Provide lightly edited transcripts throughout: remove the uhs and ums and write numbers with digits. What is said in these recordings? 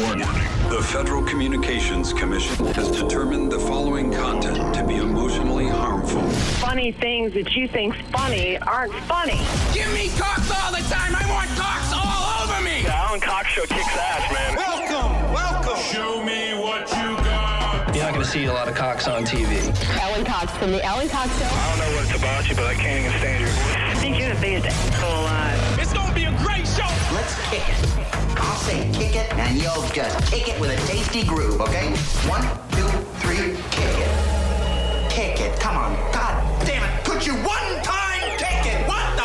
Warning. The Federal Communications Commission has determined the following content to be emotionally harmful. Funny things that you think's funny aren't funny. Give me cocks all the time. I want cocks all over me. The Alan Cox Show kicks ass, man. Welcome. Show me what you got. You're not going to see a lot of cocks on TV. Alan Cox from the Alan Cox Show. I don't know what it's about you, but I can't even stand your voice. I think you're the biggest asshole alive. It's going to be a great show. Let's kick it. I'll say kick it, and you'll just kick it with a tasty groove, okay? 1, 2, 3, kick it. Kick it. Come on. God damn it. Could you one time kick it? What the?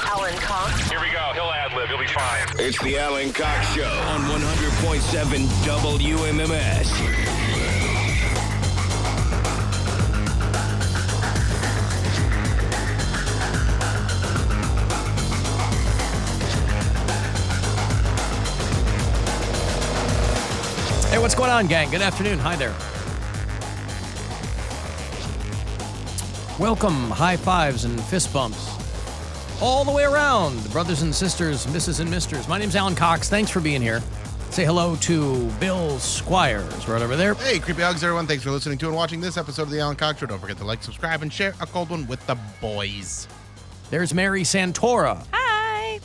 Alan Cox. Here we go. He'll ad-lib. He'll be fine. It's the Alan Cox Show on 100.7 WMMS. Hey, what's going on, gang? Good afternoon. Hi there. Welcome, high fives and fist bumps all the way around, brothers and sisters, misses and misters. My name's Alan Cox. Thanks for being here. Say hello to Bill Squire, right over there. Hey, creepy hugs, everyone. Thanks for listening to and watching this episode of the Alan Cox Show. Don't forget to like, subscribe, and share a cold one with the boys. There's Mary Santora. Hi.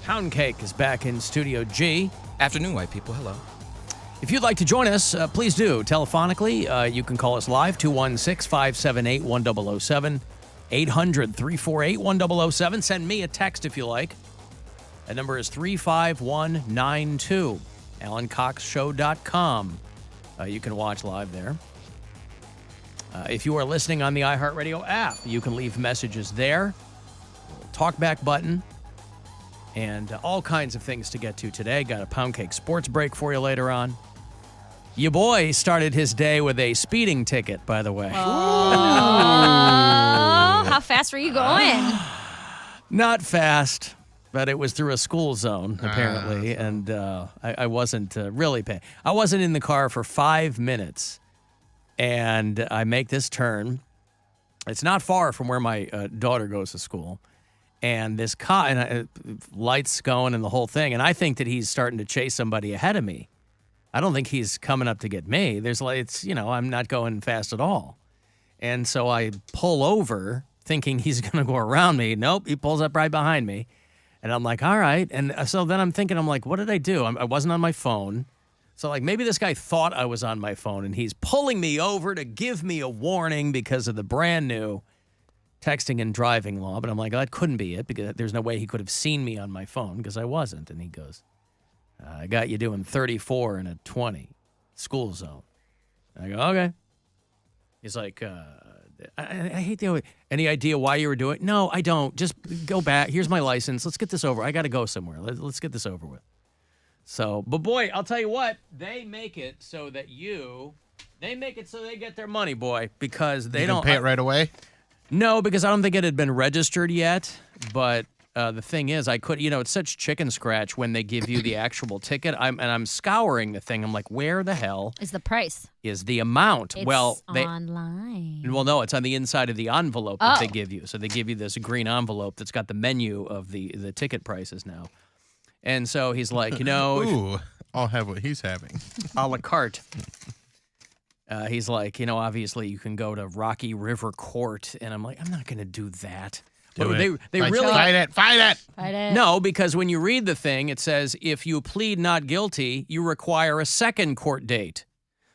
Poundcake is back in Studio G. Afternoon, white people. Hello. If you'd like to join us, please do. Telephonically, you can call us live, 216-578-1007, 800-348-1007. Send me a text if you like. That number is 35192, AlanCoxShow.com. You can watch live there. If you are listening on the iHeartRadio app, you can leave messages there. Talkback button. And all kinds of things to get to today. Got a Poundcake sports break for you later on. Your boy started his day with a speeding ticket, by the way. Oh, how fast were you going? Not fast, but it was through a school zone, apparently, and I wasn't really paying. I wasn't in the car for 5 minutes, and I make this turn. It's not far from where my daughter goes to school, and this car, and lights going and the whole thing, and I think that he's starting to chase somebody ahead of me. I don't think he's coming up to get me. I'm not going fast at all. And so I pull over thinking he's going to go around me. Nope, he pulls up right behind me. And I'm like, all right. And so then I'm thinking, what did I do? I wasn't on my phone. So maybe this guy thought I was on my phone and he's pulling me over to give me a warning because of the brand new texting and driving law. But I'm like, that couldn't be it because there's no way he could have seen me on my phone because I wasn't. And he goes, I got you doing 34 in a 20 school zone. I go, okay. He's like, I hate any idea why you were doing it? No, I don't. Just go back. Here's my license. Let's get this over. I got to go somewhere. Let's get this over with. So, but boy, I'll tell you what, they make it so they get their money, boy, because they don't pay it right away. No, because I don't think it had been registered yet, but the thing is, I could, it's such chicken scratch when they give you the actual ticket. I'm scouring the thing. I'm like, where the hell is the price? Is the amount? It's online. Well, no, it's on the inside of the envelope that they give you. So they give you this green envelope that's got the menu of the ticket prices now. And so he's like, ooh, I'll have what he's having. A la carte. He's like, obviously you can go to Rocky River Court, and I'm like, I'm not going to do that. They really fight it. No, because when you read the thing, it says if you plead not guilty, you require a second court date.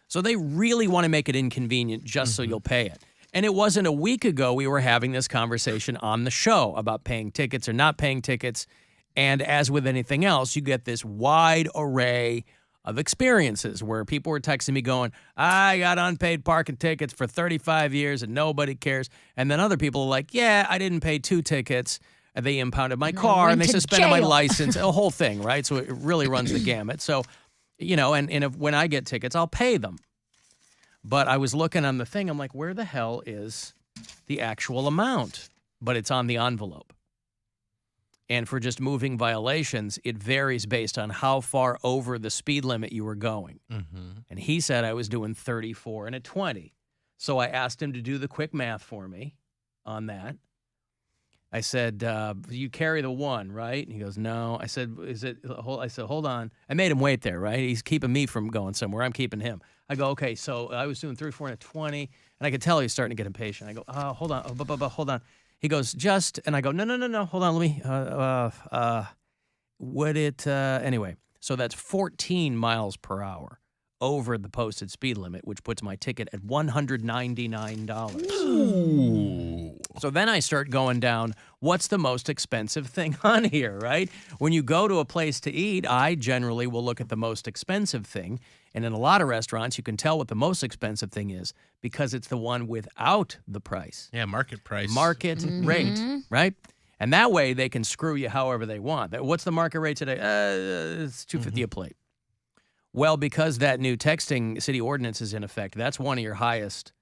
So they really want to make it inconvenient just so you'll pay it. And it wasn't a week ago we were having this conversation on the show about paying tickets or not paying tickets. And as with anything else, you get this wide array of experiences where people were texting me going, I got unpaid parking tickets for 35 years and nobody cares. And then other people are like, yeah, I didn't pay 2 tickets. And they impounded my car and they suspended my license, a whole thing, right? So it really runs the gamut. So, when I get tickets, I'll pay them. But I was looking on the thing. I'm like, where the hell is the actual amount? But it's on the envelope. And for just moving violations, it varies based on how far over the speed limit you were going. Mm-hmm. And he said I was doing 34 and a 20. So I asked him to do the quick math for me on that. I said, you carry the one, right? And he goes, no. I said, hold on. I made him wait there, right? He's keeping me from going somewhere. I'm keeping him. I go, okay, so I was doing 3, 4, and a 20, and I could tell he's starting to get impatient. I go, hold on, hold on. He goes, and I go, no, hold on, let me, anyway, so that's 14 miles per hour over the posted speed limit, which puts my ticket at $199. Ooh. So then I start going down, what's the most expensive thing on here, right? When you go to a place to eat, I generally will look at the most expensive thing. And in a lot of restaurants, you can tell what the most expensive thing is because it's the one without the price. Yeah, market price. Market rate, right? And that way they can screw you however they want. What's the market rate today? It's $2.50 a plate. Well, because that new texting city ordinance is in effect, that's one of your highest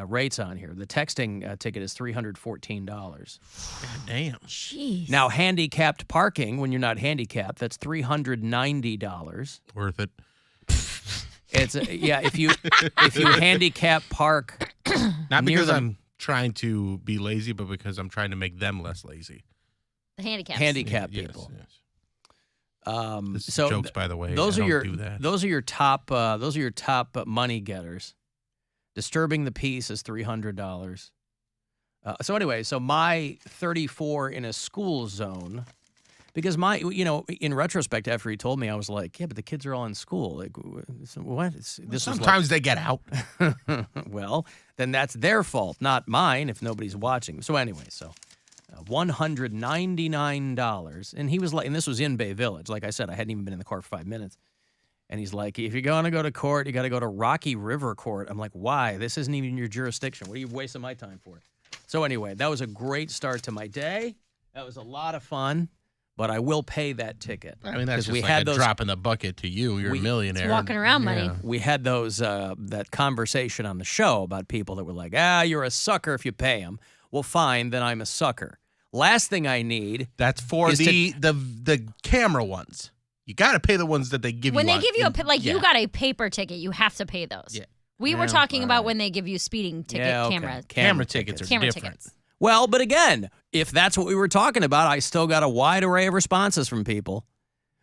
rates on here. The texting ticket is $314. God damn. Jeez. Now, handicapped parking, when you're not handicapped, that's $390. Worth it. It's if you handicap park, not near because them- I'm trying to be lazy, but because I'm trying to make them less lazy. The handicaps. handicapped Yes, people. yes. This is So jokes, by the way. Those I are don't your do that. those are your top money getters. Disturbing the peace is $300. So anyway, so my 34 in a school zone, because in retrospect, after he told me, I was like, yeah, but the kids are all in school. Like, what? Sometimes they get out. Well, then that's their fault, not mine, if nobody's watching. So anyway, $199. And he was like, and this was in Bay Village. Like I said, I hadn't even been in the car for 5 minutes. And he's like, if you're going to go to court, you got to go to Rocky River Court. I'm like, why? This isn't even your jurisdiction. What are you wasting my time for? So anyway, that was a great start to my day. That was a lot of fun. But I will pay that ticket. I mean, that's just like a drop in the bucket to you. You're a millionaire. It's walking around money. We had that conversation on the show about people that were like, you're a sucker if you pay them. Well, fine, then I'm a sucker. Last thing I need. That's for the camera ones. You got to pay the ones that they give you. When they give you you got a paper ticket, you have to pay those. Yeah. We were talking about when they give you speeding ticket camera tickets are different. Tickets. Well, but again, if that's what we were talking about, I still got a wide array of responses from people.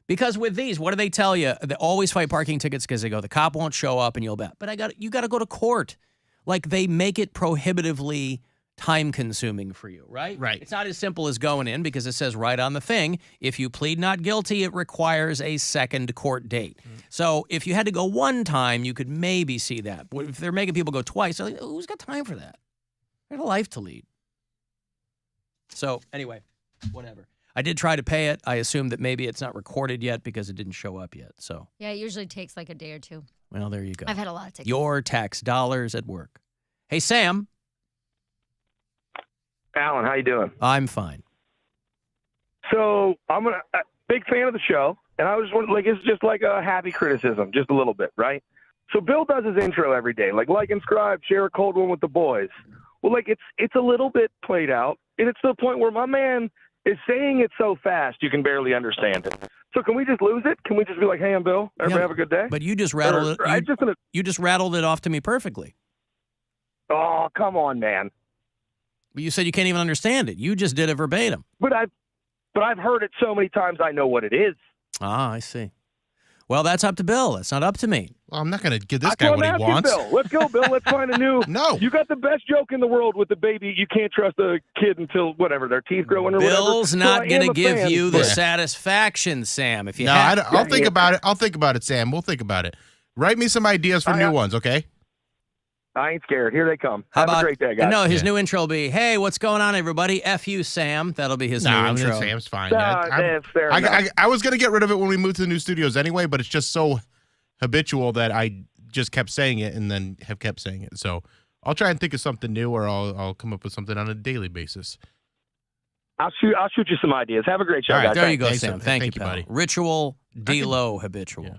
Because with these, what do they tell you? They always fight parking tickets because they go, the cop won't show up and you'll bet. But you got to go to court. Like they make it prohibitively time-consuming for you, right? Right. It's not as simple as going in because it says right on the thing, if you plead not guilty, it requires a second court date. So if you had to go one time, you could maybe see that. But if they're making people go twice, they're like, who's got time for that? I got a life to lead. So anyway, whatever. I did try to pay it. I assumed that maybe it's not recorded yet because it didn't show up yet. So Yeah, it usually takes like a day or two. Well, there you go. I've had a lot of tickets. Your tax dollars at work. Hey, Sam. Alan, how you doing? I'm fine. So I'm a big fan of the show, and I was just wondering, it's just like a happy criticism, just a little bit, right? So Bill does his intro every day, like and subscribe, share a cold one with the boys. Well, it's a little bit played out, and it's to the point where my man is saying it so fast you can barely understand it. So can we just lose it? Can we just be like, hey, I'm Bill. Everybody have a good day? But you just rattled it. You just rattled it off to me perfectly. Oh, come on, man. But you said you can't even understand it. You just did it verbatim. But I've heard it so many times I know what it is. Ah, I see. Well, that's up to Bill. It's not up to me. Well, I'm not going to give this guy what he wants. Bill. Let's go, Bill. Let's find a new. No. You got the best joke in the world with the baby. You can't trust a kid until whatever their teeth growing or Bill's whatever. not going to give you the satisfaction, Sam. If you I'll think about it. I'll think about it, Sam. We'll think about it. Write me some ideas for new ones, okay? I ain't scared. Here they come. Have a great day, guys. No, his new intro will be, hey, what's going on, everybody? F you, Sam. That'll be his new intro. Sam's fine. That's fair enough. I was going to get rid of it when we moved to the new studios anyway, but it's just so habitual that I just kept saying it and then have kept saying it. So I'll try and think of something new, or I'll come up with something on a daily basis. I'll shoot you some ideas. Have a great show, All right, guys. there you go, Thanks. Sam. Thank you, pal. buddy. Ritual, D-Lo, habitual. Yeah.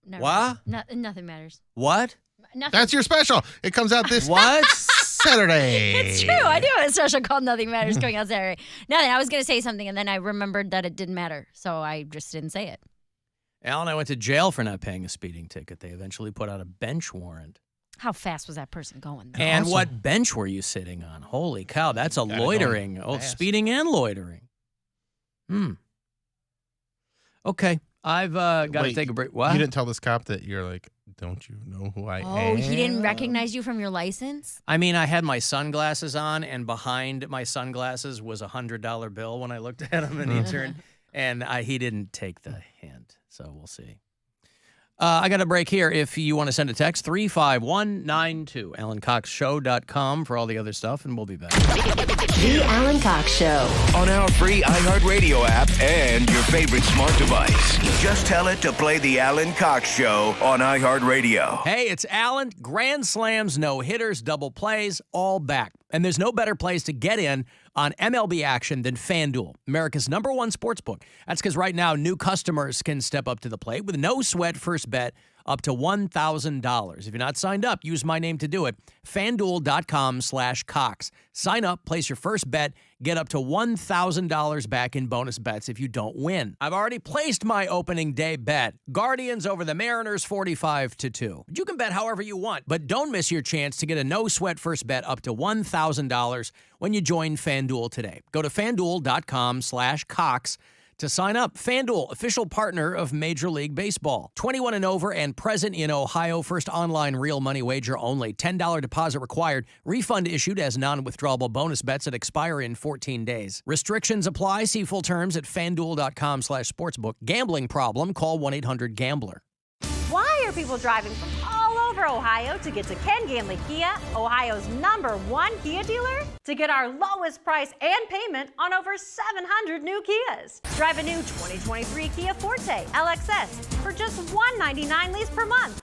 Never What? Nothing matters. What? Nothing. That's your special. It comes out this What? Saturday. It's true. I do have a special called Nothing Matters coming out Saturday. Nothing. I was going to say something, and then I remembered that it didn't matter, so I just didn't say it. Al and I went to jail for not paying a speeding ticket. They eventually put out a bench warrant. How fast was that person going, though? And what bench were you sitting on? Holy cow, that's a loitering. Oh, speeding and loitering. Okay, I've got to take a break. What? You didn't tell this cop that you're like, don't you know who I am? Oh, he didn't recognize you from your license? I mean, I had my sunglasses on, and behind my sunglasses was a $100 bill when I looked at him, and he turned, and he didn't take the hint, so we'll see. I got a break here. If you want to send a text, 35192, AlanCoxShow.com for all the other stuff, and we'll be back. The Alan Cox Show. On our free iHeartRadio app and your favorite smart device. Just tell it to play the Alan Cox Show on iHeartRadio. Hey, it's Alan. Grand slams, no-hitters, double plays, all back. And there's no better place to get in on MLB action than FanDuel, America's #1 sportsbook. That's because right now, new customers can step up to the plate with no sweat first bet up to $1,000. If you're not signed up, use my name to do it. FanDuel.com/Cox. Sign up, place your first bet, get up to $1,000 back in bonus bets if you don't win. I've already placed my opening day bet. Guardians over the Mariners 45-2. You can bet however you want, but don't miss your chance to get a no-sweat first bet up to $1,000 when you join FanDuel today. Go to FanDuel.com/Cox to sign up. FanDuel, official partner of Major League Baseball. 21 and over and present in Ohio. First online real money wager only. $10 deposit required. Refund issued as non-withdrawable bonus bets that expire in 14 days. Restrictions apply. See full terms at FanDuel.com/sportsbook. Gambling problem? Call 1-800-GAMBLER. Why are people driving from all over Ohio to get to Ken Gamley Kia, Ohio's #1 Kia dealer? To get our lowest price and payment on over 700 new Kias. Drive a new 2023 Kia Forte LXS for just $199 lease per month.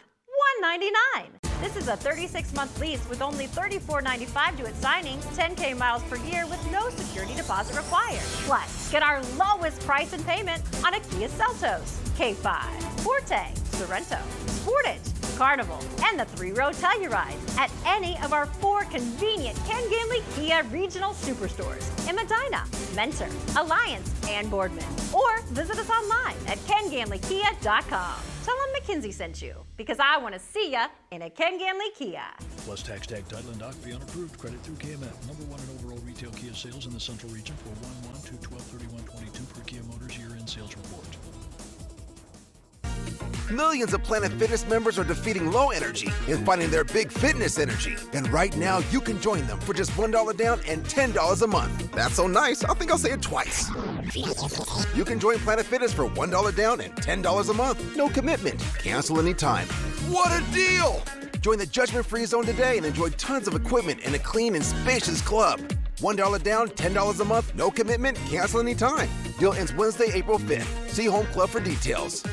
$199. This is a 36-month lease with only $34.95 due at signing, 10K miles per year with no security deposit required. Plus, get our lowest price and payment on a Kia Seltos, K5, Forte, Sorento, Sportage, Carnival, and the 3-row Telluride at any of our 4 convenient Ken Gamley Kia regional superstores in Medina, Mentor, Alliance, and Boardman. Or visit us online at KenGamleyKia.com. Tell them McKinsey sent you, because I want to see ya in a Ken Gamley Kia. Plus tax tag title and doc fee unapproved. Credit through KMF. #1 in overall retail Kia sales in the Central Region for 1/1 to 12/31/22 per Kia Motors year-end sales report. Millions of Planet Fitness members are defeating low energy and finding their big fitness energy. And right now, you can join them for just $1 down and $10 a month. That's so nice, I think I'll say it twice. You can join Planet Fitness for $1 down and $10 a month. No commitment. Cancel anytime. What a deal! Join the judgment-free zone today and enjoy tons of equipment in a clean and spacious club. $1 down, $10 a month, no commitment, cancel anytime. Deal ends Wednesday, April 5th. See Home Club for details.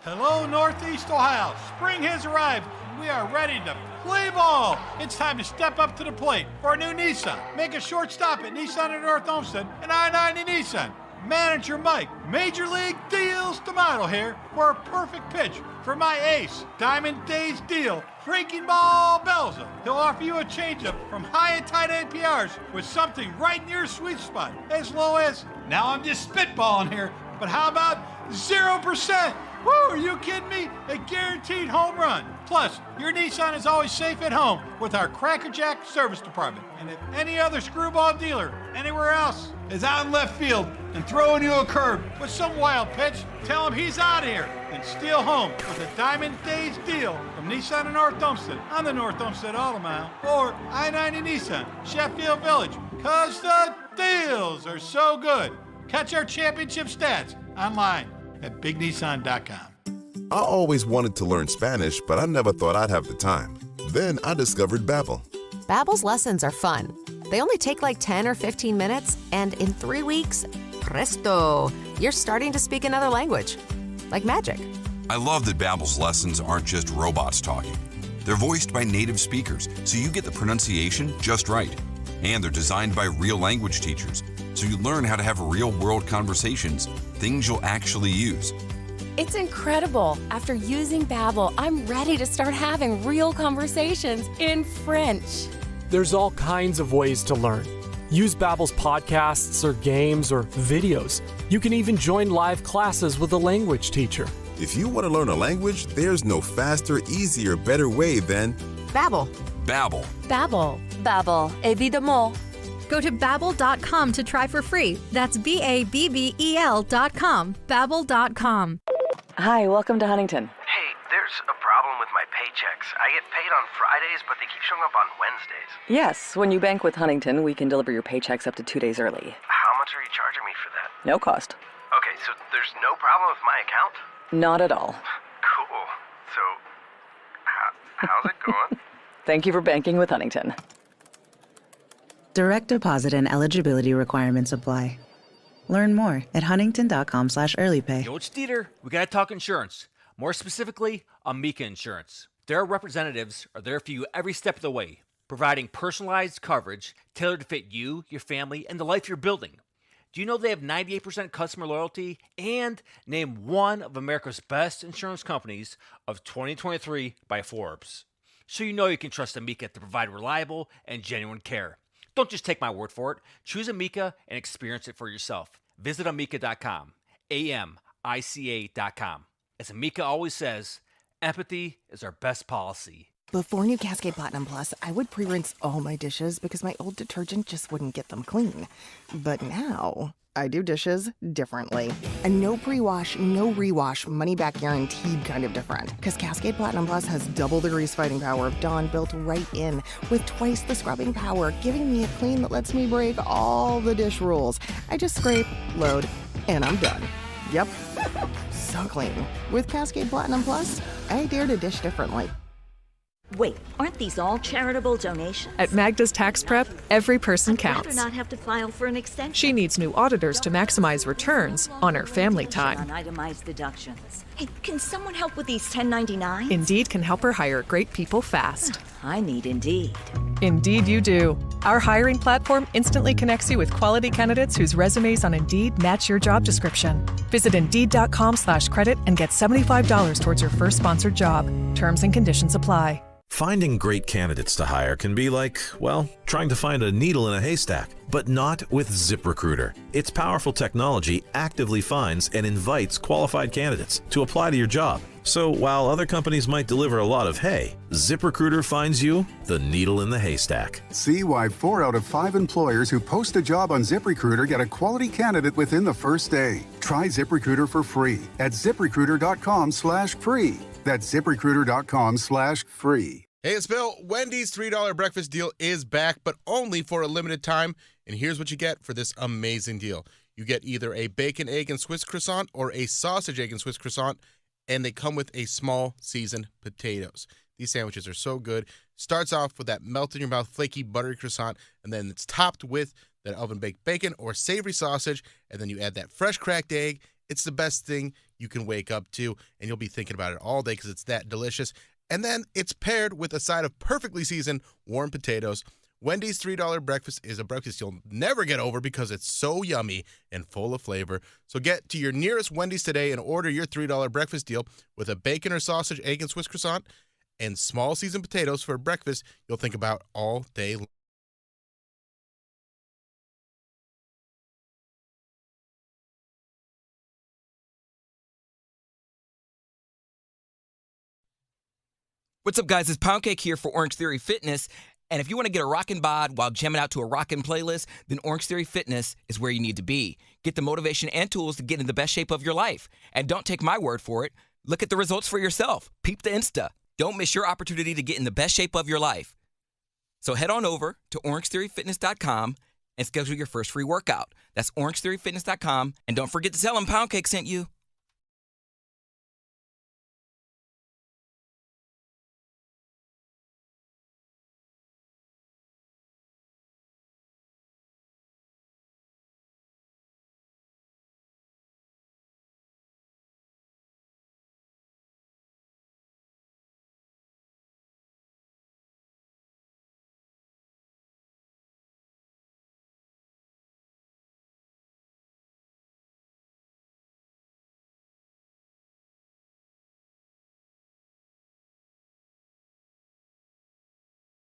Hello, Northeast Ohio. Spring has arrived. We are ready to play ball. It's time to step up to the plate for a new Nissan. Make a short stop at Nissan at North Olmsted and I-90 Nissan. Manager Mike, Major League Deals Tomato here for a perfect pitch for my ace, Diamond Days deal, Breaking Ball Belza. He'll offer you a changeup from high and tight APRs with something right in your sweet spot, as low as, now I'm just spitballing here, but how about 0%? Woo, are you kidding me? A guaranteed home run. Plus, your Nissan is always safe at home with our Crackerjack service department. And if any other screwball dealer anywhere else is out in left field and throwing you a curve with some wild pitch, tell him he's out of here and steal home with a Diamond Days deal from Nissan in North Olmsted on the North Olmsted Auto Mile or I-90 Nissan, Sheffield Village, because the deals are so good. Catch our championship stats online at BigNissan.com. I always wanted to learn Spanish, but I never thought I'd have the time. Then I discovered Babbel. Babbel's lessons are fun. They only take like 10 or 15 minutes, and in 3 weeks, presto, you're starting to speak another language. Like magic. I love that Babbel's lessons aren't just robots talking. They're voiced by native speakers, so you get the pronunciation just right. And they're designed by real language teachers, so you learn how to have real-world conversations, things you'll actually use. It's incredible. After using Babbel, I'm ready to start having real conversations in French. There's all kinds of ways to learn. Use Babbel's podcasts or games or videos. You can even join live classes with a language teacher. If you want to learn a language, there's no faster, easier, better way than Babbel. Babbel. Babbel. Babbel. Évidemment. Go to Babbel.com to try for free. That's BABBEL.com. Babbel.com. Hi, welcome to Huntington. Hey, there's a problem with my paychecks. I get paid on Fridays, but they keep showing up on Wednesdays. Yes, when you bank with Huntington, we can deliver your paychecks up to 2 days early. How much are you charging me for that? No cost. Okay, so there's no problem with my account? Not at all. Cool. So, how's it going? Thank you for banking with Huntington. Direct deposit and eligibility requirements apply. Learn more at huntington.com/earlypay. Yo, it's Dieter. We gotta talk insurance. More specifically, Amica Insurance. Their representatives are there for you every step of the way, providing personalized coverage tailored to fit you, your family, and the life you're building. Do you know they have 98% customer loyalty and named one of America's best insurance companies of 2023 by Forbes? So you know you can trust Amica to provide reliable and genuine care. Don't just take my word for it. Choose Amica and experience it for yourself. Visit amica.com, AMICA.com. As Amica always says, empathy is our best policy. Before new Cascade Platinum Plus, I would pre-rinse all my dishes because my old detergent just wouldn't get them clean. But now, I do dishes differently. A no pre-wash, no rewash, money-back guaranteed kind of different. Because Cascade Platinum Plus has double the grease fighting power of Dawn built right in, with twice the scrubbing power, giving me a clean that lets me break all the dish rules. I just scrape, load, and I'm done. Yep, so clean. With Cascade Platinum Plus, I dare to dish differently. Wait, aren't these all charitable donations? At Magda's Tax Prep, every person I'd rather counts. not have to file for an extension. She needs new auditors to maximize returns on her family time. On itemized deductions. Hey, can someone help with these 1099s? Indeed can help her hire great people fast. I need Indeed. Indeed you do. Our hiring platform instantly connects you with quality candidates whose resumes on Indeed match your job description. Visit Indeed.com/credit and get $75 towards your first sponsored job. Terms and conditions apply. Finding great candidates to hire can be like, well, trying to find a needle in a haystack, but not with ZipRecruiter. Its powerful technology actively finds and invites qualified candidates to apply to your job. So while other companies might deliver a lot of hay, ZipRecruiter finds you the needle in the haystack. See why 4 out of 5 employers who post a job on ZipRecruiter get a quality candidate within the first day. Try ZipRecruiter for free at ZipRecruiter.com/free. That's ZipRecruiter.com/free. Hey, it's Bill. Wendy's $3 breakfast deal is back, but only for a limited time. And here's what you get for this amazing deal. You get either a bacon, egg, and Swiss croissant or a sausage, egg, and Swiss croissant, and they come with a small seasoned potatoes. These sandwiches are so good. Starts off with that melt-in-your-mouth, flaky, buttery croissant, and then it's topped with that oven-baked bacon or savory sausage, and then you add that fresh cracked egg. It's the best thing you can wake up to, and you'll be thinking about it all day because it's that delicious. And then it's paired with a side of perfectly seasoned warm potatoes. Wendy's $3 breakfast is a breakfast you'll never get over because it's so yummy and full of flavor. So get to your nearest Wendy's today and order your $3 breakfast deal with a bacon or sausage, egg, and Swiss croissant and small seasoned potatoes for breakfast you'll think about all day long. What's up, guys? It's Poundcake here for Orange Theory Fitness. And if you want to get a rockin' bod while jamming out to a rockin' playlist, then Orange Theory Fitness is where you need to be. Get the motivation and tools to get in the best shape of your life. And don't take my word for it. Look at the results for yourself. Peep the Insta. Don't miss your opportunity to get in the best shape of your life. So head on over to orangetheoryfitness.com and schedule your first free workout. That's orangetheoryfitness.com. And don't forget to tell them Poundcake sent you.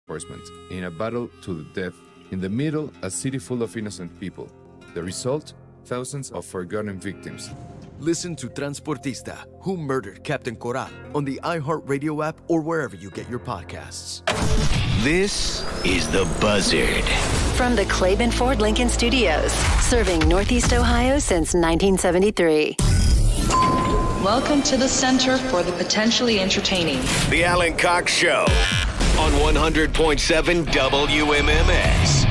Enforcement in a battle to the death. In the middle, a city full of innocent people. The result? Thousands of forgotten victims. Listen to Transportista, Who Murdered Captain Coral, on the iHeartRadio app or wherever you get your podcasts. This is The Buzzard. From the Claiborne Ford Lincoln Studios, serving Northeast Ohio since 1973. Welcome to the Center for the Potentially Entertaining. The Alan Cox Show on 100.7 WMMS.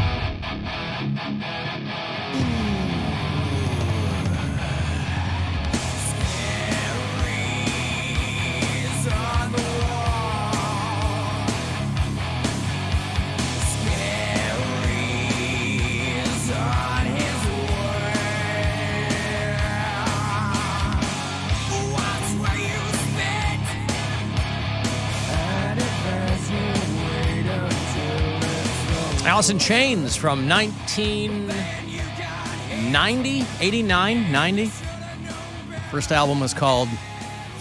Alice in Chains from 1990, 89, 90. First album was called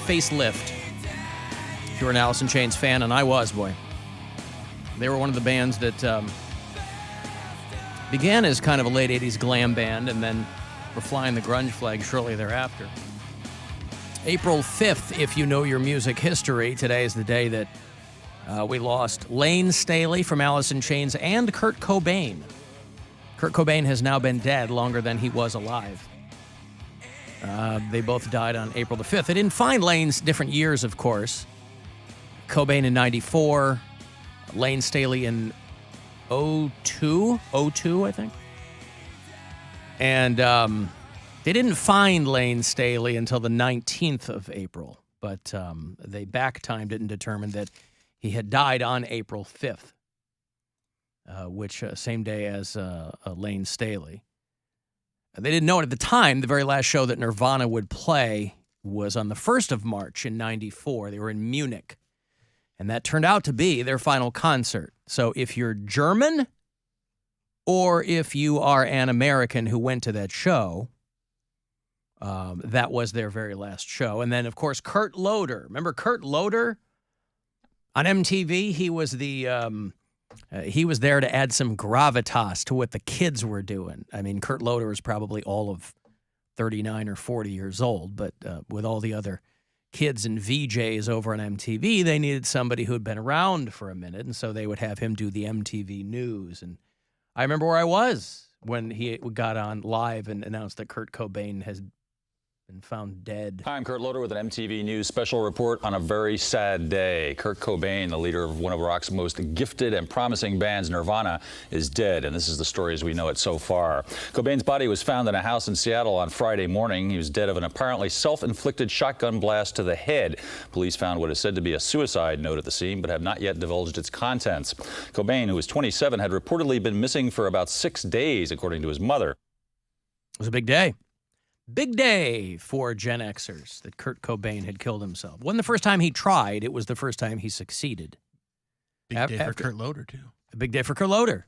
Facelift. If you were an Alice in Chains fan, and I was, boy. They were one of the bands that began as kind of a late 80s glam band and then were flying the grunge flag shortly thereafter. April 5th, if you know your music history, today is the day that we lost Lane Staley from Alice in Chains and Kurt Cobain. Kurt Cobain has now been dead longer than he was alive. They both died on April the 5th. They didn't find Lane's different years, of course. Cobain in 94, Lane Staley in 02, I think. And they didn't find Lane Staley until the 19th of April, but they back-timed it and determined that he had died on April 5th, which same day as Lane Staley. They didn't know it at the time. The very last show that Nirvana would play was on the 1st of March in 94. They were in Munich, and that turned out to be their final concert. So if you're German or if you are an American who went to that show, that was their very last show. And then, of course, Kurt Loder. Remember Kurt Loder? On MTV, he was he was there to add some gravitas to what the kids were doing. I mean, Kurt Loder was probably all of 39 or 40 years old, but with all the other kids and VJs over on MTV, they needed somebody who had been around for a minute, and so they would have him do the MTV news. And I remember where I was when he got on live and announced that Kurt Cobain has been found dead. Hi, I'm Kurt Loder with an MTV News special report on a very sad day. Kurt Cobain, the leader of one of rock's most gifted and promising bands, Nirvana, is dead, and this is the story as we know it so far. Cobain's body was found in a house in Seattle on Friday morning. He was dead of an apparently self-inflicted shotgun blast to the head. Police found what is said to be a suicide note at the scene, but have not yet divulged its contents. Cobain, who was 27, had reportedly been missing for about 6 days, according to his mother. It was a big day. Big day for Gen Xers that Kurt Cobain had killed himself. Wasn't the first time he tried. It was the first time he succeeded. Big day for Kurt Loder, too. A big day for Kurt Loder.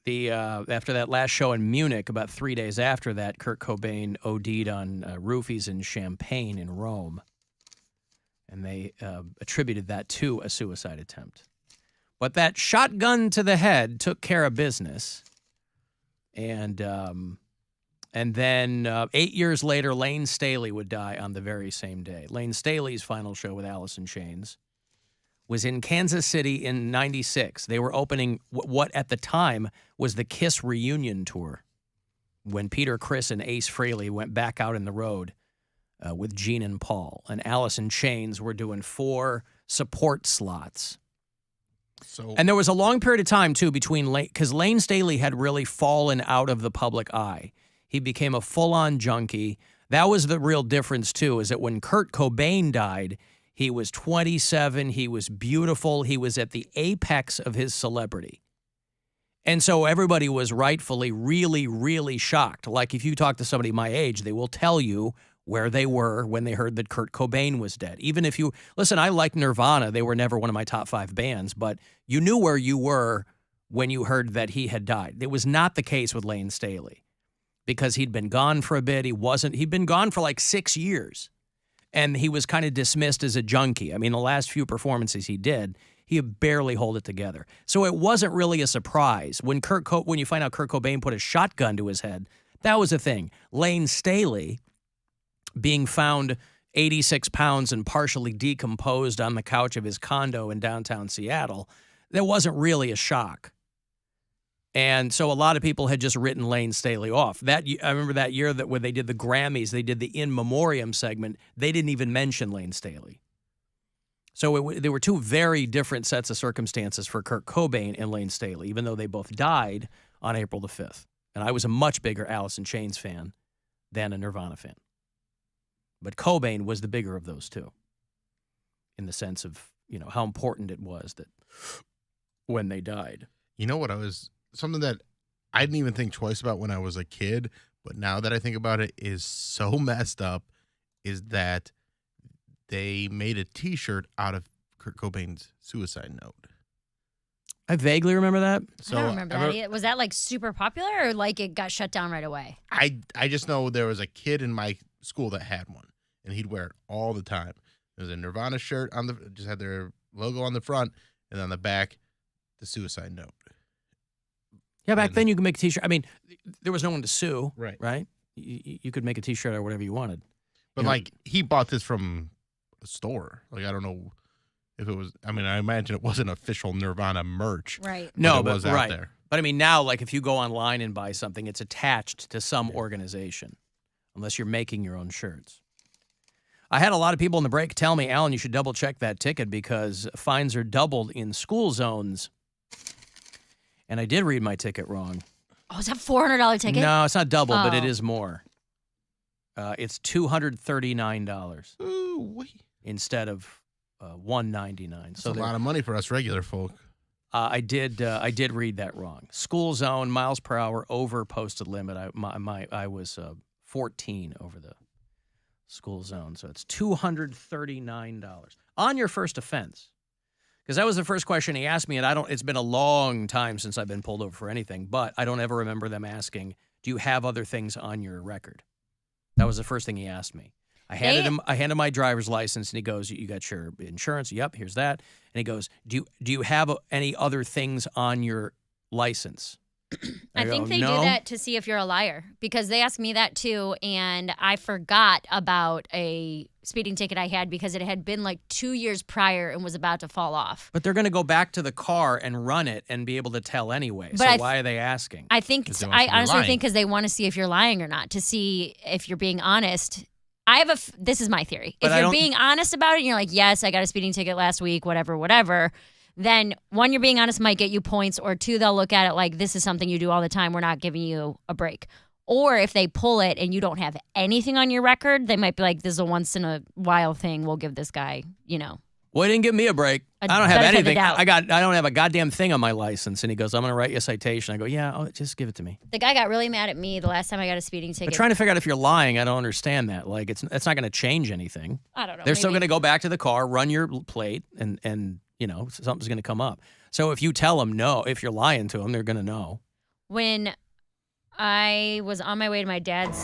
After that last show in Munich, about 3 days after that, Kurt Cobain OD'd on roofies and champagne in Rome. And they attributed that to a suicide attempt. But that shotgun to the head took care of business. And then 8 years later, Lane Staley would die on the very same day. Lane Staley's final show with Alice in Chains was in Kansas City in 96. They were opening what at the time was the Kiss reunion tour when Peter Criss and Ace Frehley went back out in the road with Gene and Paul. And Alice in Chains were doing 4 support slots. And there was a long period of time, too, between Lane, because Lane Staley had really fallen out of the public eye. He became a full-on junkie. That was the real difference, too, is that when Kurt Cobain died, he was 27, he was beautiful, he was at the apex of his celebrity. And so everybody was rightfully really, really shocked. Like if you talk to somebody my age, they will tell you where they were when they heard that Kurt Cobain was dead. Even if you, listen, I like Nirvana. They were never one of my top 5 bands, but you knew where you were when you heard that he had died. It was not the case with Lane Staley because he'd been gone for a bit. He'd been gone for like 6 years, and he was kind of dismissed as a junkie. I mean, the last few performances he did, he would barely hold it together. So it wasn't really a surprise when you find out Kurt Cobain put a shotgun to his head. That was a thing. Lane Staley being found 86 pounds and partially decomposed on the couch of his condo in downtown Seattle, there wasn't really a shock. And so a lot of people had just written Lane Staley off. I remember that year that when they did the Grammys, they did the In Memoriam segment, they didn't even mention Lane Staley. So there were two very different sets of circumstances for Kurt Cobain and Lane Staley, even though they both died on April the 5th. And I was a much bigger Alice in Chains fan than a Nirvana fan. But Cobain was the bigger of those two in the sense of, how important it was that when they died. You know what something that I didn't even think twice about when I was a kid, but now that I think about it is so messed up, is that they made a T-shirt out of Kurt Cobain's suicide note. I vaguely remember that. I don't remember that. Was that like super popular or like it got shut down right away? I just know there was a kid in my school that had one, and he'd wear it all the time. There was a Nirvana shirt just had their logo on the front, and on the back, the suicide note. Yeah, back then you could make a T-shirt. I mean, there was no one to sue, right? You could make a T-shirt or whatever you wanted. But he bought this from a store. I don't know if it was. I mean, I imagine it wasn't official Nirvana merch, right? No, but it was out there. But I mean, now if you go online and buy something, it's attached to some organization, unless you're making your own shirts. I had a lot of people in the break tell me, Alan, you should double check that ticket because fines are doubled in school zones. And I did read my ticket wrong. Oh, is that $400 ticket? No, it's not double, but it is more. It's $239 instead of $199. That's a lot of money for us regular folk. I did read that wrong. School zone, miles per hour over posted limit. I was 14 over the school zone, so it's $239 on your first offense. Because that was the first question he asked me, and it's been a long time since I've been pulled over for anything, but I don't ever remember them asking, do you have other things on your record? That was the first thing he asked me. I handed him my driver's license, and he goes, you got your insurance? Yep, here's that. And he goes, do you have any other things on your license? I think they do that to see if you're a liar, because they asked me that too, and I forgot about a speeding ticket I had because it had been like 2 years prior and was about to fall off. But they're going to go back to the car and run it and be able to tell anyway. But so why are they asking? I honestly think because they want to see if you're lying or not, to see if you're being honest. This is my theory. If you're being honest about it and you're like, yes, I got a speeding ticket last week, whatever, then one, you're being honest might get you points, or two, they'll look at it like this is something you do all the time. We're not giving you a break. Or if they pull it and you don't have anything on your record, they might be like, this is a once in a while thing. We'll give this guy, Well, he didn't give me a break. I don't have anything. I don't have a goddamn thing on my license. And he goes, I'm going to write you a citation. I go, yeah, just give it to me. The guy got really mad at me the last time I got a speeding ticket. But trying to figure out if you're lying, I don't understand that. Like, it's not going to change anything. I don't know. They're still going to go back to the car, run your plate, and something's going to come up. So if you tell them no, if you're lying to them, they're going to know. When I was on my way to my dad's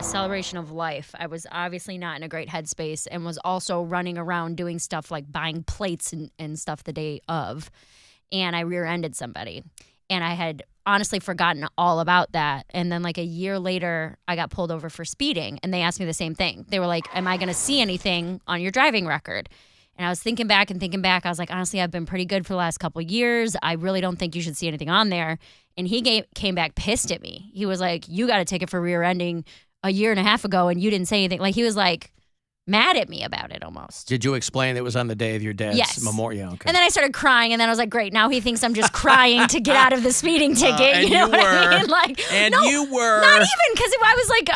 celebration of life, I was obviously not in a great headspace and was also running around doing stuff like buying plates and stuff the day of. And I rear-ended somebody. And I had honestly forgotten all about that. And then like a year later, I got pulled over for speeding. And they asked me the same thing. They were like, am I going to see anything on your driving record? And I was thinking back. I was like, honestly, I've been pretty good for the last couple of years. I really don't think you should see anything on there. And he came back pissed at me. He was like, you got a ticket for rear-ending a year and a half ago, and you didn't say anything. Like, he was like mad at me about it almost. Did you explain it was on the day of your dad's memorial? Yeah, okay. And then I started crying, and then I was like, great, now he thinks I'm just crying to get out of the speeding ticket. You know what I mean? Like, you were. Not even, because I was like,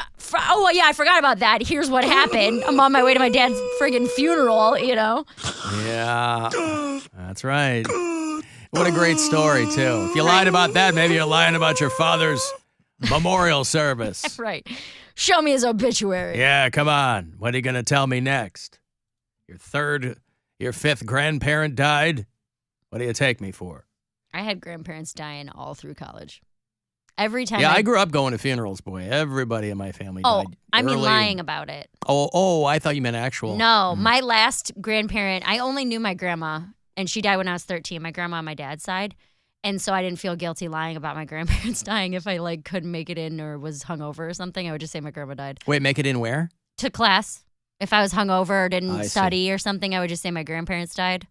oh, yeah, I forgot about that. Here's what happened. I'm on my way to my dad's friggin' funeral, Yeah, that's right. What a great story, too. If you lied about that, maybe you're lying about your father's memorial service. That's right. Show me his obituary. Yeah, come on. What are you going to tell me next? Your fifth grandparent died? What do you take me for? I had grandparents dying all through college. Every time. Yeah, I grew up going to funerals, boy. Everybody in my family died. I mean lying about it. Oh, I thought you meant actual. No, my last grandparent, I only knew my grandma. And she died when I was 13, my grandma on my dad's side. And so I didn't feel guilty lying about my grandparents dying if I like couldn't make it in or was hungover or something. I would just say my grandma died. Wait, make it in where? To class. If I was hungover or didn't I study or something, I would just say my grandparents died.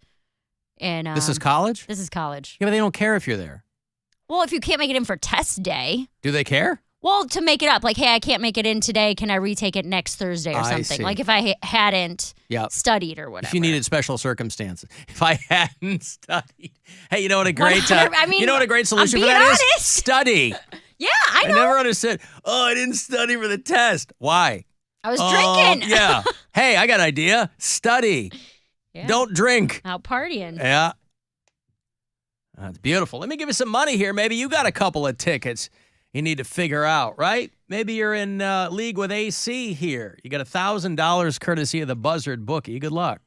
And This is college? This is college. Yeah, but they don't care if you're there. Well, if you can't make it in for test day. Do they care? Well, to make it up, like, hey, I can't make it in today. Can I retake it next Thursday or I something? see. Like if I hadn't studied or whatever. If you needed special circumstances. If I hadn't studied. Hey, you know what a great you know what a great solution for that is? Study. Yeah, I know. I never understood. Oh, I didn't study for the test. Why? I was drinking. Yeah. Hey, I got an idea. Study. Yeah. Don't drink. Out partying. Yeah. That's beautiful. Let me give you some money here. Maybe you got a couple of tickets you need to figure out, right? Maybe you're in league with AC here. You got $1,000 courtesy of the Buzzard bookie. Good luck.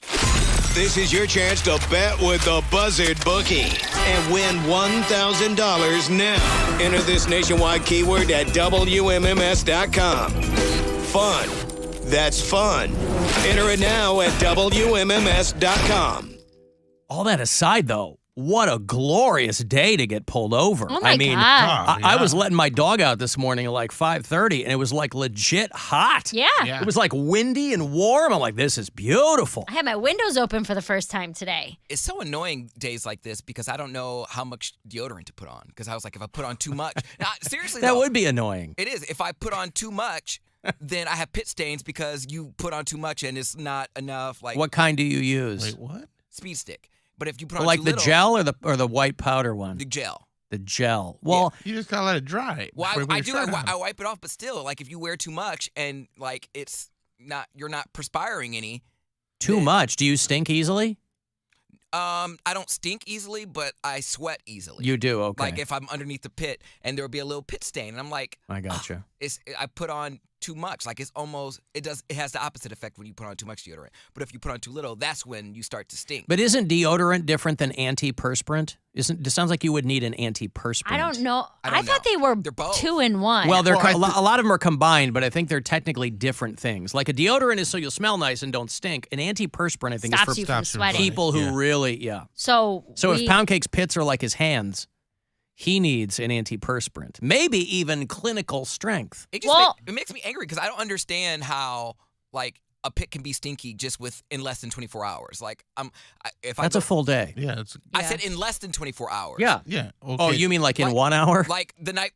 This is your chance to bet with the Buzzard bookie and win $1,000 now. Enter this nationwide keyword at WMMS.com. Fun. That's fun. Enter it now at WMMS.com. All that aside, though, what a glorious day to get pulled over. Oh, my I mean, God. I was letting my dog out this morning at like 5:30, and it was like legit hot. Yeah. It was like windy and warm. I'm like, this is beautiful. I had my windows open for the first time today. It's so annoying days like this because I don't know how much deodorant to put on. Because I was like, if I put on too much, now, seriously, That though, would be annoying. It is. If I put on too much, then I have pit stains because you put on too much and it's not enough. Like What kind do you use? Wait, what? Speed stick. But if you put on Like too the little, gel or the white powder one? the gel. The gel. Well, You just gotta let it dry. Well, before you put I your do. shirt on. I wipe it off, but still, like if you wear too much and like it's not, you're not perspiring any. too much. Do you stink easily? I don't stink easily, but I sweat easily. You do, okay. Like if I'm underneath the pit and there'll be a little pit stain, and I'm like, I gotcha. I put on too much. Like it's almost it has the opposite effect when you put on too much deodorant. But if you put on too little, that's when you start to stink. But isn't deodorant different than antiperspirant? It sounds like you would need an antiperspirant. I don't know. I thought they were 2 in 1. Well, a lot of them are combined, but I think they're technically different things. Like a deodorant is so you'll smell nice and don't stink. An antiperspirant, I think, Stops is you for from sweating. people who Yeah. really, So if Poundcake's pits are like his hands, he needs an antiperspirant. Maybe even clinical strength. It just it makes me angry because I don't understand how like a pit can be stinky just in less than 24 hours. Like That's a full day. Yeah, I said in less than 24 hours. Yeah. Yeah. Oh, you mean like in 1 hour? Like the night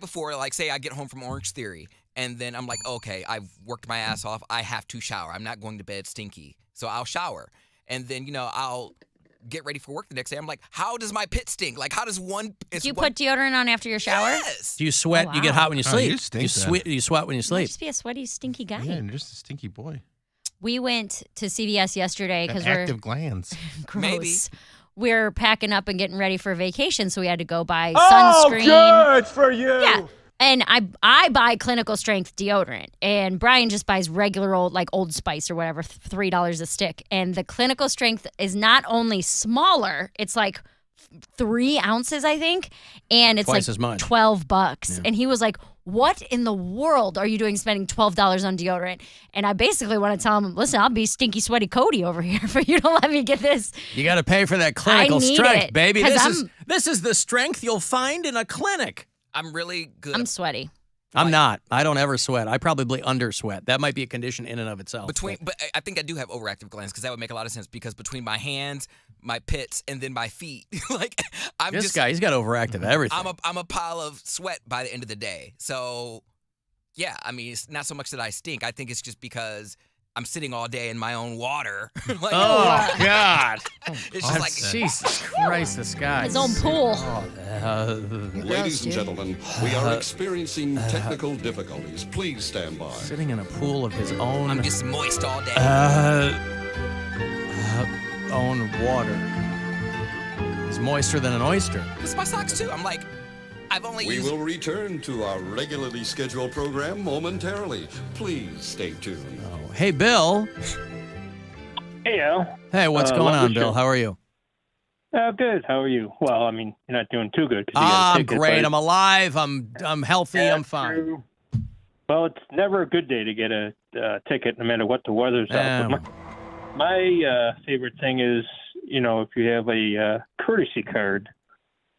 before, like say I get home from Orange Theory, and then I'm like, okay, I've worked my ass off. I have to shower. I'm not going to bed stinky, so I'll shower, and then I'll get ready for work the next day. I'm like, how does my pit stink? Like, how does one? Do you put deodorant on after your shower? Yes. Do you sweat? Oh, You get wow. hot when you sleep. you stink You sweat when you You sleep. just be a sweaty, stinky guy. Yeah, and you're just a stinky boy. We went to CVS yesterday Got because we're active glands. gross. Maybe. We're packing up and getting ready for vacation, so we had to go buy Oh, sunscreen. good for you. Yeah. And I buy clinical strength deodorant, and Brian just buys regular Old Spice or whatever, $3 a stick. And the clinical strength is not only smaller, it's like 3 ounces, I think, and it's Twice like as much. $12. Yeah. And he was like, "What in the world are you doing spending $12 on deodorant?" And I basically want to tell him, "Listen, I'll be stinky, sweaty Cody over here for you to let me get this." You got to pay for that clinical need strength, it, baby. 'cause This is the strength you'll find in a clinic. I'm really good. I'm sweaty. I'm not. I don't ever sweat. I probably under sweat. That might be a condition in and of itself. But I think I do have overactive glands because that would make a lot of sense because between my hands, my pits, and then my feet, like This guy, he's got overactive everything. I'm a pile of sweat by the end of the day. So, yeah, I mean, it's not so much that I stink. I think it's just because I'm sitting all day in my own water. Like, oh, God. It's just like Jesus Christ, this guy. His own pool. Ladies and gentlemen, we are experiencing technical difficulties. Please stand by. Sitting in a pool of his own. I'm just moist all day. Own water. It's moister than an oyster. It's my socks too. I'm like, I've only We used. will return to our regularly scheduled program momentarily. Please stay tuned. Hey, Bill. Hey, Al. Hey, what's going love on, the Bill? show. How are you? Good. How are you? Well, I mean, you're not doing too good. 'cause you got a I'm ticket, great. but- I'm alive. I'm healthy. Yeah, I'm fine. true. Well, it's never a good day to get a ticket, no matter what the weather's out. But my favorite thing is, if you have a courtesy card,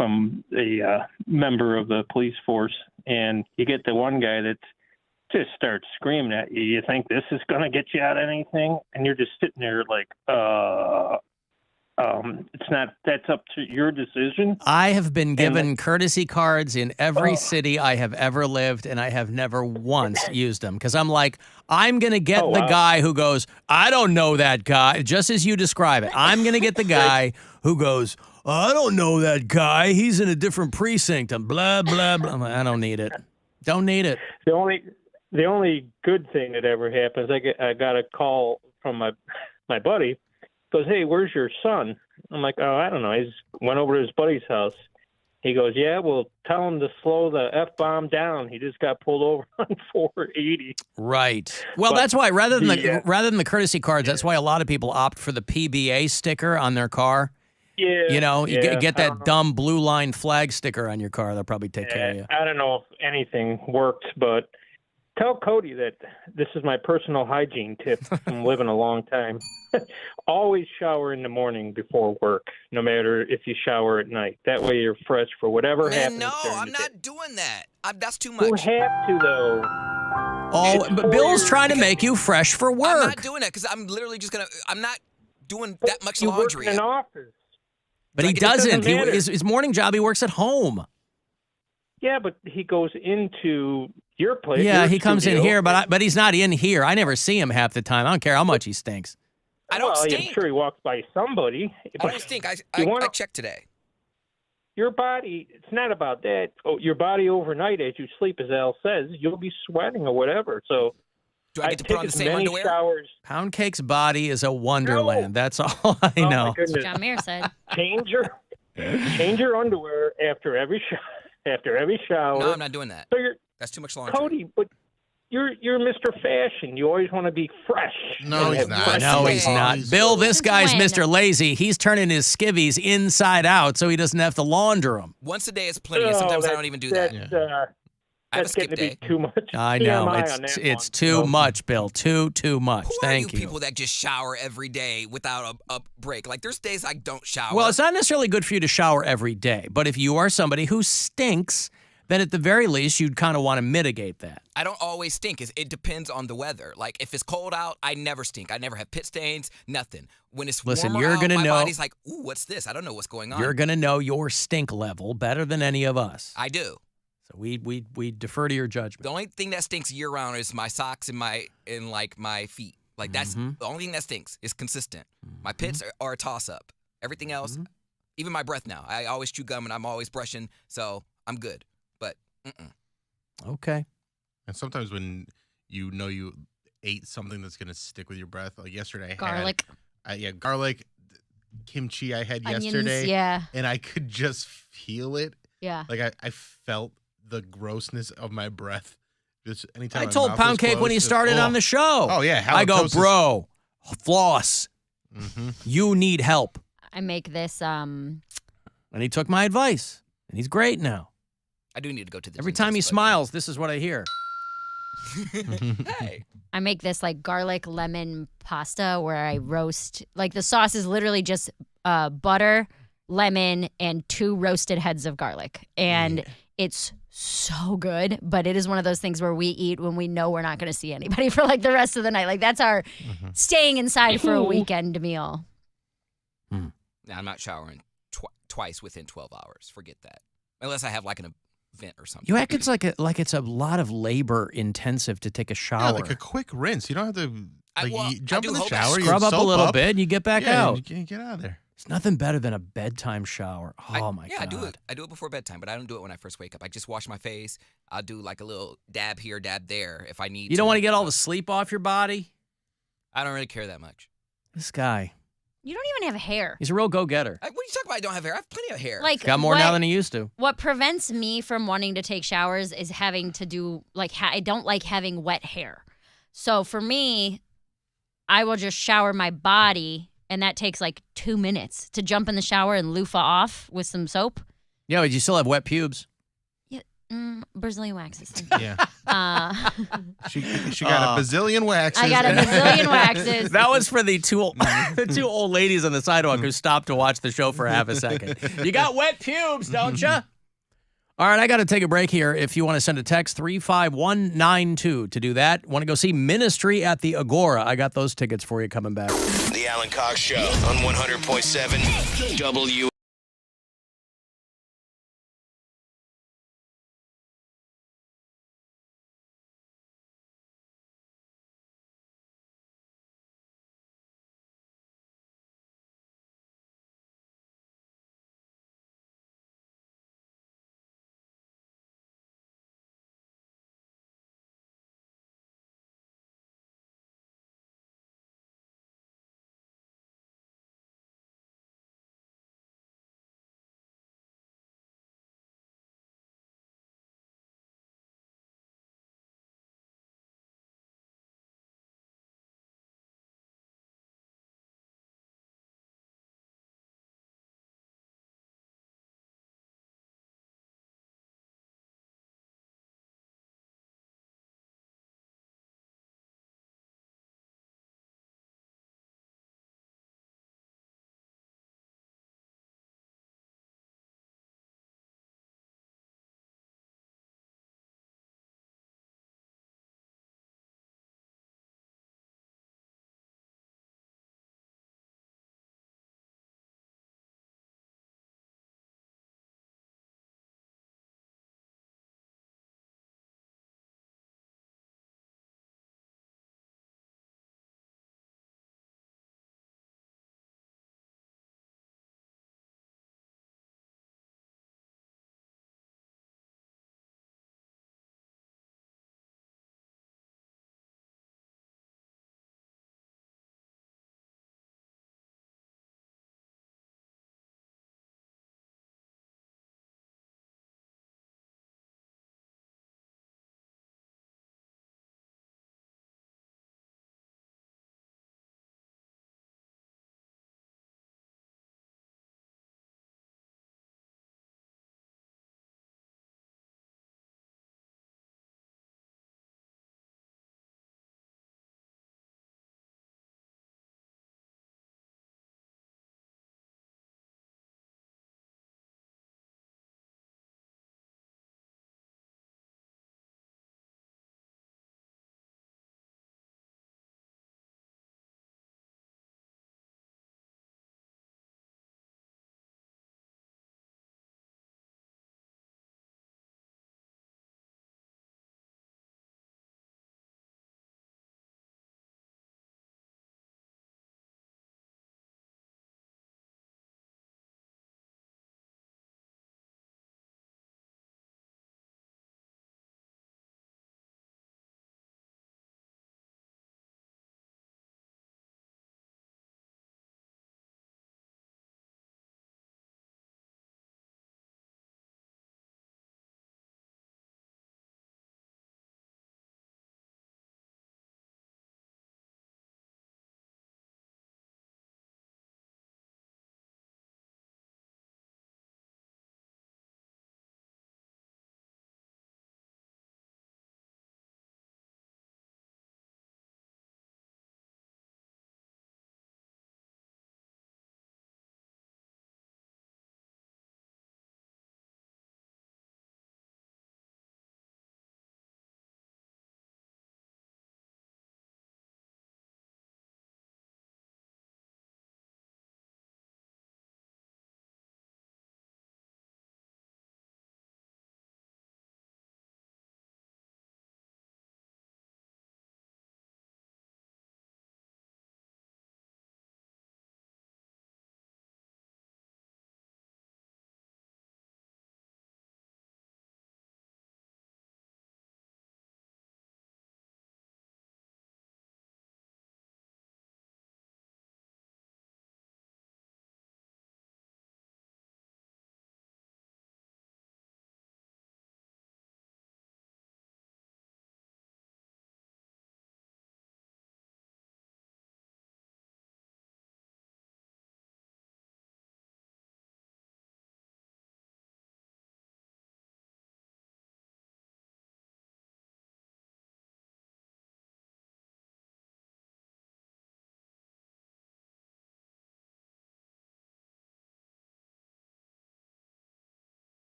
from a member of the police force, and you get the one guy that just starts screaming at you. You think this is going to get you out of anything, and you're just sitting there like, it's not. That's up to your decision. I have been given courtesy cards in every city I have ever lived, and I have never once used them because I'm like, I'm going to get the guy who goes, I don't know that guy, just as you describe it. I'm going to get the guy who goes, I don't know that guy. He's in a different precinct and blah, blah, blah. I'm like, I don't need it. Don't need it. The only good thing that ever happens, I got a call from my buddy. Goes, hey, where's your son? I'm like, oh, I don't know. He's went over to his buddy's house. He goes, yeah, well, tell him to slow the F-bomb down. He just got pulled over on 480. Right. Well, that's why rather than the courtesy cards, that's why a lot of people opt for the PBA sticker on their car. Yeah. You know, you get that dumb blue line flag sticker on your car. They'll probably take care of you. I don't know if anything worked, but tell Cody that this is my personal hygiene tip from living a long time. Always shower in the morning before work, no matter if you shower at night. That way you're fresh for whatever happens. No, I'm not doing that. That's too much. You have to, though. Oh, but Bill's trying to make you fresh for work. I'm not doing that because I'm literally just going to, I'm not doing that much laundry. You work in an office. But he doesn't. His morning job, he works at home. Yeah, but he goes into your place. Yeah, he comes in here, but he's not in here. I never see him half the time. I don't care how much he stinks. I don't stink. I'm sure he walks by somebody. I don't stink. I checked today. Your body, it's not about that. Oh, your body overnight as you sleep, as Al says, you'll be sweating or whatever. So do I get to put on the same underwear? Showers. Poundcake's body is a wonderland. No. That's all I know. That's what John Mayer said. Change your underwear after every shower. No, I'm not doing that. So that's too much laundry. Cody, but you're Mr. Fashion. You always want to be fresh. No, he's not. No, he's not. Bill, this guy's Mr. Lazy. He's turning his skivvies inside out so he doesn't have to launder them. Once a day is plenty, and sometimes I don't even do that. That's getting to be too much. I know. It's too much, Bill. Too much. Thank you. People that just shower every day without a break. Like, there's days I don't shower. Well, it's not necessarily good for you to shower every day, but if you are somebody who stinks, then at the very least, you'd kind of want to mitigate that. I don't always stink. It depends on the weather. Like, if it's cold out, I never stink. I never have pit stains, nothing. When it's warmer you're out, gonna my know, body's like, ooh, what's this? I don't know what's going on. You're going to know your stink level better than any of us. I do. So we defer to your judgment. The only thing that stinks year-round is my socks and my feet. Like, that's the only thing that stinks. Is consistent. My pits are a toss-up. Everything else, even my breath now. I always chew gum and I'm always brushing, so I'm good. But, Okay. And sometimes when you know you ate something that's going to stick with your breath, like yesterday garlic. Garlic, kimchi I had Onions, yesterday. yeah. And I could just feel it. Yeah. Like I felt the grossness of my breath. Just anytime I told Poundcake when he started on the show. Oh, yeah. I go, bro, floss. You need help. I make this. And he took my advice. And he's great now. I do need to go to the Every time he smiles, this is what I hear. Hey. I make this like garlic lemon pasta where I roast. Like the sauce is literally just butter, lemon, and 2 roasted heads of garlic. And it's so good. But it is one of those things where we eat when we know we're not going to see anybody for like the rest of the night. Like that's our staying inside for a weekend meal. Now, I'm not showering twice within 12 hours. Forget that. Unless I have like an event or something. You act it's a lot of labor intensive to take a shower. Yeah, like a quick rinse. You don't have to you jump in the shower, you scrub up a soap little bit, and you get back out. You get out of there. It's nothing better than a bedtime shower. Oh my God. I do it. I do it before bedtime, but I don't do it when I first wake up. I just wash my face. I'll do like a little dab here, dab there if I need. You don't want to get all the sleep off your body? I don't really care that much. This guy. You don't even have hair. He's a real go-getter. What are you talking about? I don't have hair. I have plenty of hair. Like, got more now than he used to. What prevents me from wanting to take showers is having to do, like, I don't like having wet hair. So for me, I will just shower my body, and that takes like 2 minutes to jump in the shower and loofah off with some soap. Yeah, but you still have wet pubes. Yeah, Brazilian waxes. Yeah. She Oh. got a bazillion waxes. I got a bazillion waxes. That was for the two old ladies on the sidewalk who stopped to watch the show for half a second. You got wet pubes, don't you? All right, I got to take a break here. If you want to send a text, 35192 to do that. Want to go see Ministry at the Agora? I got those tickets for you coming back. The Alan Cox Show on 100.7 W.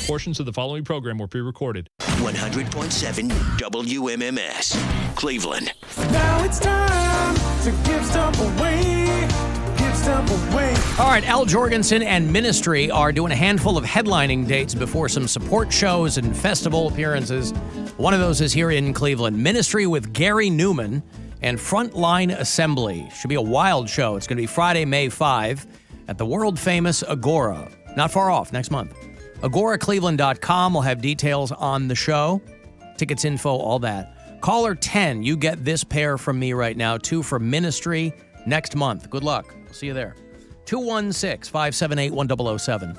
Portions of the following program were pre-recorded. 100.7 WMMS, Cleveland. Now it's time to give stuff away. Give stuff away. All right, Al Jorgensen and Ministry are doing a handful of headlining dates before some support shows and festival appearances. One of those is here in Cleveland. Ministry with Gary Newman and Frontline Assembly. Should be a wild show. It's going to be Friday, May 5 at the world-famous Agora. Not far off, next month. AgoraCleveland.com will have details on the show. Tickets, info, all that. Caller 10, you get this pair from me right now. 2 for Ministry next month. Good luck. I'll see you there. 216-578-1007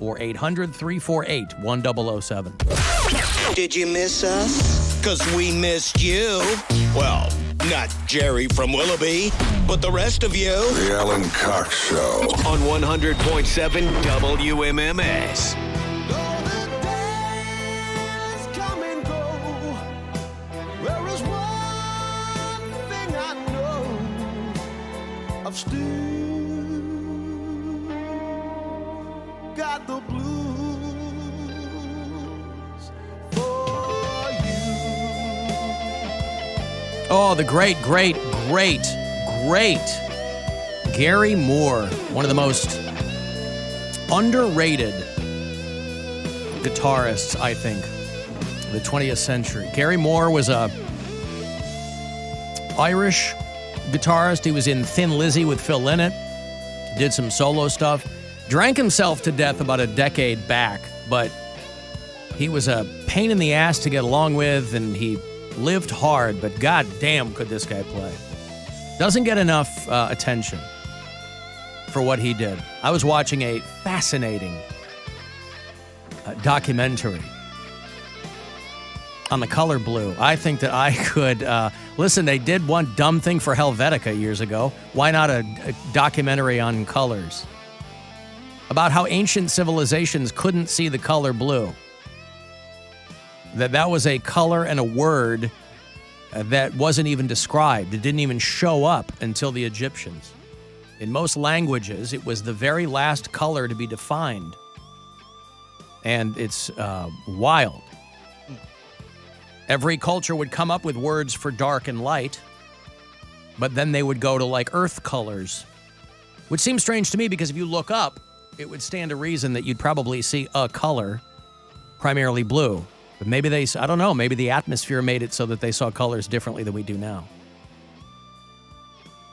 or 800-348-1007. Did you miss us? Because we missed you. Well, not Jerry from Willoughby, but the rest of you. The Alan Cox Show. On 100.7 WMMS. Still got the blues for you. Oh, the great Gary Moore, one of the most underrated guitarists, I think, of the 20th century. Gary Moore was a Irish guitarist. He was in Thin Lizzy with Phil Lynott, did some solo stuff, drank himself to death about a decade back, but he was a pain in the ass to get along with, and he lived hard, but god damn could this guy play. Doesn't get enough attention for what he did. I was watching a fascinating documentary on the color blue. I think that I could... listen, they did one dumb thing for Helvetica years ago. Why not a documentary on colors? About how ancient civilizations couldn't see the color blue. That was a color and a word that wasn't even described. It didn't even show up until the Egyptians. In most languages, it was the very last color to be defined. And it's wild. Every culture would come up with words for dark and light, but then they would go to like earth colors, which seems strange to me because if you look up, it would stand to reason that you'd probably see a color, primarily blue. But maybe I don't know, maybe the atmosphere made it so that they saw colors differently than we do now.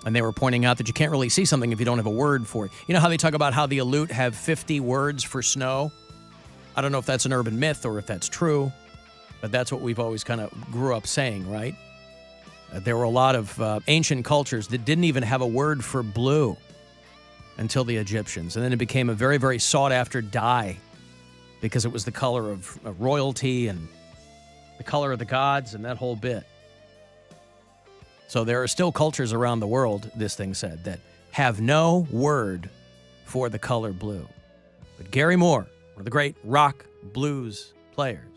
And they were pointing out that you can't really see something if you don't have a word for it. You know how they talk about how the Aleut have 50 words for snow? I don't know if that's an urban myth or if that's true. But that's what we've always kind of grew up saying, right? There were a lot of ancient cultures that didn't even have a word for blue until the Egyptians. And then it became a very, very sought-after dye because it was the color of royalty and the color of the gods and that whole bit. So there are still cultures around the world, this thing said, that have no word for the color blue. But Gary Moore, one of the great rock blues players,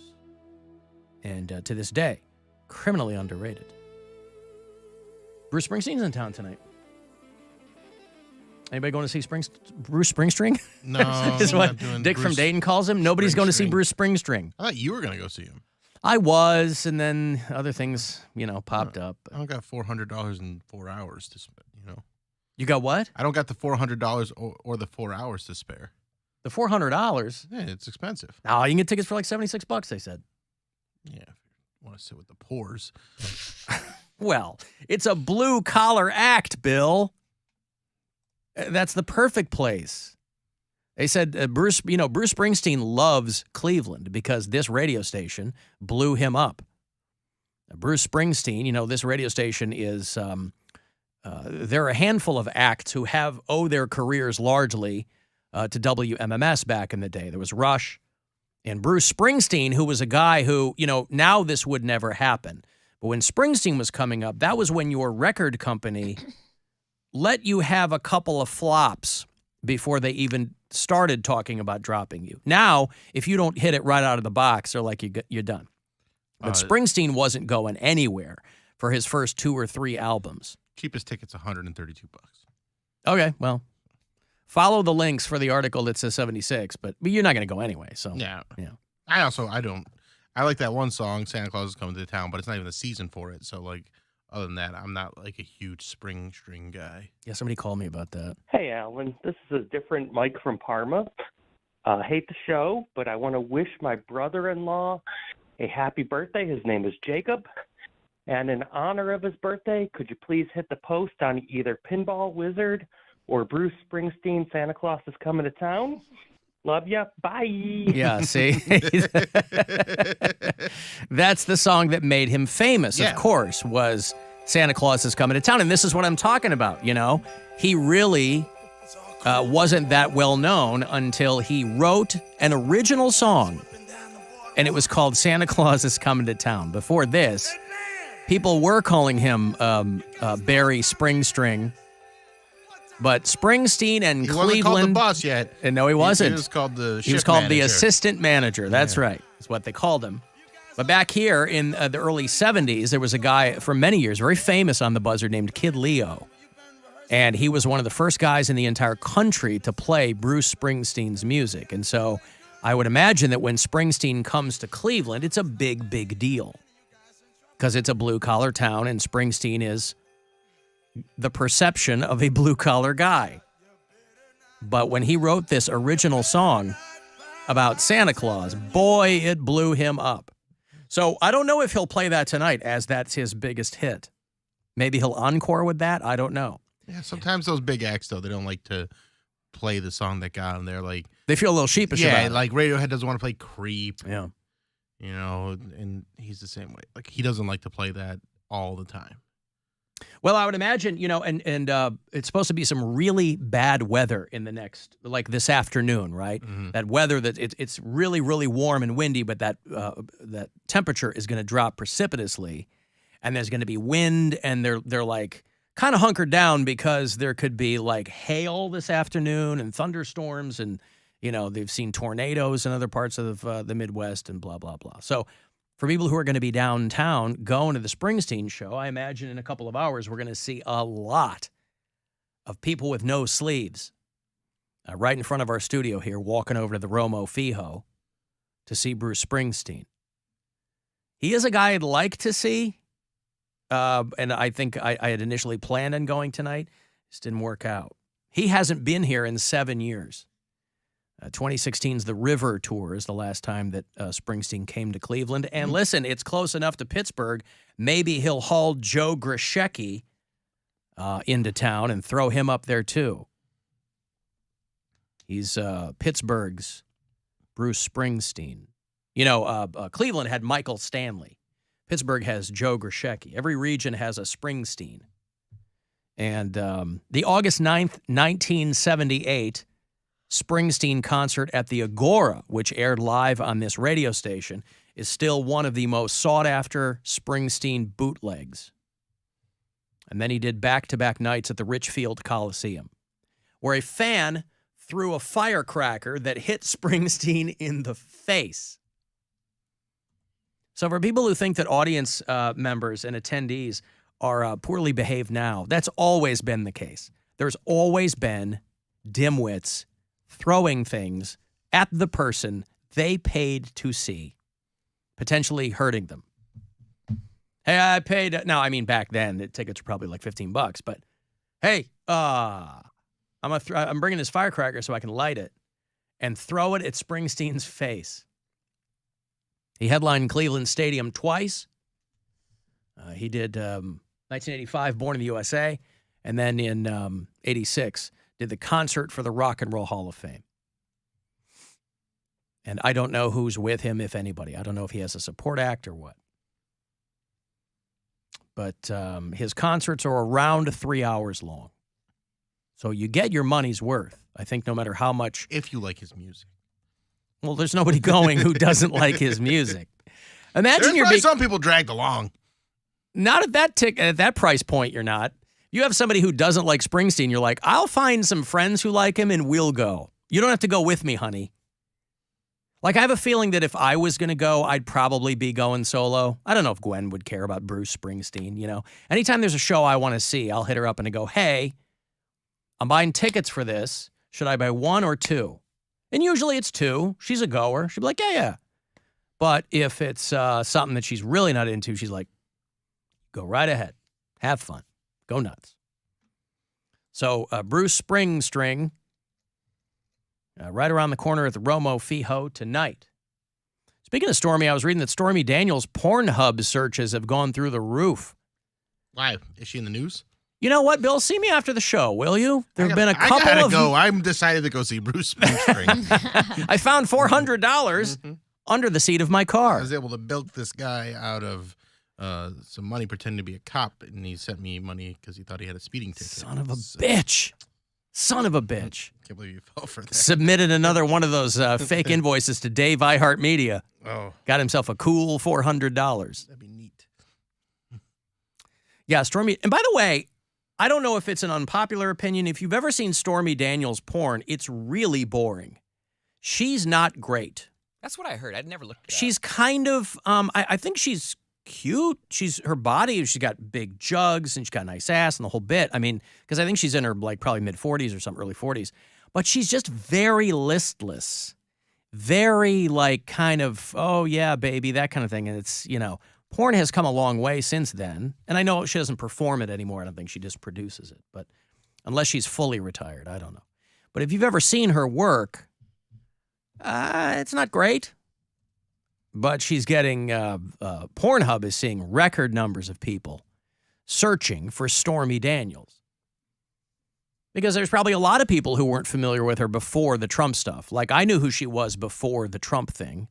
and to this day, criminally underrated. Bruce Springsteen's in town tonight. Anybody going to see Bruce Springsteen? No. Is what Dick from Dayton calls him. Nobody's going to see Bruce Springsteen. I thought you were going to go see him. I was, and then other things, popped up. I don't got $400 in 4 hours to spend, You got what? I don't got the $400 or the 4 hours to spare. The $400? Yeah, it's expensive. Oh, you can get tickets for like $76, they said. Yeah, if you want to sit with the pores. Well, it's a blue-collar act, Bill. That's the perfect place. They said Bruce Springsteen loves Cleveland because this radio station blew him up. Bruce Springsteen, this radio station is, there are a handful of acts who owe their careers largely to WMMS back in the day. There was Rush. And Bruce Springsteen, who was a guy who, now this would never happen. But when Springsteen was coming up, that was when your record company let you have a couple of flops before they even started talking about dropping you. Now, if you don't hit it right out of the box, they're like, you're done. But Springsteen wasn't going anywhere for his first 2 or 3 albums. Cheapest ticket's $132. Okay, well, Follow the links for the article that says 76, but you're not going to go anyway. So Yeah. yeah. I like that one song, Santa Claus is Coming to Town, but it's not even the season for it. So, like, other than that, I'm not, like, a huge spring string guy. Yeah, somebody called me about that. Hey, Alan. This is a different Mike from Parma. Hate the show, but I want to wish my brother-in-law a happy birthday. His name is Jacob. And in honor of his birthday, could you please hit the post on either Pinball Wizard or Bruce Springsteen, Santa Claus is Coming to Town? Love ya. Bye. Yeah, see? That's the song that made him famous, of course, was Santa Claus is Coming to Town. And this is what I'm talking about, you know? He really wasn't that well known until he wrote an original song, and it was called Santa Claus is Coming to Town. Before this, people were calling him Barry Springstring, but Springsteen and He Cleveland. wasn't called the boss yet. And no, he wasn't. He was called the He was shift called the manager. assistant manager. That's right. That's what they called him. But back here in the early 70s, there was a guy for many years, very famous on the Buzzard, named Kid Leo. And he was one of the first guys in the entire country to play Bruce Springsteen's music. And so I would imagine that when Springsteen comes to Cleveland, it's a big, big deal. Because it's a blue-collar town, and Springsteen is the perception of a blue-collar guy. But when he wrote this original song about Santa Claus, boy, it blew him up. So I don't know if he'll play that tonight, as that's his biggest hit. Maybe he'll encore with that. I don't know. Yeah, sometimes those big acts, though, they don't like to play the song that got them there. Like, they feel a little sheepish about it. Like Radiohead doesn't want to play Creep. Yeah. You know, and he's the same way. Like, he doesn't like to play that all the time. Well, I would imagine, you know, and it's supposed to be some really bad weather in the next, like this afternoon, right? Mm-hmm. That weather that it's really, really warm and windy, but that temperature is going to drop precipitously, and there's going to be wind, and they're like kind of hunkered down because there could be like hail this afternoon and thunderstorms, and you know they've seen tornadoes in other parts of the Midwest and blah blah blah. So for people who are going to be downtown going to the Springsteen show, I imagine in a couple of hours we're going to see a lot of people with no sleeves right in front of our studio here, walking over to the Romo Fijo to see Bruce Springsteen. He is a guy I'd like to see, and I think I had initially planned on going tonight. Just didn't work out. He hasn't been here in 7 years. 2016's the River Tour is the last time that Springsteen came to Cleveland. And listen, it's close enough to Pittsburgh. Maybe he'll haul Joe Grishecki into town and throw him up there too. He's Pittsburgh's Bruce Springsteen. You know, Cleveland had Michael Stanley. Pittsburgh has Joe Grishecki. Every region has a Springsteen. And the August 9th, 1978 Springsteen concert at the Agora, which aired live on this radio station, is still one of the most sought-after Springsteen bootlegs. And then he did back-to-back nights at the Richfield Coliseum, where a fan threw a firecracker that hit Springsteen in the face. So for people who think that audience members and attendees are poorly behaved now, that's always been the case. There's always been dimwits throwing things at the person they paid to see, potentially hurting them. Hey, I paid. Now, I mean, back then, the tickets were probably like $15, but hey, I'm bringing this firecracker so I can light it and throw it at Springsteen's face. He headlined Cleveland Stadium twice. He did 1985, Born in the USA, and then in 86, did the concert for the Rock and Roll Hall of Fame. And I don't know who's with him, if anybody. I don't know if he has a support act or what. But his concerts are around 3 hours long. So you get your money's worth, I think, no matter how much. If you like his music. Well, there's nobody going who doesn't like his music. Imagine There's probably some people dragged along. Not at that price point, you're not. You have somebody who doesn't like Springsteen, you're like, I'll find some friends who like him and we'll go. You don't have to go with me, honey. Like, I have a feeling that if I was going to go, I'd probably be going solo. I don't know if Gwen would care about Bruce Springsteen, you know. Anytime there's a show I want to see, I'll hit her up and I go, hey, I'm buying tickets for this. Should I buy 1 or 2? And usually it's 2. She's a goer. She'd be like, yeah. But if it's something that she's really not into, she's like, go right ahead. Have fun. Go nuts. So Bruce Springsteen, right around the corner at the Romo Fijo tonight. Speaking of Stormy, I was reading that Stormy Daniels' Pornhub searches have gone through the roof. Why? Is she in the news? You know what, Bill? See me after the show, will you? There have been a couple I gotta of... go. I'm decided to go see Bruce Springsteen. I found $400 under the seat of my car. I was able to bilk this guy out of some money pretending to be a cop, and he sent me money because he thought he had a speeding ticket. Son of a bitch. Son of a bitch. Can't believe you fell for that. Submitted another one of those fake invoices to Dave iHeartMedia. Oh. Got himself a cool $400. That'd be neat. Yeah, Stormy. And by the way, I don't know if it's an unpopular opinion. If you've ever seen Stormy Daniels' porn, it's really boring. She's not great. That's what I heard. I'd never looked at that. She's kind of, I think she's cute. Her body, she's got big jugs and she's got a nice ass and the whole bit. I mean, because I think she's in her like probably mid-40s or something, early 40s. But she's just very listless. Very like kind of, oh yeah, baby, that kind of thing. And it's, porn has come a long way since then. And I know she doesn't perform it anymore. I don't think she just produces it. But unless she's fully retired, I don't know. But if you've ever seen her work, it's not great. But she's getting, Pornhub is seeing record numbers of people searching for Stormy Daniels. Because there's probably a lot of people who weren't familiar with her before the Trump stuff. Like, I knew who she was before the Trump thing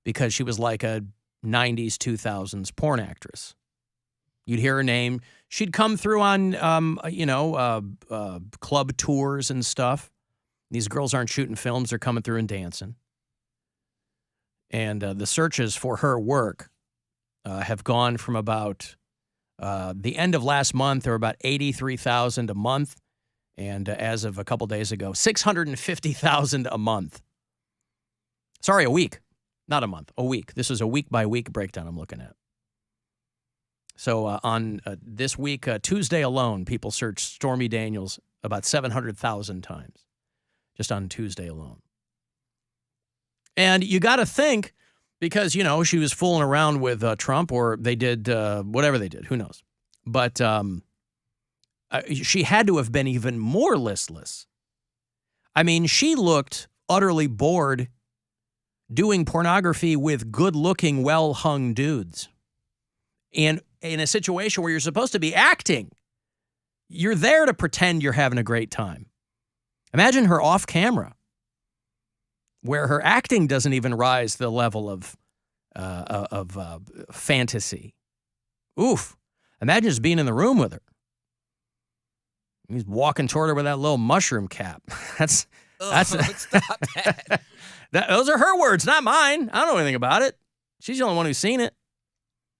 because she was like a 90s, 2000s porn actress. You'd hear her name. She'd come through on, club tours and stuff. These girls aren't shooting films. They're coming through and dancing. And the searches for her work have gone from about the end of last month, there were about 83,000 a month. And as of a couple days ago, 650,000 a month. Sorry, a week. Not a month, a week. This is a week-by-week breakdown I'm looking at. So on this week, Tuesday alone, people searched Stormy Daniels about 700,000 times. Just on Tuesday alone. And you got to think, because, she was fooling around with Trump, or they did whatever they did. Who knows? But she had to have been even more listless. I mean, she looked utterly bored doing pornography with good-looking, well-hung dudes. And in a situation where you're supposed to be acting, you're there to pretend you're having a great time. Imagine her off camera, where her acting doesn't even rise to the level of fantasy. Oof. Imagine just being in the room with her. He's walking toward her with that little mushroom cap. Stop that. Those are her words, not mine. I don't know anything about it. She's the only one who's seen it.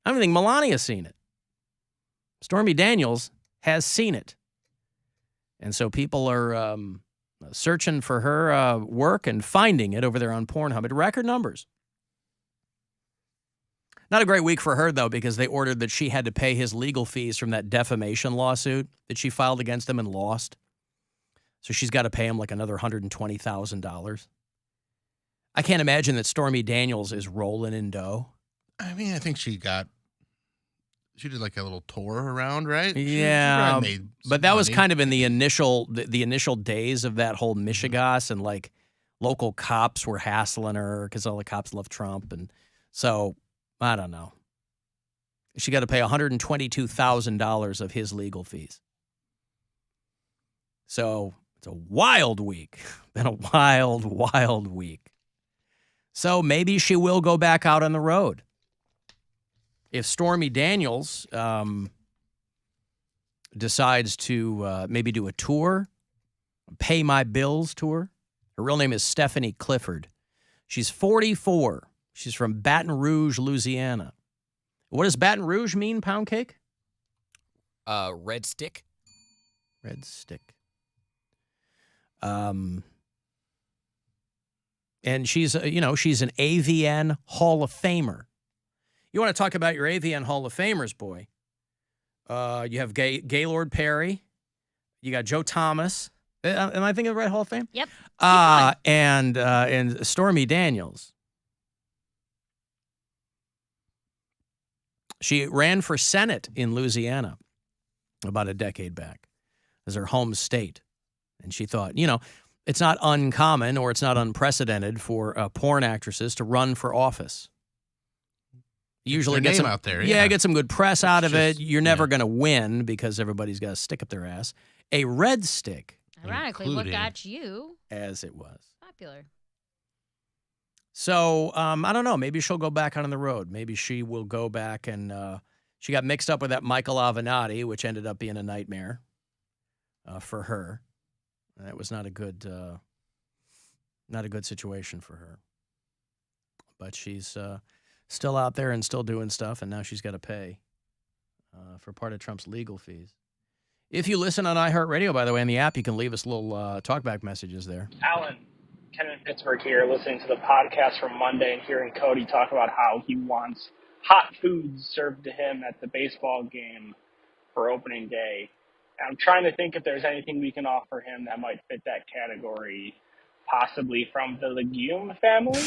I don't think Melania's seen it. Stormy Daniels has seen it. And so people are searching for her work and finding it over there on Pornhub at record numbers. Not a great week for her, though, because they ordered that she had to pay his legal fees from that defamation lawsuit that she filed against him and lost. So she's got to pay him like another $120,000. I can't imagine that Stormy Daniels is rolling in dough. I mean, I think she did like a little tour around, right? Yeah, but that was money. kind of in the initial days of that whole Michigas, and like local cops were hassling her because all the cops love Trump, and so I don't know. She got to pay $122,000 of his legal fees. So it's a wild week. Been a wild, wild week. So maybe she will go back out on the road. If Stormy Daniels decides to maybe do a tour, Pay My Bills tour. Her real name is Stephanie Clifford. She's 44. She's from Baton Rouge, Louisiana. What does Baton Rouge mean, Poundcake? Red stick. Red stick. And she's an AVN Hall of Famer. You want to talk about your AVN Hall of Famers, boy. You have Gaylord Perry. You got Joe Thomas. Am I thinking of the right Hall of Fame? Yep. And Stormy Daniels. She ran for Senate in Louisiana about a decade back as her home state. And she thought, it's not uncommon or it's not unprecedented for porn actresses to run for office. Usually Their get name some out there, yeah. get some good press out of it. You're never going to win because everybody's got a stick up their ass. A red stick, Ironically, what got you as it was. popular? So, I don't know. Maybe she'll go back on the road. Maybe she will go back and she got mixed up with that Michael Avenatti, which ended up being a nightmare for her. That was not a good situation for her. But she's still out there and still doing stuff, and now she's got to pay for part of Trump's legal fees. If you listen on iHeartRadio, by the way, in the app, you can leave us little talkback messages there. Alan, Ken in Pittsburgh here, listening to the podcast from Monday and hearing Cody talk about how he wants hot foods served to him at the baseball game for opening day. And I'm trying to think if there's anything we can offer him that might fit that category, possibly from the legume family.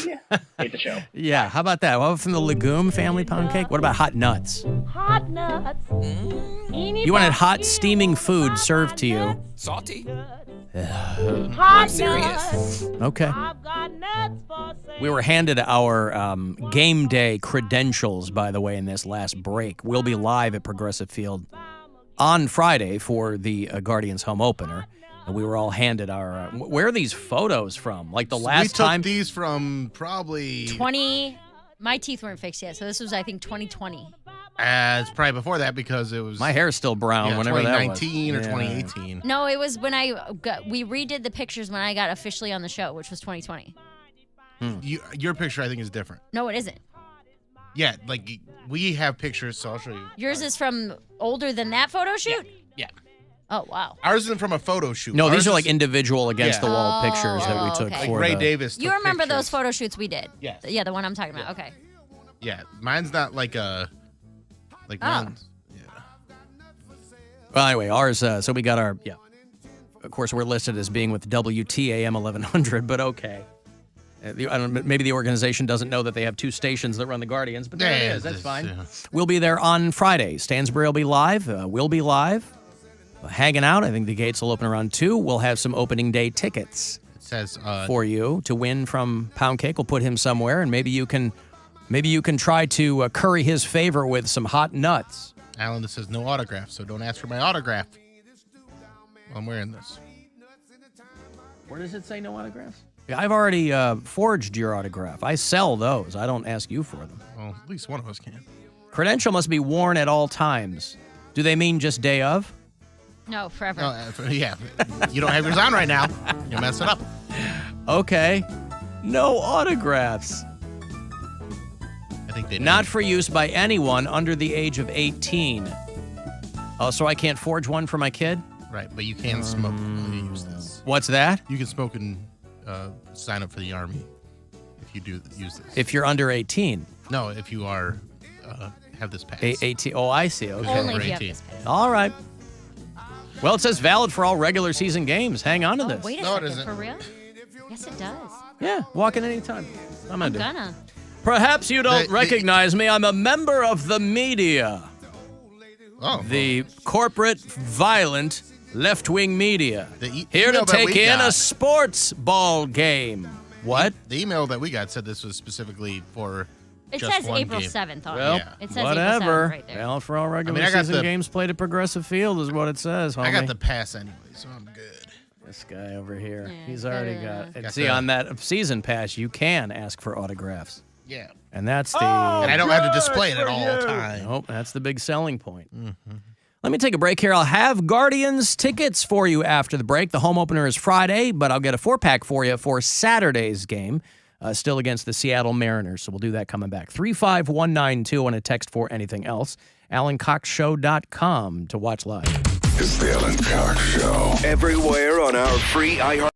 Hate the show. Yeah, how about that? Well, from the legume family, Poundcake? What about hot nuts? Hot nuts. You wanted hot, steaming food served to you. Salty? Hot serious. Okay. We were handed our game day credentials, by the way, in this last break. We'll be live at Progressive Field on Friday for the Guardians home opener. And we were all handed our... where are these photos from? Like the last time... We took these from probably... My teeth weren't fixed yet, so this was, I think, 2020. It's probably before that because it was... My hair's still brown, whenever that was. 2019 or 2018. No, it was when we redid the pictures when I got officially on the show, which was 2020. Your picture, I think, is different. No, it isn't. Yeah, like, we have pictures, so I'll show you. Yours is from older than that photo shoot? Yeah. Oh, wow. Ours isn't from a photo shoot. No, Ours these are is- like individual against-the-wall pictures that we took okay. for Ray the... Davis took You remember pictures. those photo shoots we did? Yes. Yeah, the one I'm talking about. Okay. Yeah, mine's not like a... Like Oh. mine's... Well, anyway, ours, so we got our... Yeah. Of course, we're listed as being with WTAM 1100, but okay. I don't know, maybe the organization doesn't know that they have two stations that run the Guardians, but there it is. That's fine. We'll be there on Friday. Stansbury will be live. We'll be live. Hanging out. I think the gates will open around 2. We'll have some opening day tickets It says... for you to win from Poundcake. We'll put him somewhere, and maybe you can try to curry his favor with some hot nuts. Alan, this says no autograph, so don't ask for my autograph. Well, I'm wearing this. Where does it say no autographs? Yeah, I've already forged your autograph. I sell those. I don't ask you for them. Well, at least one of us can. Credential must be worn at all times. Do they mean just day of? No, forever. Yeah. You don't have yours on right now. You'll mess it up. Okay. No autographs. I think they do. Not for use by anyone under the age of 18. Oh, so I can't forge one for my kid? Right, but you can smoke when you use this. What's that? You can smoke and sign up for the Army if you do use this. If you're under 18. No, if you are have this pass. 18. Oh, I see. Okay. Only if you have this pass. All right. Well, it says valid for all regular season games. Hang on to this. Wait a No, it second. isn't. For real? Yes, it does. Yeah, walk in anytime. I'm I'm do it. gonna. Perhaps you don't recognize me. I'm a member of the media. Oh. The corporate, violent, left-wing media. Here to email that take we in got- a sports ball game. What? The email that we got said this was specifically for It just says one April game. 7th on Well, it. It says whatever. April 7th right there. Valid for all regular I got season the- games played at Progressive Field is what it says, homie. I got the pass anyway, so I'm good. This guy over here. Yeah, He's already better, got... And Got see, the- on that season pass, you can ask for autographs. Yeah. And that's the... And I don't have to display it at all time. Nope, that's the big selling point. Let me take a break here. I'll have Guardians tickets for you after the break. The home opener is Friday, but I'll get a 4-pack for you for Saturday's game, still against the Seattle Mariners. So we'll do that coming back. 35192 on a text for anything else. AlanCoxShow.com to watch live. It's the Alan Cox Show. Everywhere on our free iHeart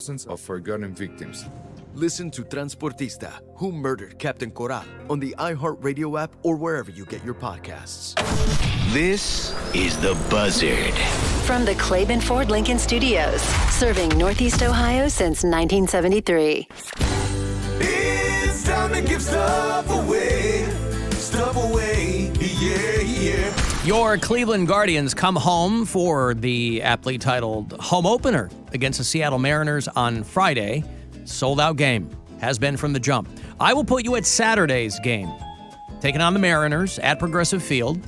thousands of forgotten victims. Listen to Transportista, Who Murdered Captain Coral, on the iHeartRadio app or wherever you get your podcasts. This is The Buzzard. From the Claiborne Ford Lincoln Studios, serving Northeast Ohio since 1973. It's time to give stuff away. Stuff away. Yeah, yeah. Your Cleveland Guardians come home for the aptly titled home opener against the Seattle Mariners on Friday. Sold-out game. Has been from the jump. I will put you at Saturday's game. Taking on the Mariners at Progressive Field.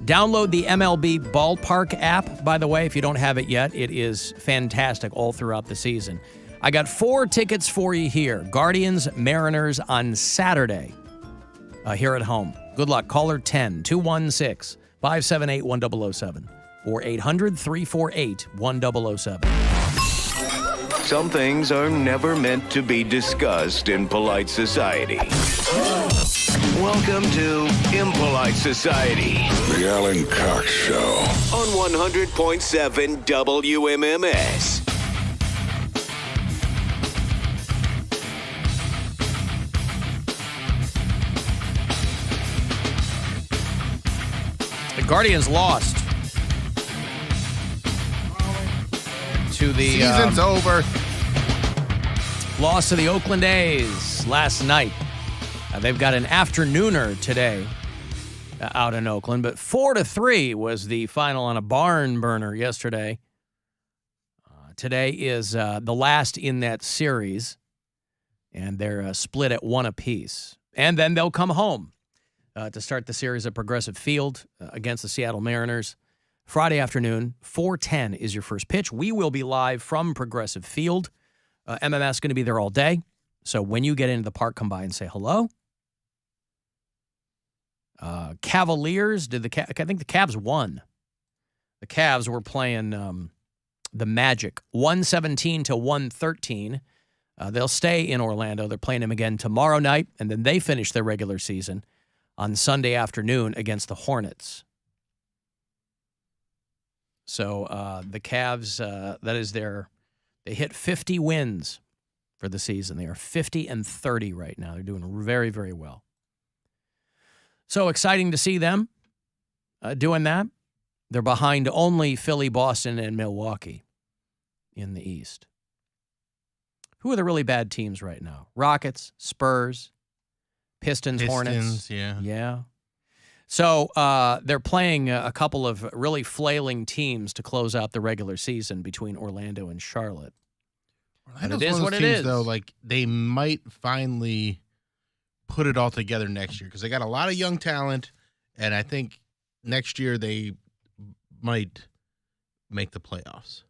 Download the MLB Ballpark app, by the way, if you don't have it yet. It is fantastic all throughout the season. I got 4 tickets for you here. Guardians, Mariners on Saturday here at home. Good luck. Caller 10-216-578-1007 or 800-348-1007. Some things are never meant to be discussed in polite society. Welcome to Impolite Society. The Alan Cox Show. On 100.7 WMMS. The Guardians lost to the Season's over. Lost to the Oakland A's last night. They've got an afternooner today out in Oakland, but 4-3 was the final on a barn burner yesterday. Today is the last in that series, and they're split at 1 apiece. And then they'll come home to start the series at Progressive Field against the Seattle Mariners. Friday afternoon, 4:10 is your first pitch. We will be live from Progressive Field. MMS is going to be there all day. So when you get into the park, come by and say hello. Cavaliers, I think the Cavs won. The Cavs were playing the Magic, 117-113. They'll stay in Orlando. They're playing them again tomorrow night, and then they finish their regular season on Sunday afternoon against the Hornets. So the Cavs, they hit 50 wins for the season. They are 50-30 right now. They're doing very, very well. So exciting to see them doing that. They're behind only Philly, Boston, and Milwaukee in the East. Who are the really bad teams right now? Rockets, Spurs, Pistons, Hornets. Yeah. So they're playing a couple of really flailing teams to close out the regular season between Orlando and Charlotte. Orlando's it is what it is. Though, like they might finally put it all together next year because they got a lot of young talent, and I think next year they might make the playoffs.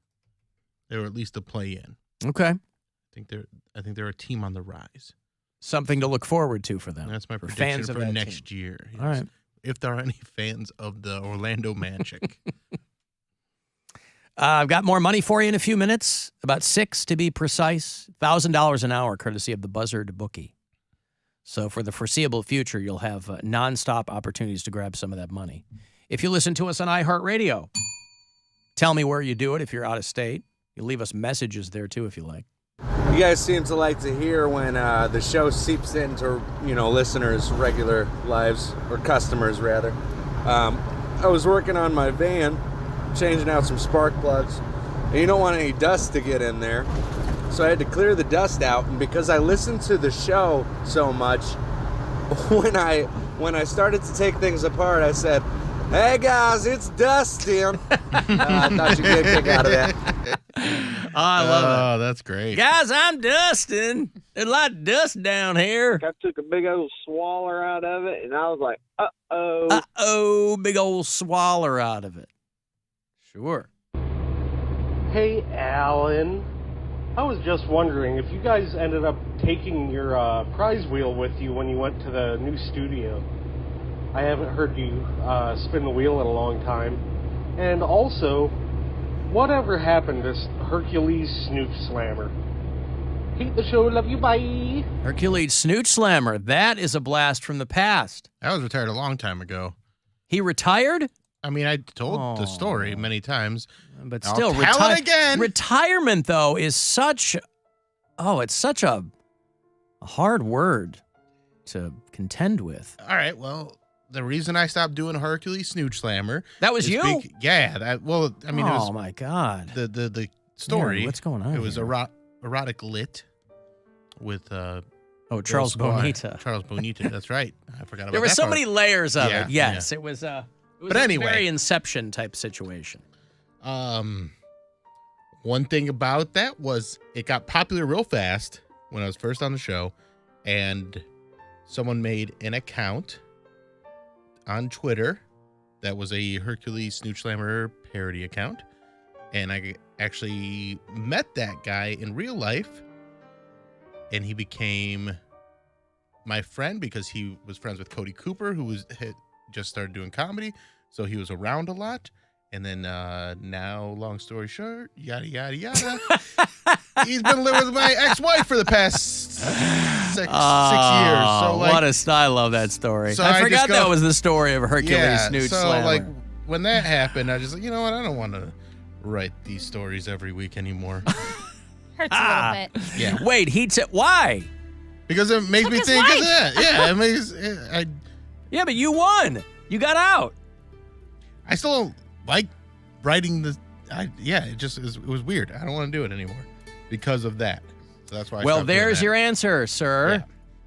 They were at least a play-in. Okay. I think they're a team on the rise. Something to look forward to for them. That's my for prediction fans of for that next team. year. Yes. All right. If there are any fans of the Orlando Magic. I've got more money for you in a few minutes, about 6 to be precise, $1,000 an hour, courtesy of the Buzzard bookie. So for the foreseeable future, you'll have nonstop opportunities to grab some of that money. If you listen to us on iHeartRadio, tell me where you do it if you're out of state. You leave us messages there, too, if you like. You guys seem to like to hear when the show seeps into, listeners' regular lives, or customers, rather. I was working on my van, changing out some spark plugs, and you don't want any dust to get in there. So I had to clear the dust out, and because I listened to the show so much, when I started to take things apart, I said, "Hey guys, it's Dustin." I thought you'd get a kick out of that. Oh, I love it. Oh, that's great. Guys, I'm Dustin. There's a lot of dust down here. I took a big old swaller out of it, and I was like, uh-oh. Uh-oh, big old swaller out of it. Sure. Hey, Alan. I was just wondering if you guys ended up taking your prize wheel with you when you went to the new studio. I haven't heard you spin the wheel in a long time. And also, whatever happened to Hercules Snoot Slammer? Hate the show, love you, bye. Hercules Snoot Slammer, that is a blast from the past. I was retired a long time ago. He retired? I mean, I told the story many times. But I'll still, tell it again. Retirement, though, is such Oh, it's such a hard word to contend with. All right, well, the reason I stopped doing Hercules Snooch Slammer. That was you? Yeah, it was. Oh, my God. The story. Mary, what's going on It was here? erotic lit with Charles Bill Squire. Bonita. Charles Bonita, that's right. I forgot about that. There were so part. many layers of Yeah, it. Yes, yeah. it was But anyway. a very Inception type situation. One thing about that was it got popular real fast when I was first on the show, and someone made an account on Twitter that was a Hercules Snooch Slammer parody account, and I actually met that guy in real life, and he became my friend because he was friends with Cody Cooper, who had just started doing comedy, so he was around a lot. And then now, long story short, yada, yada, yada. He's been living with my ex-wife for the past six years. So, like, I love that story. So I forgot just that was the story of Hercules yeah, Snooch so, Slammer. like, when that happened, I just like, you know what? I don't want to write these stories every week anymore. Hurts a little bit. Yeah. Wait, why? Because it makes me his think of life. that. Yeah, it makes. Yeah, but you won. You got out. I still don't like writing the. It was weird. I don't want to do it anymore because of that. So that's why. Well, there's your answer, sir. Yeah.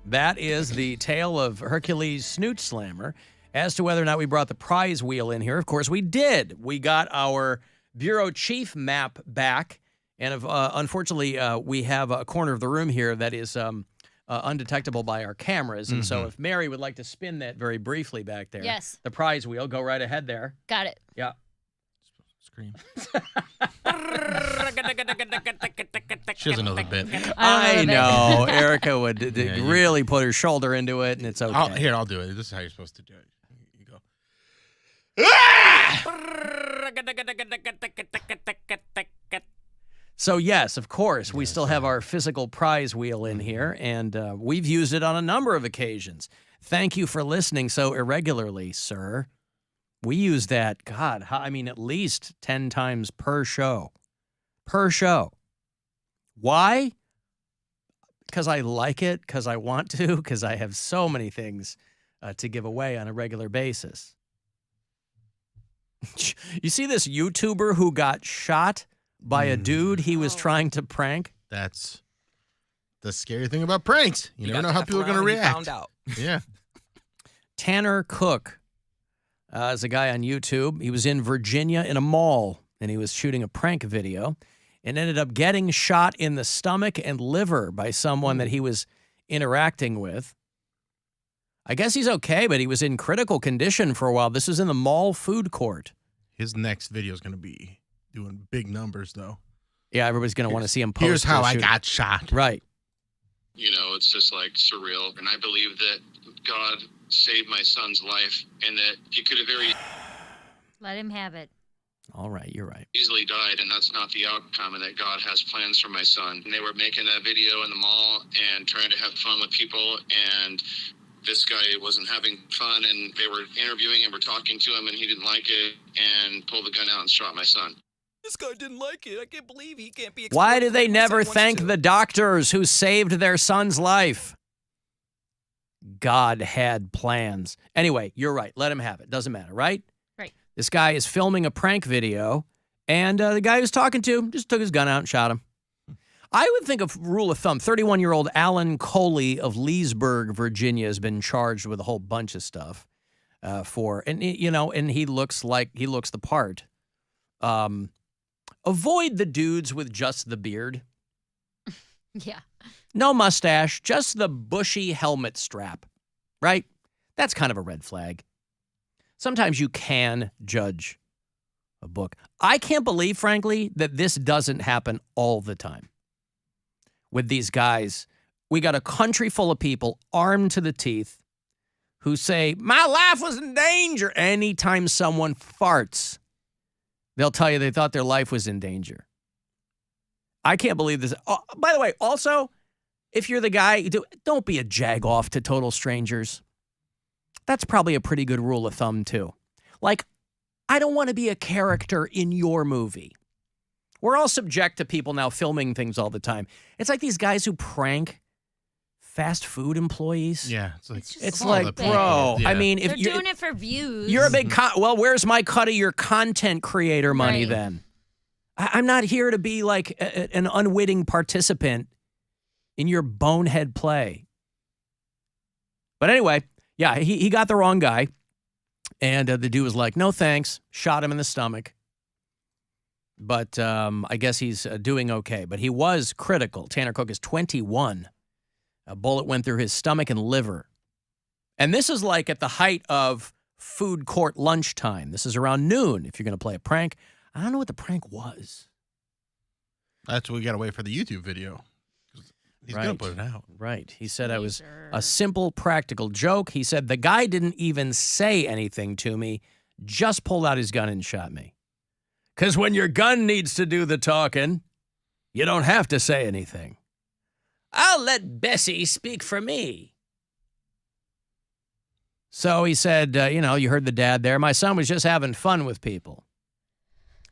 That is the tale of Hercules Snooch Slammer. As to whether or not we brought the prize wheel in here, of course we did. We got our bureau chief map back, and unfortunately, we have a corner of the room here that is undetectable by our cameras. And so if Mary would like to spin that very briefly back there. Yes. The prize wheel, go right ahead there. Got it. Yeah. Scream. She doesn't know the bit. I know. Erica would really put her shoulder into it, and it's okay. I'll do it. This is how you're supposed to do it. You go. So, yes, of course, we still have our physical prize wheel in here, and we've used it on a number of occasions. Thank you for listening so irregularly, sir. We use that, God, at least 10 times per show. Per show. Why? Because I like it, because I want to, because I have so many things to give away on a regular basis. You see this YouTuber who got shot by a dude he was trying to prank? That's the scary thing about pranks. You never know how people are going to react. Found out. Yeah. Tanner Cook is a guy on YouTube. He was in Virginia in a mall, and he was shooting a prank video and ended up getting shot in the stomach and liver by someone that he was interacting with. I guess he's okay, but he was in critical condition for a while. This is in the mall food court. His next video is going to be doing big numbers, though. Yeah, everybody's going to want to see him post. Here's how I shooting. got shot. Right. You know, it's just like surreal. And I believe that God saved my son's life and that he could have very Let him have it. All right, you're right. easily died, and that's not the outcome, and that God has plans for my son. And they were making a video in the mall and trying to have fun with people, and this guy wasn't having fun, and they were interviewing him or talking to him, and he didn't like it and pulled the gun out and shot my son. This guy didn't like it. I can't believe he can't be. Why did they never thank the doctors who saved their son's life? God had plans. Anyway, you're right. Let him have it. Doesn't matter, right? Right. This guy is filming a prank video, and the guy he was talking to just took his gun out and shot him. I would think of rule of thumb. 31-year-old Alan Coley of Leesburg, Virginia, has been charged with a whole bunch of stuff and he looks the part. Avoid the dudes with just the beard. Yeah. No mustache, just the bushy helmet strap, right? That's kind of a red flag. Sometimes you can judge a book. I can't believe, frankly, that this doesn't happen all the time. With these guys, we got a country full of people armed to the teeth who say, my life was in danger. Anytime someone farts, they'll tell you they thought their life was in danger. I can't believe this. Oh, by the way, also, if you're the guy, don't be a jag-off to total strangers. That's probably a pretty good rule of thumb, too. Like, I don't want to be a character in your movie. We're all subject to people now filming things all the time. It's like these guys who prank fast food employees. Yeah, it's like, bro. Yeah. I mean, if They're you're doing it for views. you're a big well, where's my cut of your content creator money Right. then? I'm not here to be like an unwitting participant in your bonehead play. But anyway, yeah, he got the wrong guy, and the dude was like, "No thanks," shot him in the stomach. But I guess he's doing okay. But he was critical. Tanner Cook is 21. A bullet went through his stomach and liver. And this is like at the height of food court lunchtime. This is around noon if you're going to play a prank. I don't know what the prank was. That's what we got to wait for the YouTube video. He's going to put it out. Right. He said I was a simple, practical joke. He said the guy didn't even say anything to me, just pulled out his gun and shot me. Because when your gun needs to do the talking, you don't have to say anything. I'll let Bessie speak for me. So he said, you heard the dad there. My son was just having fun with people.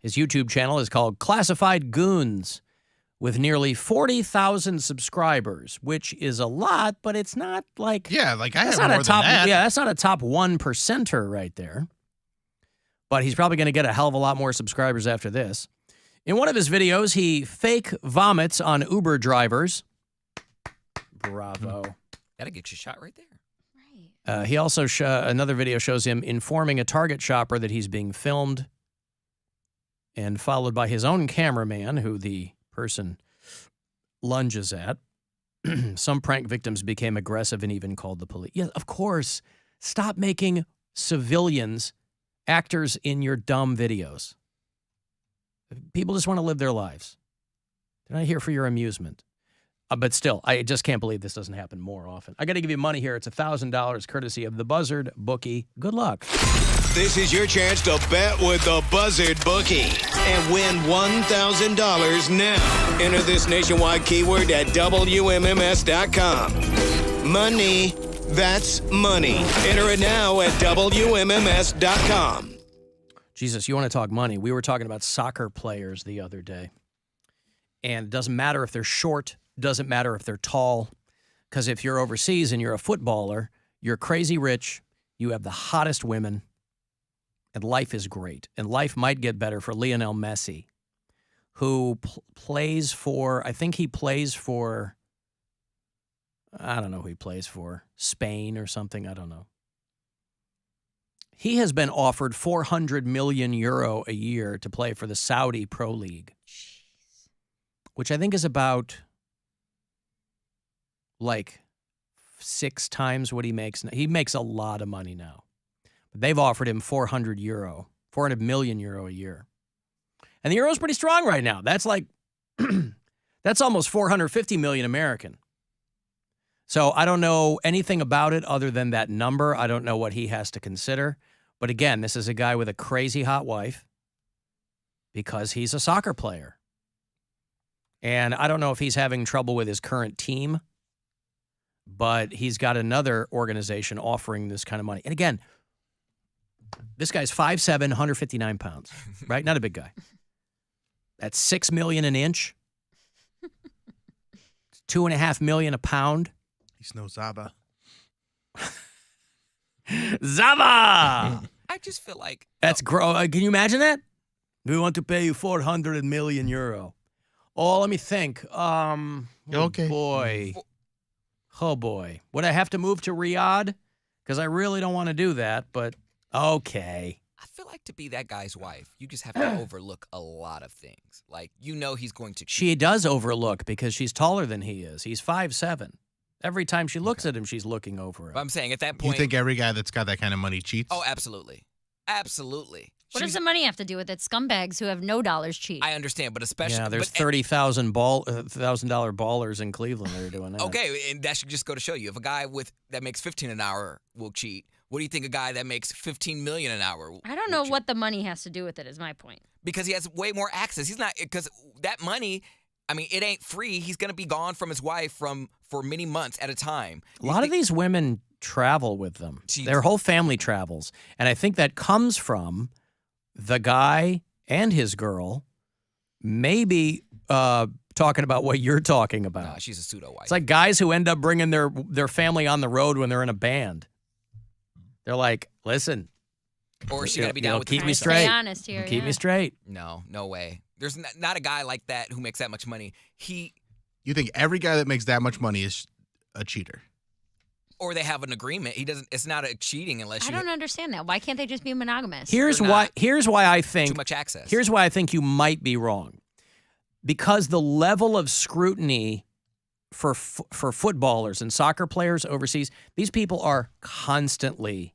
His YouTube channel is called Classified Goons with nearly 40,000 subscribers, which is a lot, but it's not like... Yeah, like I have not more a top, than that. Yeah, that's not a top 1%er right there. But he's probably going to get a hell of a lot more subscribers after this. In one of his videos, he fake vomits on Uber drivers. Bravo. That'll get you shot right there. He also, another video shows him informing a Target shopper that he's being filmed, and followed by his own cameraman, who the person lunges at. Some prank victims became aggressive and even called the police. Yeah, of course. Stop making civilians actors in your dumb videos. People just want to live their lives. They're not here for your amusement. But still, I just can't believe this doesn't happen more often. I got to give you money here. It's $1,000 courtesy of the Buzzard bookie. Good luck. This is your chance to bet with the Buzzard bookie and win $1,000 now. Enter this nationwide keyword at WMMS.com. Money. That's money. Enter it now at WMMS.com. Jesus, you want to talk money? We were talking about soccer players the other day. And it doesn't matter if they're short, doesn't matter if they're tall, because if you're overseas and you're a footballer, you're crazy rich, you have the hottest women, and life is great. And life might get better for Lionel Messi, who plays for, I think he plays for, I don't know who he plays for, Spain or something, I don't know. He has been offered 400 million euro a year to play for the Saudi Pro League, which I think is about like 6 times what he makes now. He makes a lot of money now. But they've offered him 400 million euro a year. And the euro's pretty strong right now. That's like, that's almost 450 million American. So I don't know anything about it other than that number. I don't know what he has to consider. But again, this is a guy with a crazy hot wife because he's a soccer player. And I don't know if he's having trouble with his current team, but he's got another organization offering this kind of money. And again, this guy's 5'7", 159 pounds, right? Not a big guy. That's $6 million an inch. $2.5 million a pound. He's no Zaba. Zaba! I just feel like... That's gross. Can you imagine that? We want to pay you 400 million euro. Oh, let me think. Okay. Boy. Oh, boy. Would I have to move to Riyadh? Because I really don't want to do that, but okay. I feel like to be that guy's wife, you just have to overlook a lot of things. Like, he's going to... She does overlook because she's taller than he is. He's 5'7". Every time she looks at him, she's looking over him. But I'm saying at that point... You think every guy that's got that kind of money cheats? Oh, absolutely. Absolutely. What does the money have to do with it? Scumbags who have no dollars cheat. I understand, but especially... Yeah, there's $30,000 ballers in Cleveland that are doing that. Okay, and that should just go to show you. If a guy that makes $15 an hour will cheat, what do you think a guy that makes $15 million an hour will I don't know what the money has to do with it is my point. Because he has way more access. He's not... Because that money... I mean, it ain't free. He's going to be gone from his wife for many months at a time. A lot of these women travel with them. Their whole family travels. And I think that comes from the guy and his girl maybe talking about what you're talking about. Nah, she's a pseudo-wife. It's like guys who end up bringing their family on the road when they're in a band. They're like, listen. Or she got to be down with keep the me truth. straight. Stay honest here, Keep yeah. me straight. No way. There's not a guy like that who makes that much money. You think every guy that makes that much money is a cheater? Or they have an agreement. He doesn't. It's not a cheating unless I you don't understand that. Why can't they just be monogamous? Here's why I think too much access. Here's why I think you might be wrong. Because the level of scrutiny for footballers and soccer players overseas, these people are constantly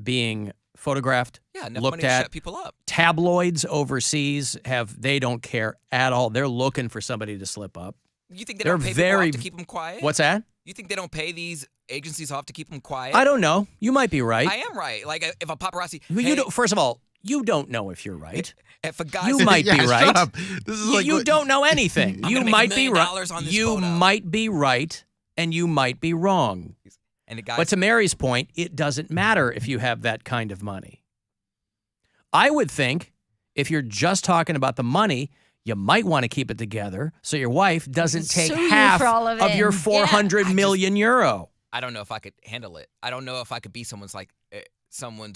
being photographed, Yeah, enough looked money to at. shut people up. Tabloids overseas they don't care at all. They're looking for somebody to slip up. You think they They're don't pay very, people off to keep them quiet? What's that? You think they don't pay these agencies off to keep them quiet? I don't know. You might be right. I am right. Like if a paparazzi, Well, hey, you don't, first of all, you don't know if you're right. if a guy, You might be right. Shut up. This is like You don't know anything. I'm You gonna make might $1 be million right. on this You photo. might be right, and you might be wrong. and the guy, But to Mary's point, it doesn't matter if you have that kind of money. I would think if you're just talking about the money, you might want to keep it together so your wife doesn't take Sue you half for all of it. your Yeah. 400 million euro. I don't know if I could handle it. I don't know if I could be someone's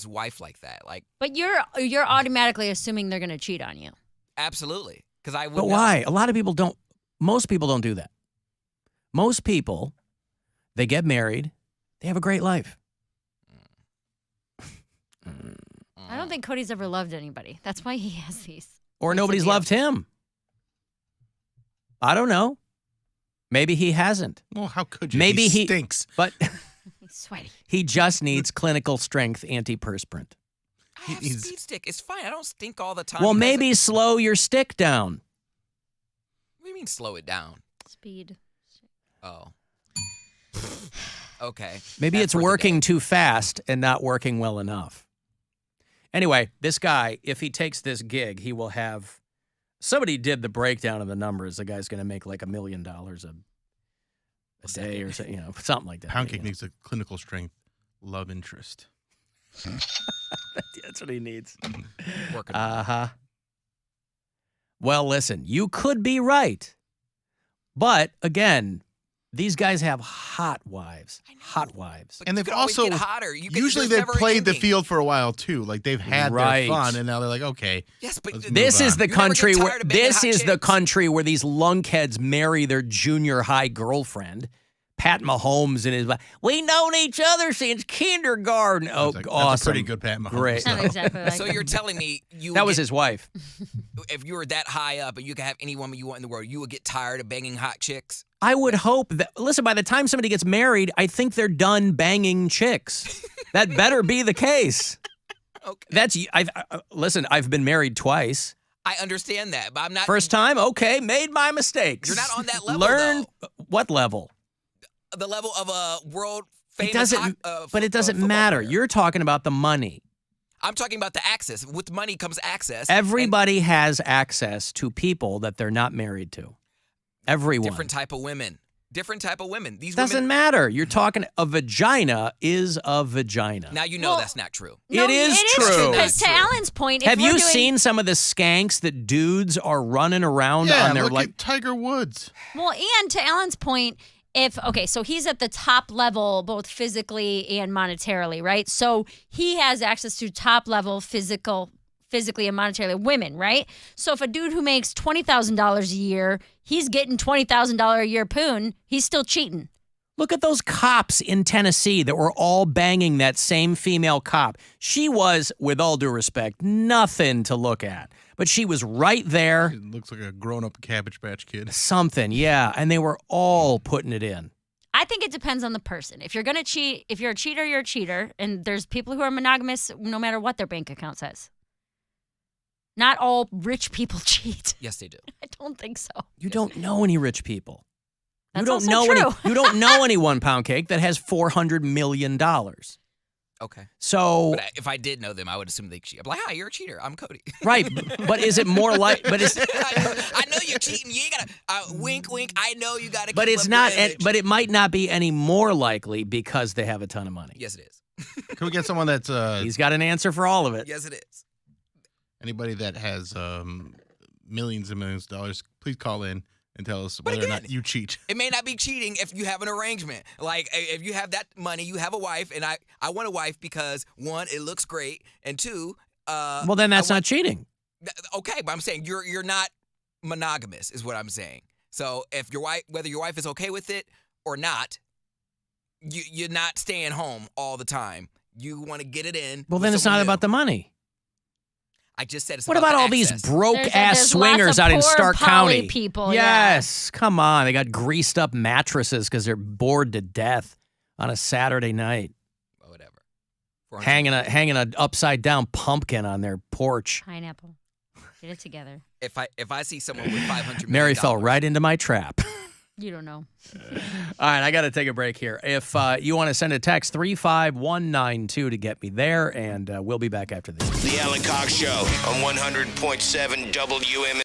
wife like that. Like But you're automatically assuming they're going to cheat on you. absolutely, because I would. But why? A lot of people don't. Most people don't do that. Most people, they get married, they have a great life. I don't think Cody's ever loved anybody. That's why he has these. Or It's a nobody's deal. loved him. I don't know. Maybe he hasn't. Well, how could you? Maybe he stinks. But He's sweaty. he just needs clinical strength antiperspirant. I have speed stick. It's fine. I don't stink all the time. Well, It doesn't- maybe slow your stick down. What do you mean slow it down? Speed. Oh. Okay. Maybe That's it's for the working day. too fast and not working well enough. Anyway, this guy, if he takes this gig, he will have. Somebody did the breakdown of the numbers. The guy's going to make like $1 million a day or so, something like that. Poundcake needs a clinical strength love interest. That's what he needs. Working on it. Well, listen, you could be right. But again, these guys have hot wives. Hot wives. And they've could always also get hotter. usually there's they've never an played the ending. field for a while too. Like they've had Right. their fun, and now they're like, okay. Yes, but let's This move is on. the You never country get where tired of banging hot chicks. country where these lunkheads marry their junior high girlfriend. Pat Mahomes and his we known each other since kindergarten. Oh, That's awesome! a pretty good Pat Mahomes. Great. Not exactly like So that. you're telling me That was his wife. if you were that high up and you could have any woman you want in the world, you would get tired of banging hot chicks? I would hope that. Listen, by the time somebody gets married, I think they're done banging chicks. That better be the case. Okay. That's. Listen. I've been married twice. I understand that, but I'm not. First time, okay, made my mistakes. You're not on that level, Learn what level? the level of a world It famous. doesn't. But it doesn't matter. You're talking about the money. I'm talking about the access. With money comes access. Everybody has access to people that they're not married to. Everyone. Different type of women. Different type of women. These Doesn't women. matter. You're talking a vagina is a vagina. Now you know that's not true. No, it is true. Because to Alan's point, if Have we're you doing, seen some of the skanks that dudes are running around Yeah, on their look like? at Tiger Woods. Well, and to Alan's point, so he's at the top level both physically and monetarily, right? So he has access to top level physically and monetarily women, right? So if a dude who makes $20,000 a year, he's getting $20,000 a year poon, he's still cheating. Look at those cops in Tennessee that were all banging that same female cop. She was, with all due respect, nothing to look at. But she was right there. It looks like a grown-up Cabbage Patch Kid. Something, yeah. And they were all putting it in. I think it depends on the person. If you're going to cheat, if you're a cheater, you're a cheater. And there's people who are monogamous no matter what their bank account says. Not all rich people cheat. Yes, they do. I don't think so. You don't know any rich people. That's you don't also know true. you don't know anyone, Poundcake, that has $400 million. Okay. So But if I did know them, I would assume they cheat. I'm like, hi, you're a cheater. I'm Cody. right, but is it more like? But it's I know you're cheating. You ain't gotta wink, wink. I know you gotta. but keep it's up not. your image. But it might not be any more likely because they have a ton of money. Yes, it is. Can we get someone that's He's got an answer for all of it. Yes, it is. anybody that has millions and millions of dollars, please call in and tell us whether or not you cheat. It may not be cheating if you have an arrangement. Like, if you have that money, you have a wife, and I want a wife because, one, it looks great, and two, well, then that's not cheating. Okay, but I'm saying you're not monogamous, is what I'm saying. So if whether your wife is okay with it or not, you're not staying home all the time. You want to get it in. Well, then it's not about the money. I just said it's What about about the all these access. broke-ass there's swingers lots of out in poor Stark poly County? people, Yes, come on. They got greased up mattresses because they're bored to death on a Saturday night. Whatever. Hanging a upside down pumpkin on their porch. Pineapple. Get it together. If I see someone with $500 million, Mary fell right into my trap. You don't know. All right, I got to take a break here. If you want to send a text, 35192 to get me there, and we'll be back after this. The Alan Cox Show on 100.7 WMMS.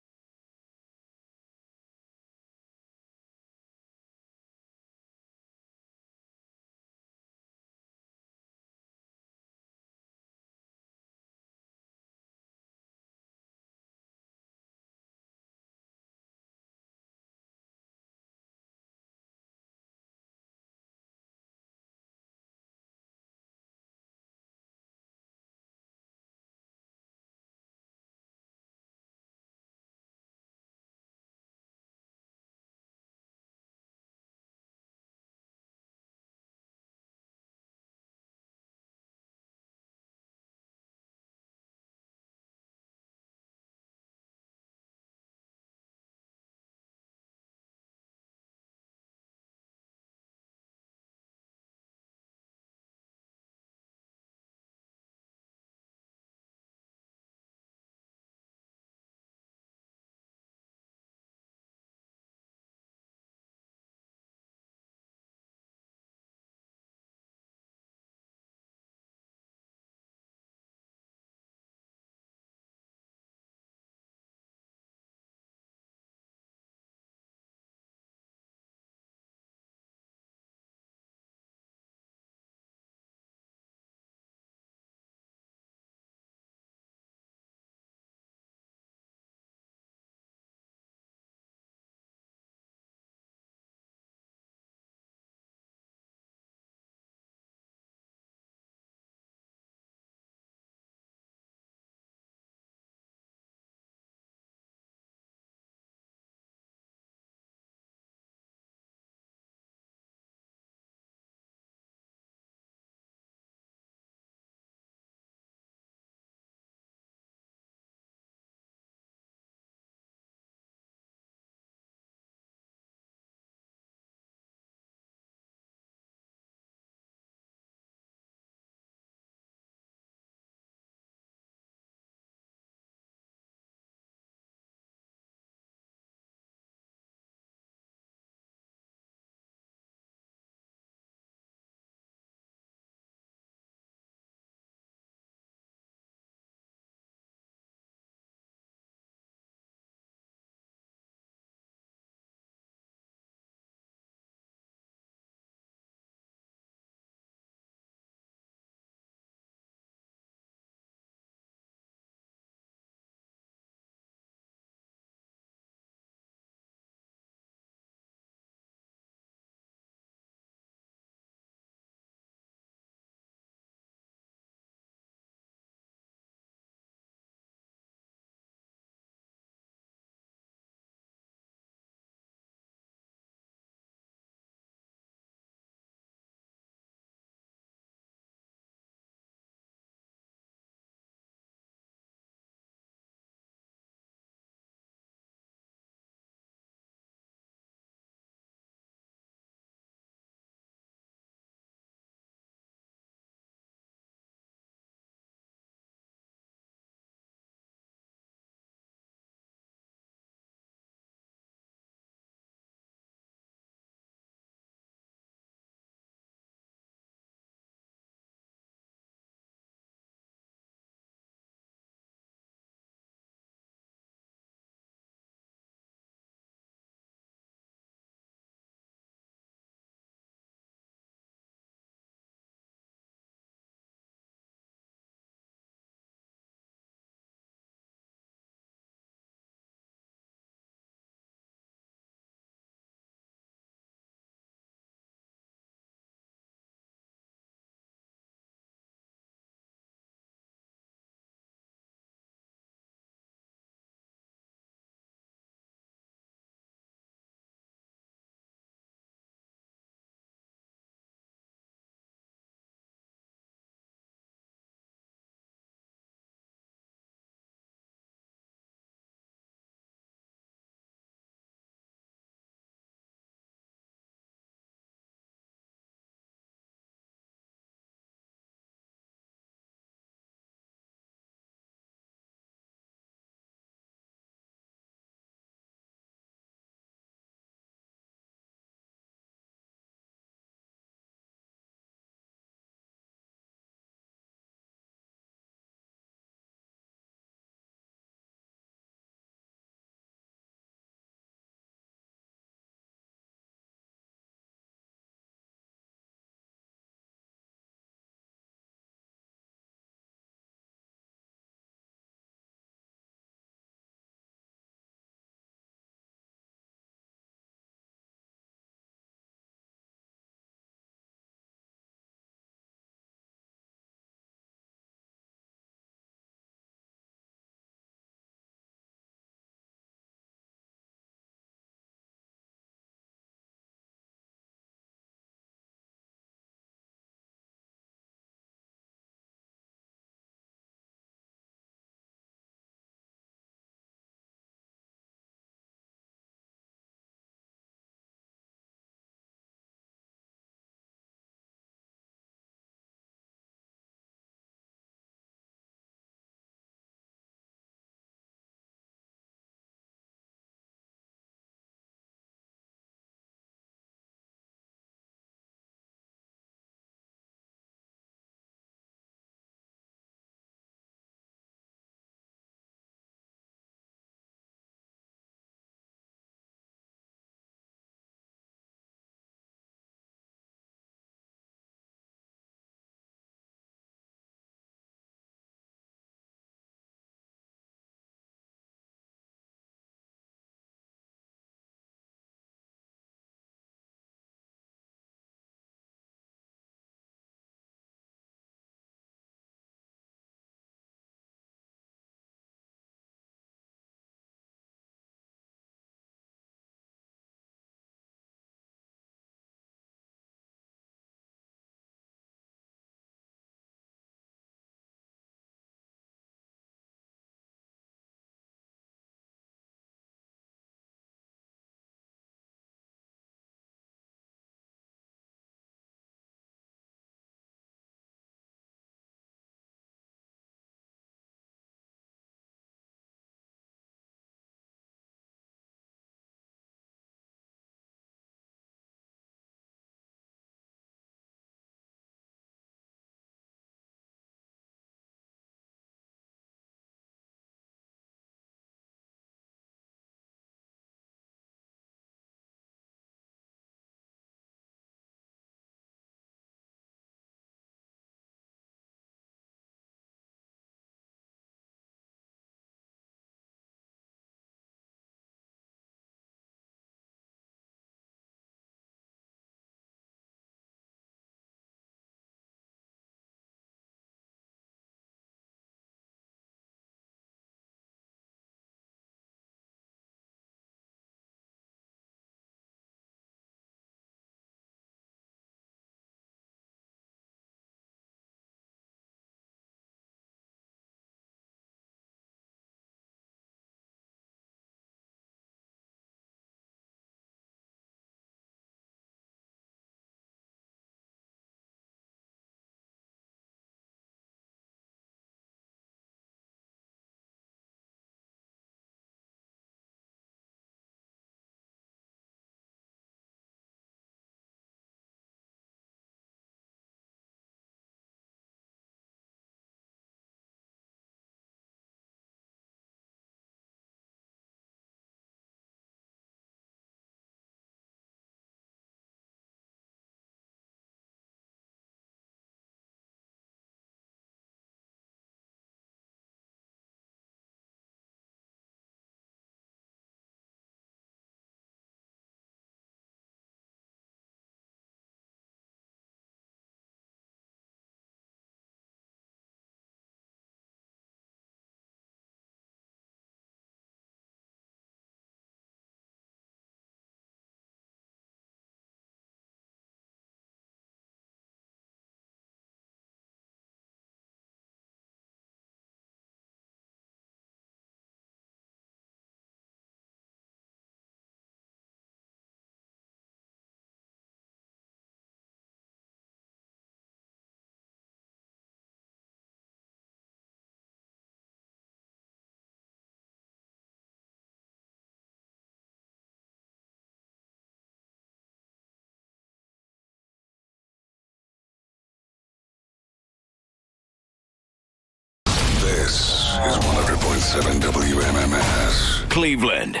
This is 100.7 WMMS. Cleveland.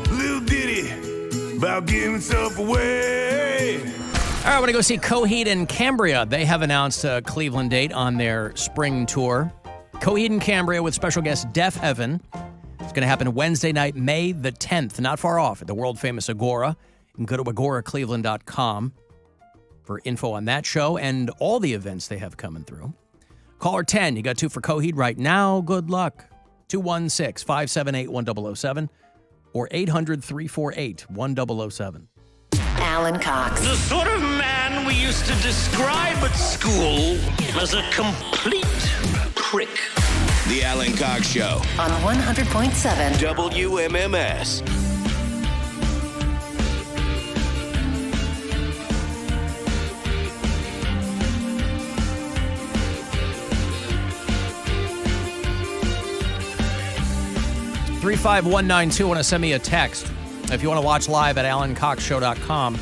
Little ditty about giving himself away. All right, I want to go see Coheed and Cambria. They have announced a Cleveland date on their spring tour. Coheed and Cambria with special guest Deaf Heaven. It's going to happen Wednesday night, May the 10th, not far off at the world-famous Agora. You can go to agoracleveland.com for info on that show and all the events they have coming through. Caller 10, you got 2 for Coheed right now. Good luck. 216-578-1007 or 800-348-1007. Alan Cox. The sort of man we used to describe at school as a complete prick. The Alan Cox Show. On 100.7 WMMS. $35192. Want to send me a text if you want to watch live at AlanCoxShow.com.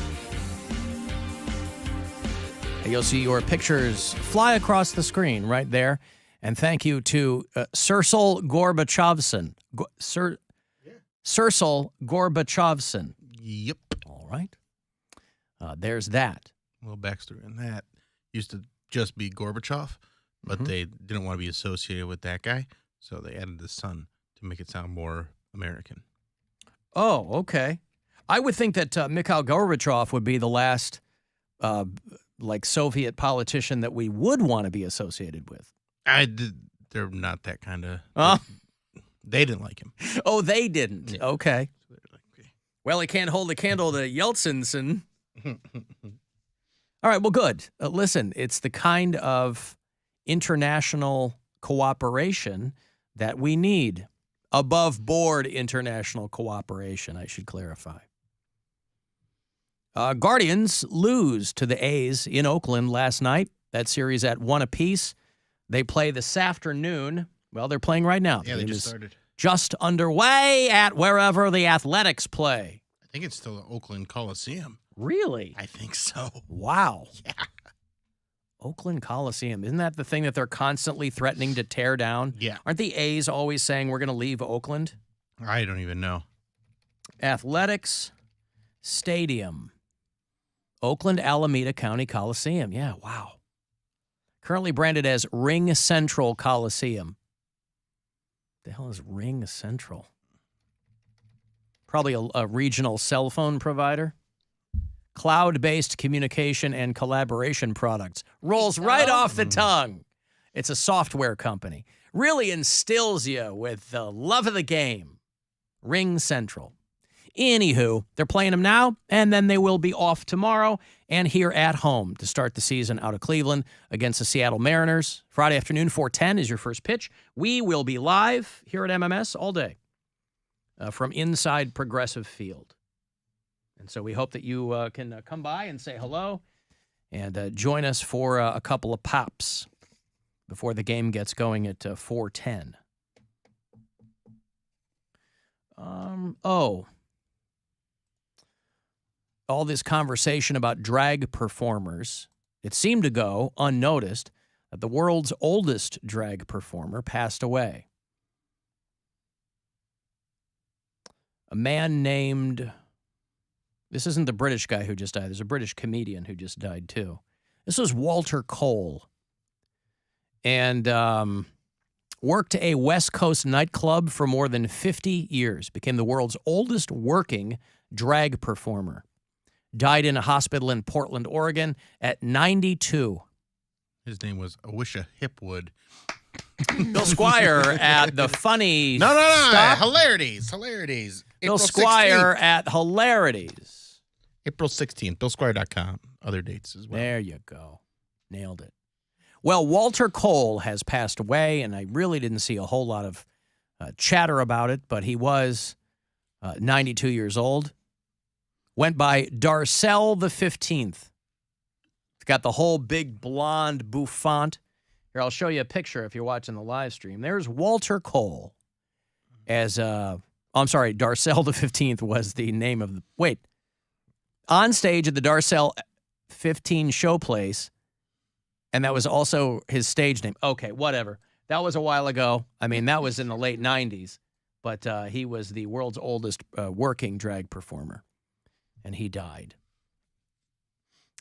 You'll see your pictures fly across the screen right there. And thank you to Cersal Gorbachevson. Cersal Gorbachevson. Yep. All right. There's that. A little backstory on that. Used to just be Gorbachev, but they didn't want to be associated with that guy, so they added the son to make it sound more American. Oh, okay. I would think that Mikhail Gorbachev would be the last, Soviet politician that we would want to be associated with. They're not that kind of. They didn't like him. Oh, they didn't. Yeah. Okay. Well, he can't hold a candle to Yeltsin's. All right. Well, good. Listen, it's the kind of international cooperation that we need. Above board international cooperation, I should clarify. Guardians lose to the A's in Oakland last night. That series at 1 apiece. They play this afternoon. Well, they're playing right now. Yeah, they just started. Just underway at wherever the Athletics play. I think it's still the Oakland Coliseum. Really? I think so. Wow. Yeah. Oakland Coliseum. Isn't that the thing that they're constantly threatening to tear down? Yeah. Aren't the A's always saying we're going to leave Oakland? I don't even know. Athletics Stadium. Oakland Alameda County Coliseum. Yeah, wow. Currently branded as Ring Central Coliseum. The hell is Ring Central? Probably a regional cell phone provider. Cloud-based communication and collaboration products. Rolls right off the tongue. It's a software company. Really instills you with the love of the game. Ring Central. Anywho, they're playing them now, and then they will be off tomorrow and here at home to start the season out of Cleveland against the Seattle Mariners. Friday afternoon, 4:10 is your first pitch. We will be live here at MMS all day from inside Progressive Field. And so we hope that you can come by and say hello and join us for a couple of pops before the game gets going at 4:10. All this conversation about drag performers, it seemed to go unnoticed that the world's oldest drag performer passed away. A man named... This isn't the British guy who just died. There's a British comedian who just died, too. This was Walter Cole. And worked a West Coast nightclub for more than 50 years. Became the world's oldest working drag performer. Died in a hospital in Portland, Oregon at 92. His name was Awisha Hipwood. Bill Squire at the funny... No. Stop. Hilarities. Bill April Squire 16th. at Hilarities. April 16th. BillSquire.com. Other dates as well. There you go. Nailed it. Well, Walter Cole has passed away, and I really didn't see a whole lot of chatter about it, but he was 92 years old. Went by Darcel the 15th. It's got the whole big blonde bouffant. Here, I'll show you a picture if you're watching the live stream. There's Walter Cole as, I'm sorry, Darcel the 15th was the name of the, wait. On stage at the Darcel 15 show place, and that was also his stage name. Okay, whatever. That was a while ago. I mean, that was in the late 90s. But he was the world's oldest working drag performer. And he died.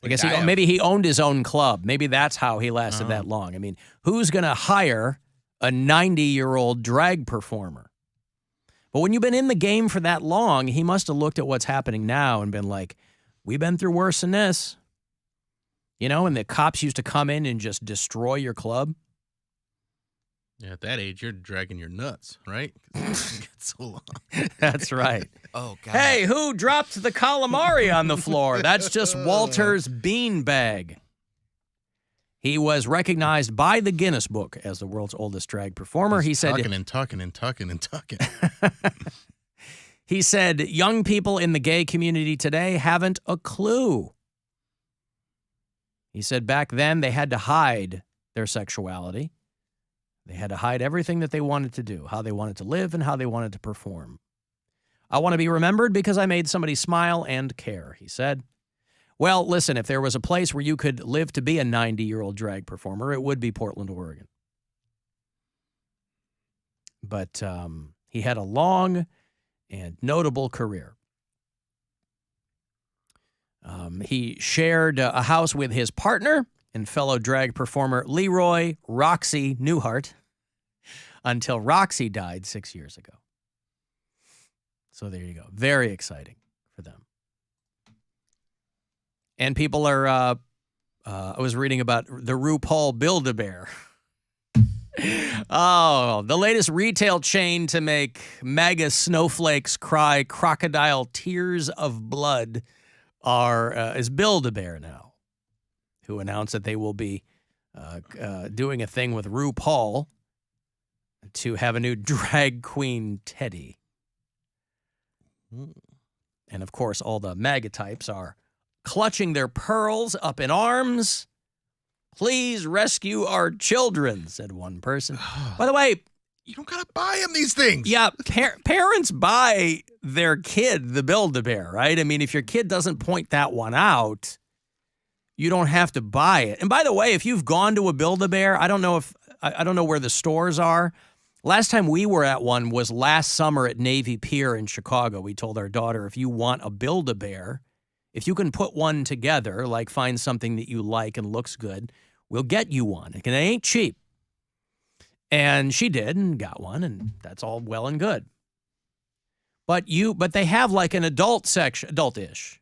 I guess maybe he owned his own club. Maybe that's how he lasted that long. I mean, who's going to hire a 90-year-old drag performer? But when you've been in the game for that long, he must have looked at what's happening now and been like, we've been through worse than this. You know, and the cops used to come in and just destroy your club. Yeah, at that age, you're dragging your nuts, right? It's so long. That's right. Oh, God. Hey, who dropped the calamari on the floor? That's just Walter's beanbag. He was recognized by the Guinness Book as the world's oldest drag performer. He said, tucking and tucking and tucking and tucking. He said, young people in the gay community today haven't a clue. He said back then they had to hide their sexuality. They had to hide everything that they wanted to do, how they wanted to live and how they wanted to perform. I want to be remembered because I made somebody smile and care, he said. Well, listen, if there was a place where you could live to be a 90-year-old drag performer, it would be Portland, Oregon. But he had a long and notable career. He shared a house with his partner and fellow drag performer Leroy Roxy Newhart until Roxy died 6 years ago. So there you go. Very exciting for them. And people are, I was reading about the RuPaul Build-A-Bear. Oh, the latest retail chain to make mega snowflakes cry crocodile tears of blood is Build-A-Bear now, who announced that they will be doing a thing with RuPaul to have a new drag queen Teddy. And, of course, all the MAGA types are clutching their pearls up in arms. Please rescue our children, said one person. By the way, you don't got to buy them these things. Yeah, parents buy their kid the Build-A-Bear, right? I mean, if your kid doesn't point that one out, you don't have to buy it. And by the way, if you've gone to a Build-A-Bear, I don't know where the stores are. Last time we were at one was last summer at Navy Pier in Chicago. We told our daughter, if you want a Build-A-Bear, if you can put one together, like find something that you like and looks good, we'll get you one. And it ain't cheap. And she did and got one, and that's all well and good. But they have like an adult section, adult-ish.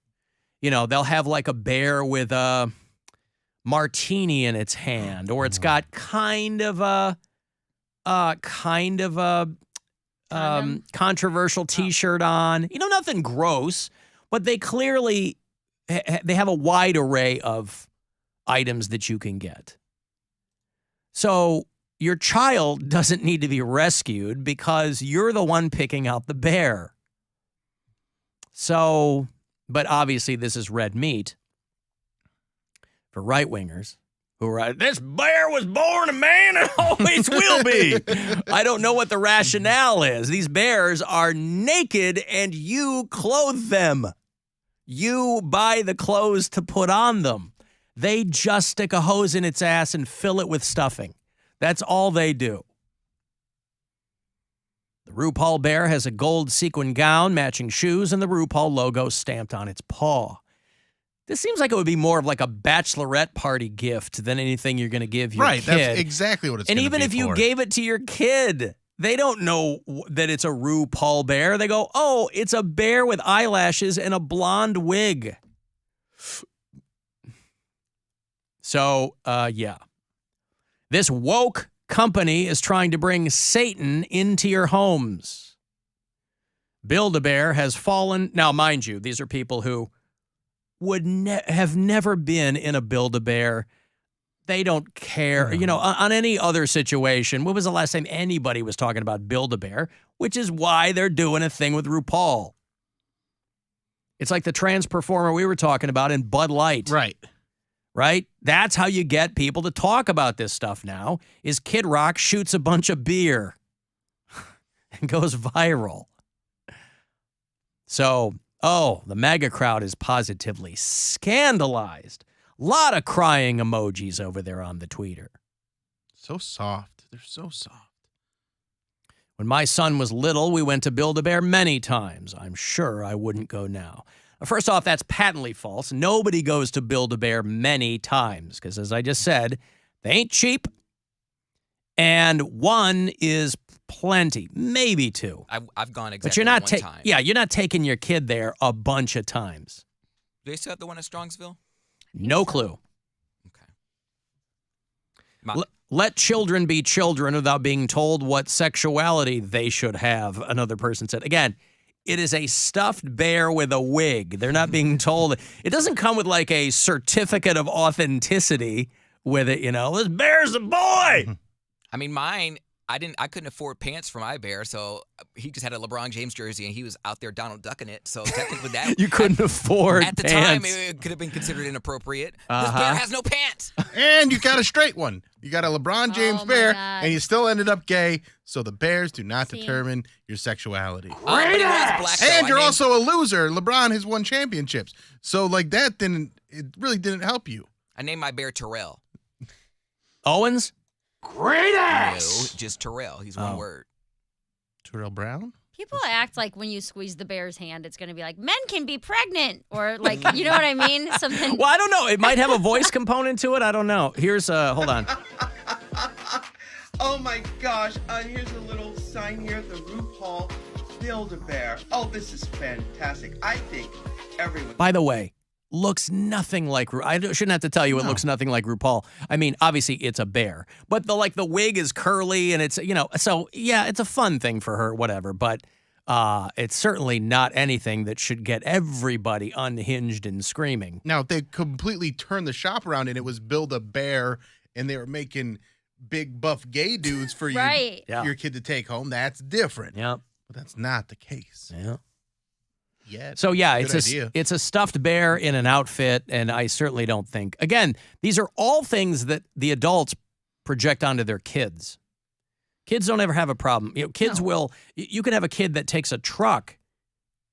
You know, they'll have like a bear with a martini in its hand, or it's got kind of a controversial T-shirt on. You know, nothing gross, but they clearly they have a wide array of items that you can get. So your child doesn't need to be rescued because you're the one picking out the bear. So, but obviously this is red meat for right-wingers who are, this bear was born a man and always will be. I don't know what the rationale is. These bears are naked and you clothe them. You buy the clothes to put on them. They just stick a hose in its ass and fill it with stuffing. That's all they do. The RuPaul bear has a gold sequin gown, matching shoes, and the RuPaul logo stamped on its paw. This seems like it would be more of like a bachelorette party gift than anything you're going to give your kid. Right, that's exactly what it's going to be. And even if you gave it to your kid, they don't know that it's a RuPaul bear. They go, oh, it's a bear with eyelashes and a blonde wig. So, yeah. This woke company is trying to bring Satan into your homes. Build-A-Bear has fallen. Now, mind you, these are people who would have never been in a Build-A-Bear. They don't care. You know, on any other situation, when was the last time anybody was talking about Build-A-Bear? Which is why they're doing a thing with RuPaul. It's like the trans performer we were talking about in Bud Light. Right? That's how you get people to talk about this stuff now, is Kid Rock shoots a bunch of beer and goes viral. So, the MAGA crowd is positively scandalized. A lot of crying emojis over there on the tweeter. So soft. They're so soft. When my son was little, we went to Build-A-Bear many times. I'm sure I wouldn't go now. First off, that's patently false. Nobody goes to Build-A-Bear many times because, as I just said, they ain't cheap. And one is plenty, maybe two. I've gone exactly But you're not one time. Yeah, you're not taking your kid there a bunch of times. Do they still have the one at Strongsville? No clue. Let children be children without being told what sexuality they should have, another person said. Again, it is a stuffed bear with a wig. They're not being told. It doesn't come with like a certificate of authenticity with it, this bear's a boy. I mean, mine, I couldn't afford pants for my bear, so he just had a LeBron James jersey, and he was out there Donald Ducking it. So technically that... You couldn't afford At the pants. time, it could have been considered inappropriate. This bear has no pants. And you got a straight one. You got a LeBron James bear, God. and you still ended up gay. So the bears do not determine your sexuality. But he was black, And though. you're also a loser. LeBron has won championships. So like that it really didn't help you. I named my bear Terrell. Owens? Great ass! No, just Terrell. He's one word. Terrell Brown? People act like when you squeeze the bear's hand, it's going to be like, men can be pregnant. Or like, you know what I mean? Something. Well, I don't know. It might have a voice component to it. I don't know. Here's, hold on. Oh my gosh, here's a little sign here, the RuPaul Build-A-Bear. Oh, this is fantastic. I think everyone... By the way, looks nothing like I shouldn't have to tell you it looks nothing like RuPaul. I mean, obviously it's a bear, but the wig is curly and it's so yeah, it's a fun thing for her, whatever. But it's certainly not anything that should get everybody unhinged and screaming. Now, if they completely turned the shop around and it was Build-A-Bear and they were making big buff gay dudes for Right. your kid to take home, that's different. Yeah, but that's not the case. Yeah. Yeah. So yeah, good idea. it's a stuffed bear in an outfit, and I certainly don't think. Again, these are all things that the adults project onto their kids. Kids don't ever have a problem. Kids will. You can have a kid that takes a truck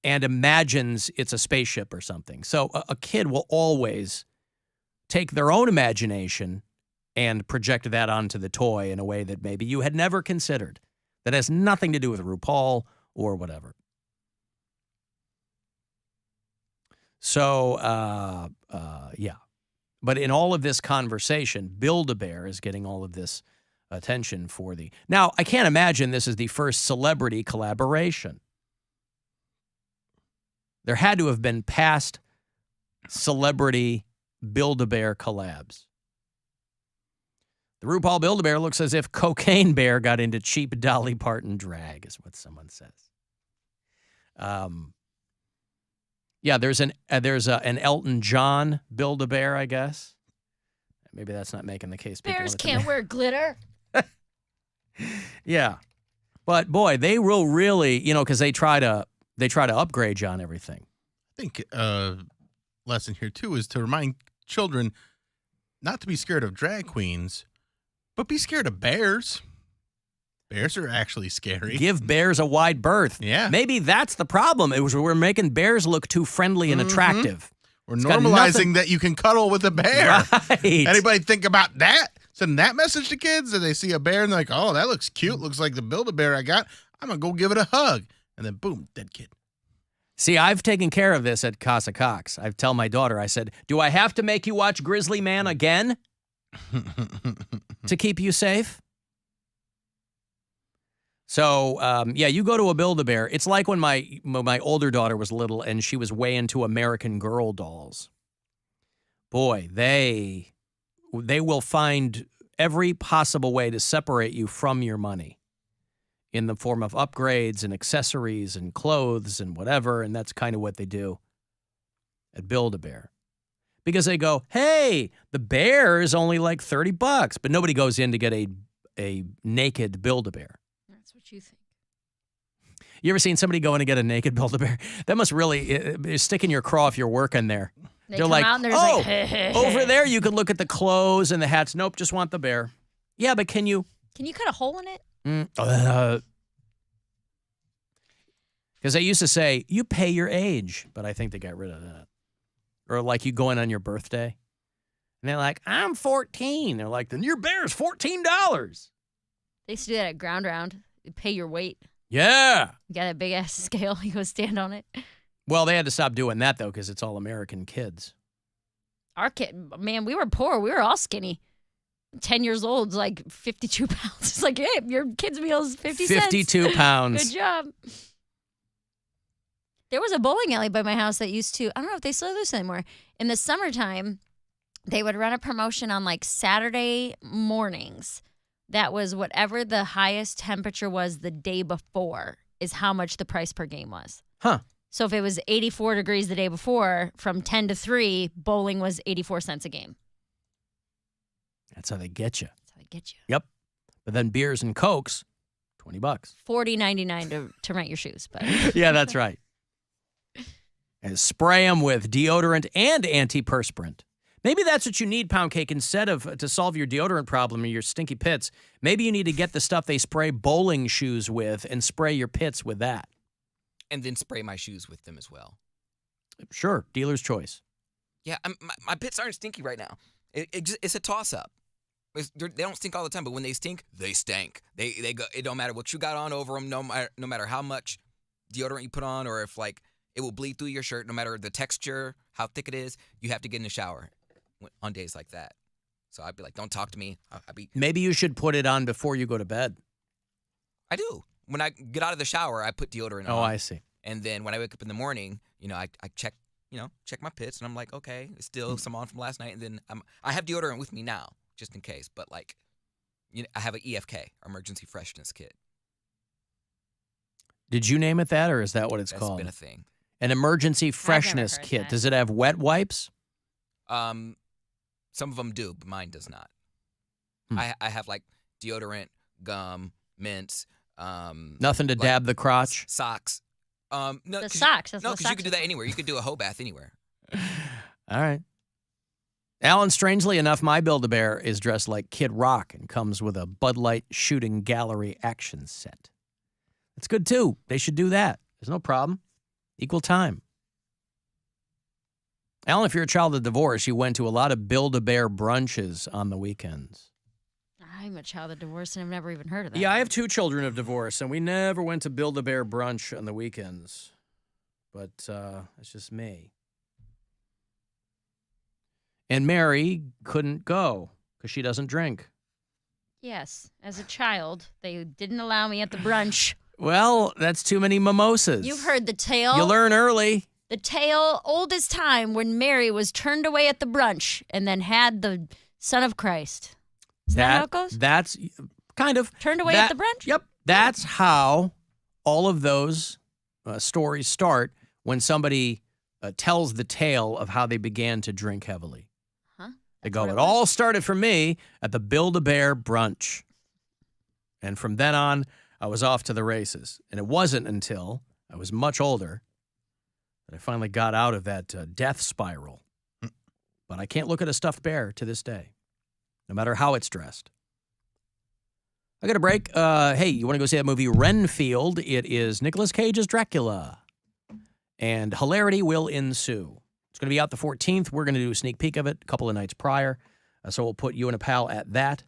and imagines it's a spaceship or something. So a kid will always take their own imagination and project that onto the toy in a way that maybe you had never considered. That has nothing to do with RuPaul or whatever. So, yeah. But in all of this conversation, Build-A-Bear is getting all of this attention for the... Now, I can't imagine this is the first celebrity collaboration. There had to have been past celebrity Build-A-Bear collabs. The RuPaul Build-A-Bear looks as if Cocaine Bear got into cheap Dolly Parton drag, is what someone says. Yeah, there's an Elton John Build-A-Bear, I guess. Maybe that's not making the case. Bears can't wear glitter. Yeah, but boy, they will really, because they try to upgrade you on everything. I think lesson here too is to remind children not to be scared of drag queens, but be scared of bears. Bears are actually scary. Give bears a wide berth. Yeah. Maybe that's the problem. It was we're making bears look too friendly and attractive. We're normalizing that you can cuddle with a bear. Right. Anybody think about that? Send that message to kids that they see a bear and they're like, oh, that looks cute. Looks like the Build-A-Bear I got. I'm going to go give it a hug. And then boom, dead kid. See, I've taken care of this at Casa Cox. I tell my daughter, I said, do I have to make you watch Grizzly Man again to keep you safe? So, yeah, you go to a Build-A-Bear. It's like when my older daughter was little and she was way into American Girl dolls. Boy, they will find every possible way to separate you from your money in the form of upgrades and accessories and clothes and whatever, and that's kind of what they do at Build-A-Bear. Because they go, hey, the bear is only like $30, but nobody goes in to get a naked Build-A-Bear. That's what you think. You ever seen somebody go in and get a naked Build-A-Bear? That must really stick in your craw if you're working there. They They're come like, out and they're oh, like, over there you could look at the clothes and the hats. Nope, just want the bear. Yeah, but can you? Can you cut a hole in it? Because they used to say, you pay your age, but I think they got rid of that. Or like you go in on your birthday And they're like, I'm 14. They're like, then your bear's $14. They used to do that at Ground Round. You pay your weight. Yeah. You got a big ass scale. You go stand on it. Well, they had to stop doing that, though, because it's all American kids. Our kid, man, we were poor. We were all skinny. 10 years old, like 52 pounds. It's like, hey, your kid's meal is 50 cents. 52 pounds. Good job. There was a bowling alley by my house that used to, I don't know if they still do this anymore. In the summertime, they would run a promotion on like Saturday mornings. That was whatever the highest temperature was the day before is how much the price per game was. Huh. So if it was 84 degrees the day before, from 10 to 3, bowling was 84 cents a game. That's how they get you. That's how they get you. Yep. But then beers and Cokes, $20. $40.99 to rent your shoes. But Yeah, that's right. And spray them with deodorant and antiperspirant. Maybe that's what you need, Poundcake, instead of to solve your deodorant problem or your stinky pits. Maybe you need to get the stuff they spray bowling shoes with and spray your pits with that. And then spray my shoes with them as well. Sure, dealer's choice. Yeah, my pits aren't stinky right now. It's a toss-up. They don't stink all the time, but when they stink, they stink. They go. It don't matter what you got on over them, no matter how much deodorant you put on, or if like it will bleed through your shirt, no matter the texture, how thick it is. You have to get in the shower on days like that. So I'd be like, don't talk to me. Maybe you should put it on before you go to bed. I do. When I get out of the shower, I put deodorant on. Oh, I see. And then when I wake up in the morning, I check my pits, and I'm like, okay, it's still some on from last night. And then I have deodorant with me now, just in case. But like, I have an EFK, emergency freshness kit. Did you name it that, or is that what it's called? That's been a thing. An emergency freshness kit. that. Does it have wet wipes? Some of them do, but mine does not. I have like deodorant, gum, mints. Nothing to dab the crotch? Socks. No, the socks. No, because you could do that anywhere. You could do a hoe bath anywhere. All right. Alan, strangely enough, my Build-A-Bear is dressed like Kid Rock and comes with a Bud Light shooting gallery action set. That's good, too. They should do that. There's no problem. Equal time. Alan, if you're a child of divorce, you went to a lot of Build-A-Bear brunches on the weekends. I'm a child of divorce, and I've never even heard of that. Yeah, I have 2 children of divorce, and we never went to Build-A-Bear brunch on the weekends. But it's just me. And Mary couldn't go because she doesn't drink. Yes, as a child, they didn't allow me at the brunch. Well, that's too many mimosas. You've heard the tale. You learn early. The tale, old as time, when Mary was turned away at the brunch and then had the Son of Christ. Is that how it goes? That's kind of. Turned away at the brunch? Yep. That's how all of those stories start when somebody tells the tale of how they began to drink heavily. Huh? They go, it all started for me at the Build-A-Bear brunch. And from then on, I was off to the races. And it wasn't until I was much older that I finally got out of that death spiral. But I can't look at a stuffed bear to this day, no matter how it's dressed. I got a break. Hey, you want to go see that movie Renfield? It is Nicolas Cage's Dracula. And hilarity will ensue. It's going to be out the 14th. We're going to do a sneak peek of it a couple of nights prior. So we'll put you and a pal at that.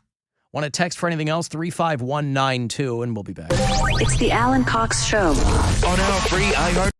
Want to text for anything else? 35192, and we'll be back. It's the Alan Cox Show. On our free iHeart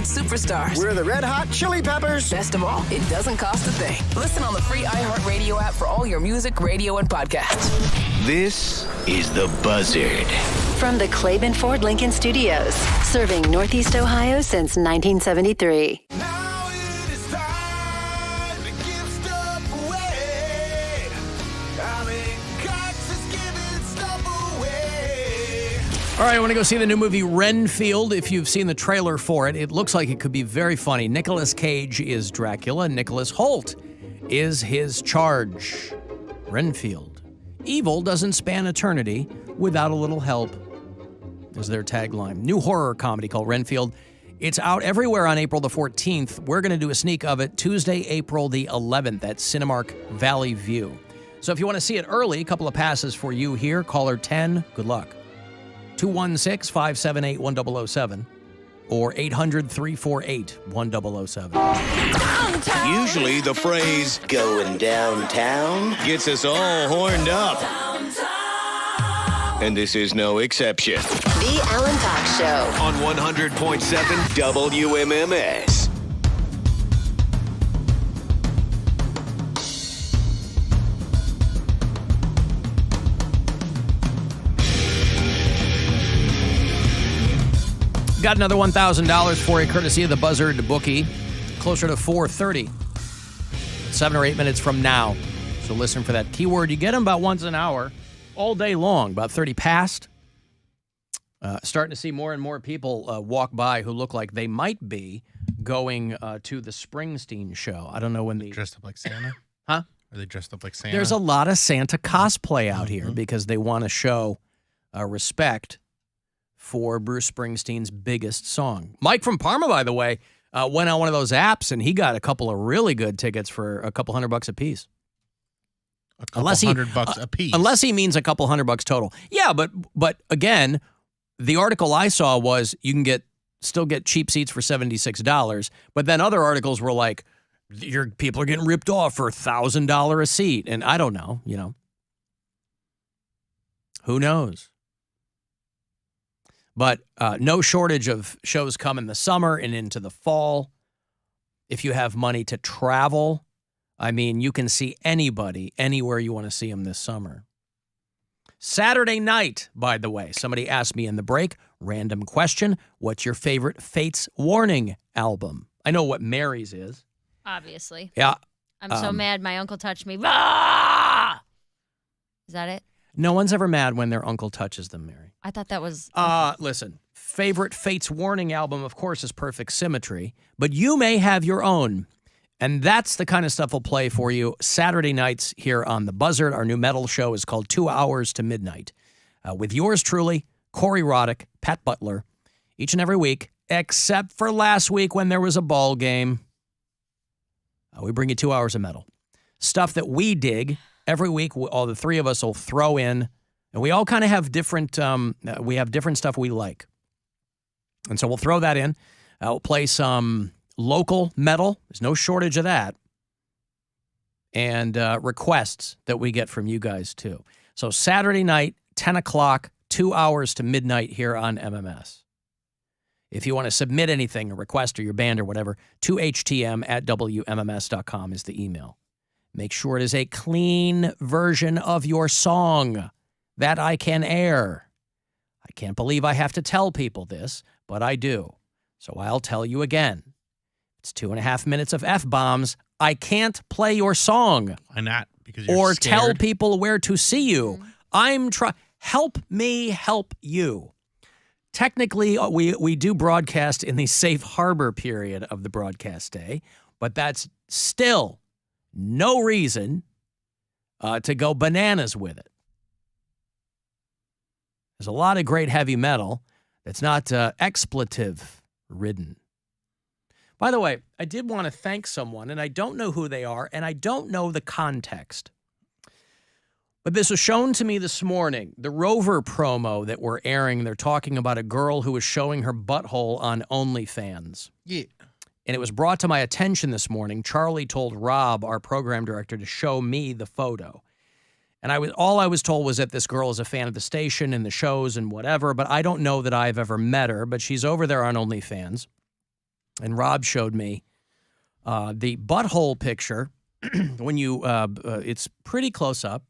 favorite superstars. We're the Red Hot Chili Peppers. Best of all, it doesn't cost a thing. Listen on the free iHeartRadio app for all your music, radio, and podcasts. This is The Buzzard. From the Claiborne Ford Lincoln Studios, serving Northeast Ohio since 1973. All right, I want to go see the new movie Renfield. If you've seen the trailer for it, it looks like it could be very funny. Nicolas Cage is Dracula. Nicholas Hoult is his charge. Renfield. Evil doesn't span eternity without a little help, is their tagline. New horror comedy called Renfield. It's out everywhere on April the 14th. We're going to do a sneak of it Tuesday, April the 11th at Cinemark Valley View. So if you want to see it early, a couple of passes for you here. Caller 10, good luck. 216-578-1007 or 800-348-1007. Usually the phrase going downtown gets us all horned up. And this is no exception. The Alan Cox Show On 100.7 WMMS. Got another $1,000 for you, courtesy of the Buzzard bookie. Closer to 4:30. 7 or 8 minutes from now. So listen for that keyword. You get them about once an hour, all day long, about 30 past. Starting to see more and more people walk by who look like they might be going to the Springsteen show. I don't know when Dressed up like Santa? Huh? Are they dressed up like Santa? There's a lot of Santa cosplay out here because they want to show respect for Bruce Springsteen's biggest song. Mike from Parma, by the way, went on one of those apps and he got a couple of really good tickets for a couple $100 a piece. A couple $100 a piece. Unless he means a couple $100 total. Yeah, but again, the article I saw was you can still get cheap seats for $76, but then other articles were like, your people are getting ripped off for $1,000 a seat, and I don't know, who knows? But no shortage of shows come in the summer and into the fall. If you have money to travel, I mean, you can see anybody anywhere you want to see them this summer. Saturday night, by the way, somebody asked me in the break, random question, what's your favorite Fates Warning album? I know what Mary's is. Obviously. Yeah. I'm so mad my uncle touched me. Ah! Is that it? No one's ever mad when their uncle touches them, Mary. I thought that was... Listen, favorite Fates Warning album, of course, is Perfect Symmetry, but you may have your own. And that's the kind of stuff we'll play for you Saturday nights here on The Buzzard. Our new metal show is called 2 Hours to Midnight. With yours truly, Corey Roddick, Pat Butler, each and every week, except for last week when there was a ball game. We bring you 2 hours of metal. Stuff that we dig. Every week, all the three of us will throw in, and we all kind of have different, we have different stuff we like. And so we'll throw that in. We'll play some local metal. There's no shortage of that. And requests that we get from you guys, too. So Saturday night, 10 o'clock, 2 hours to midnight here on MMS. If you want to submit anything, a request or your band or whatever, to htm@wmms.com is the email. Make sure it is a clean version of your song that I can air. I can't believe I have to tell people this, but I do. So I'll tell you again. It's 2.5 minutes of F-bombs. I can't play your song. Why not? Because you're or scared? tell people where to see you. I'm trying. Help me help you. Technically, we do broadcast in the safe harbor period of the broadcast day, but that's still no reason to go bananas with it. There's a lot of great heavy metal that's not expletive-ridden. By the way, I did want to thank someone, and I don't know who they are, and I don't know the context. But this was shown to me this morning. The Rover promo that we're airing, they're talking about a girl who was showing her butthole on OnlyFans. Yeah. And it was brought to my attention this morning. Charlie told Rob, our program director, to show me the photo. And all I was told was that this girl is a fan of the station and the shows and whatever, but I don't know that I've ever met her, but she's over there on OnlyFans. And Rob showed me the butthole picture. When you, it's pretty close up.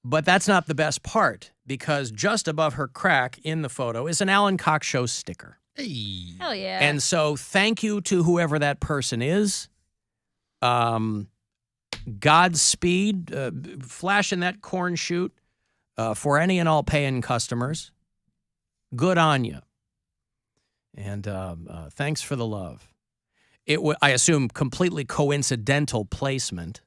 But that's not the best part, because just above her crack in the photo is an Alan Cox Show sticker. Hey. Hell yeah. And so thank you to whoever that person is. Godspeed, flashing that corn shoot for any and all paying customers. Good on you. And thanks for the love. I assume, completely coincidental placement.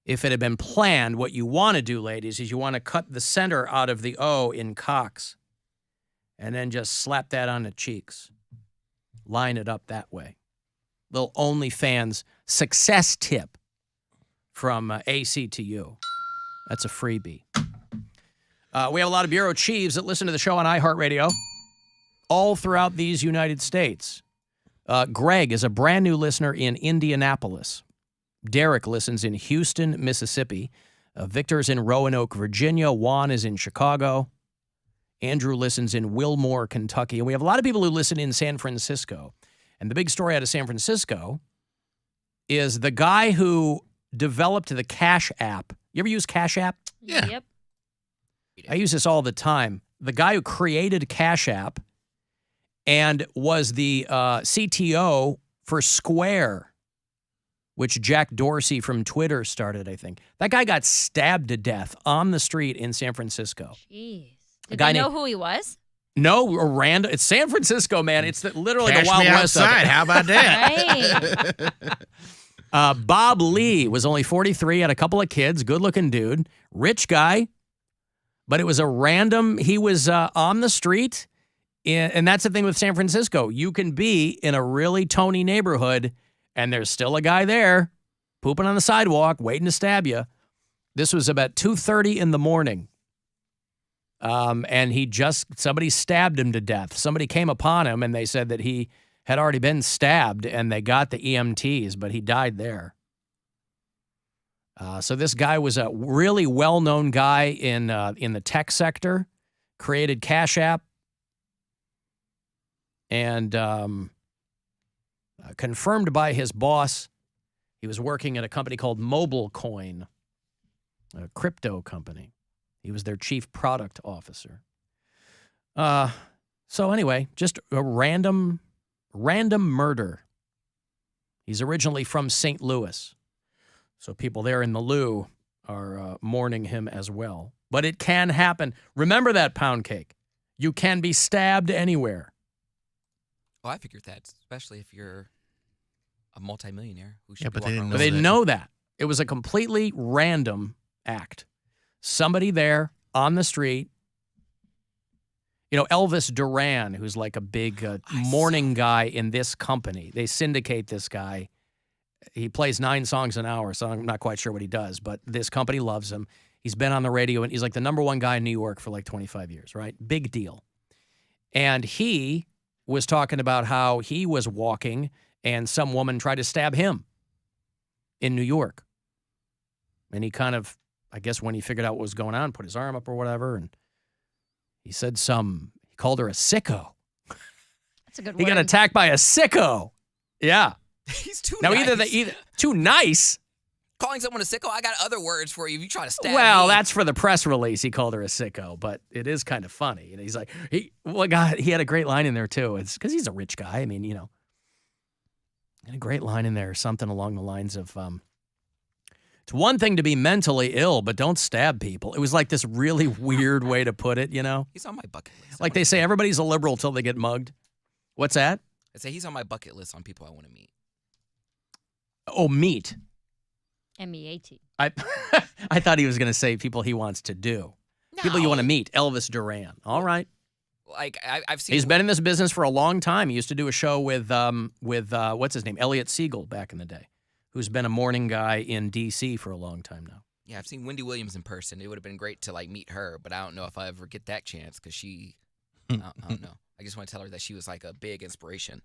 If it had been planned, what you want to do, ladies, is you want to cut the center out of the O in Cox and then just slap that on the cheeks. Line it up that way. Little OnlyFans success tip from AC to you. That's a freebie. We have a lot of bureau chiefs that listen to the show on iHeartRadio all throughout these United States. Greg is a brand new listener in Indianapolis. Derek listens in Houston, Mississippi. Victor's in Roanoke, Virginia. Juan is in Chicago. Andrew listens in Wilmore, Kentucky. And we have a lot of people who listen in San Francisco. And the big story out of San Francisco is the guy who developed the Cash App. You ever use Cash App? Yeah. Yep. I use this all the time. The guy who created Cash App and was the CTO for Square, which Jack Dorsey from Twitter started, I think. That guy got stabbed to death on the street in San Francisco. Jeez. Did they know who he was? No, a random. It's San Francisco, man. It's literally Cash the Wild me West. outside. How about that? Right. Bob Lee was only 43, had a couple of kids, good-looking dude, rich guy, but it was a random. He was on the street, and that's the thing with San Francisco. You can be in a really Tony neighborhood, and there's still a guy there pooping on the sidewalk, waiting to stab you. This was about 2:30 in the morning. And somebody stabbed him to death. Somebody came upon him, and they said that he had already been stabbed, and they got the EMTs, but he died there. So this guy was a really well-known guy in the tech sector, created Cash App, and confirmed by his boss, he was working at a company called Mobile Coin, a crypto company. He was their chief product officer. So anyway, just a random murder. He's originally from St. Louis. So people there in the Lou are mourning him as well. But it can happen. Remember that, Poundcake. You can be stabbed anywhere. Oh, I figured that, especially if you're a multimillionaire who should Yeah, be but they walking didn't around know with They didn't know that. It was a completely random act. Somebody there on the street. You know, Elvis Duran, who's like a big morning guy in this company. They syndicate this guy. He plays 9 songs an hour, so I'm not quite sure what he does, but this company loves him. He's been on the radio, and he's like the #1 guy in New York for like 25 years, right? Big deal. And he was talking about how he was walking, and some woman tried to stab him in New York. And he kind of, I guess when he figured out what was going on, put his arm up or whatever, and he said he called her a sicko. That's a good word. He got attacked by a sicko. Yeah. He's too Now, nice. either too nice. Calling someone a sicko, I got other words for you if you try to stab Well, me. that's for the press release. He called her a sicko, but it is kind of funny. And he's like, he had a great line in there too. It's because he's a rich guy. I mean, you know, and a great line in there, something along the lines of, it's one thing to be mentally ill, but don't stab people. It was like this really weird way to put it, you know? He's on my bucket list. Like they say, everybody's a liberal till they get mugged. What's that? I say he's on my bucket list on people I want to meet. Oh, meet. MEAT. I thought he was going to say people he wants to do. People you want to meet. Elvis Duran. All right. Like I've seen. He's been in this business for a long time. He used to do a show with what's his name? Elliot Siegel back in the day, who's been a morning guy in D.C. for a long time now. Yeah, I've seen Wendy Williams in person. It would have been great to like meet her, but I don't know if I ever get that chance because she, I don't know. I just want to tell her that she was like a big inspiration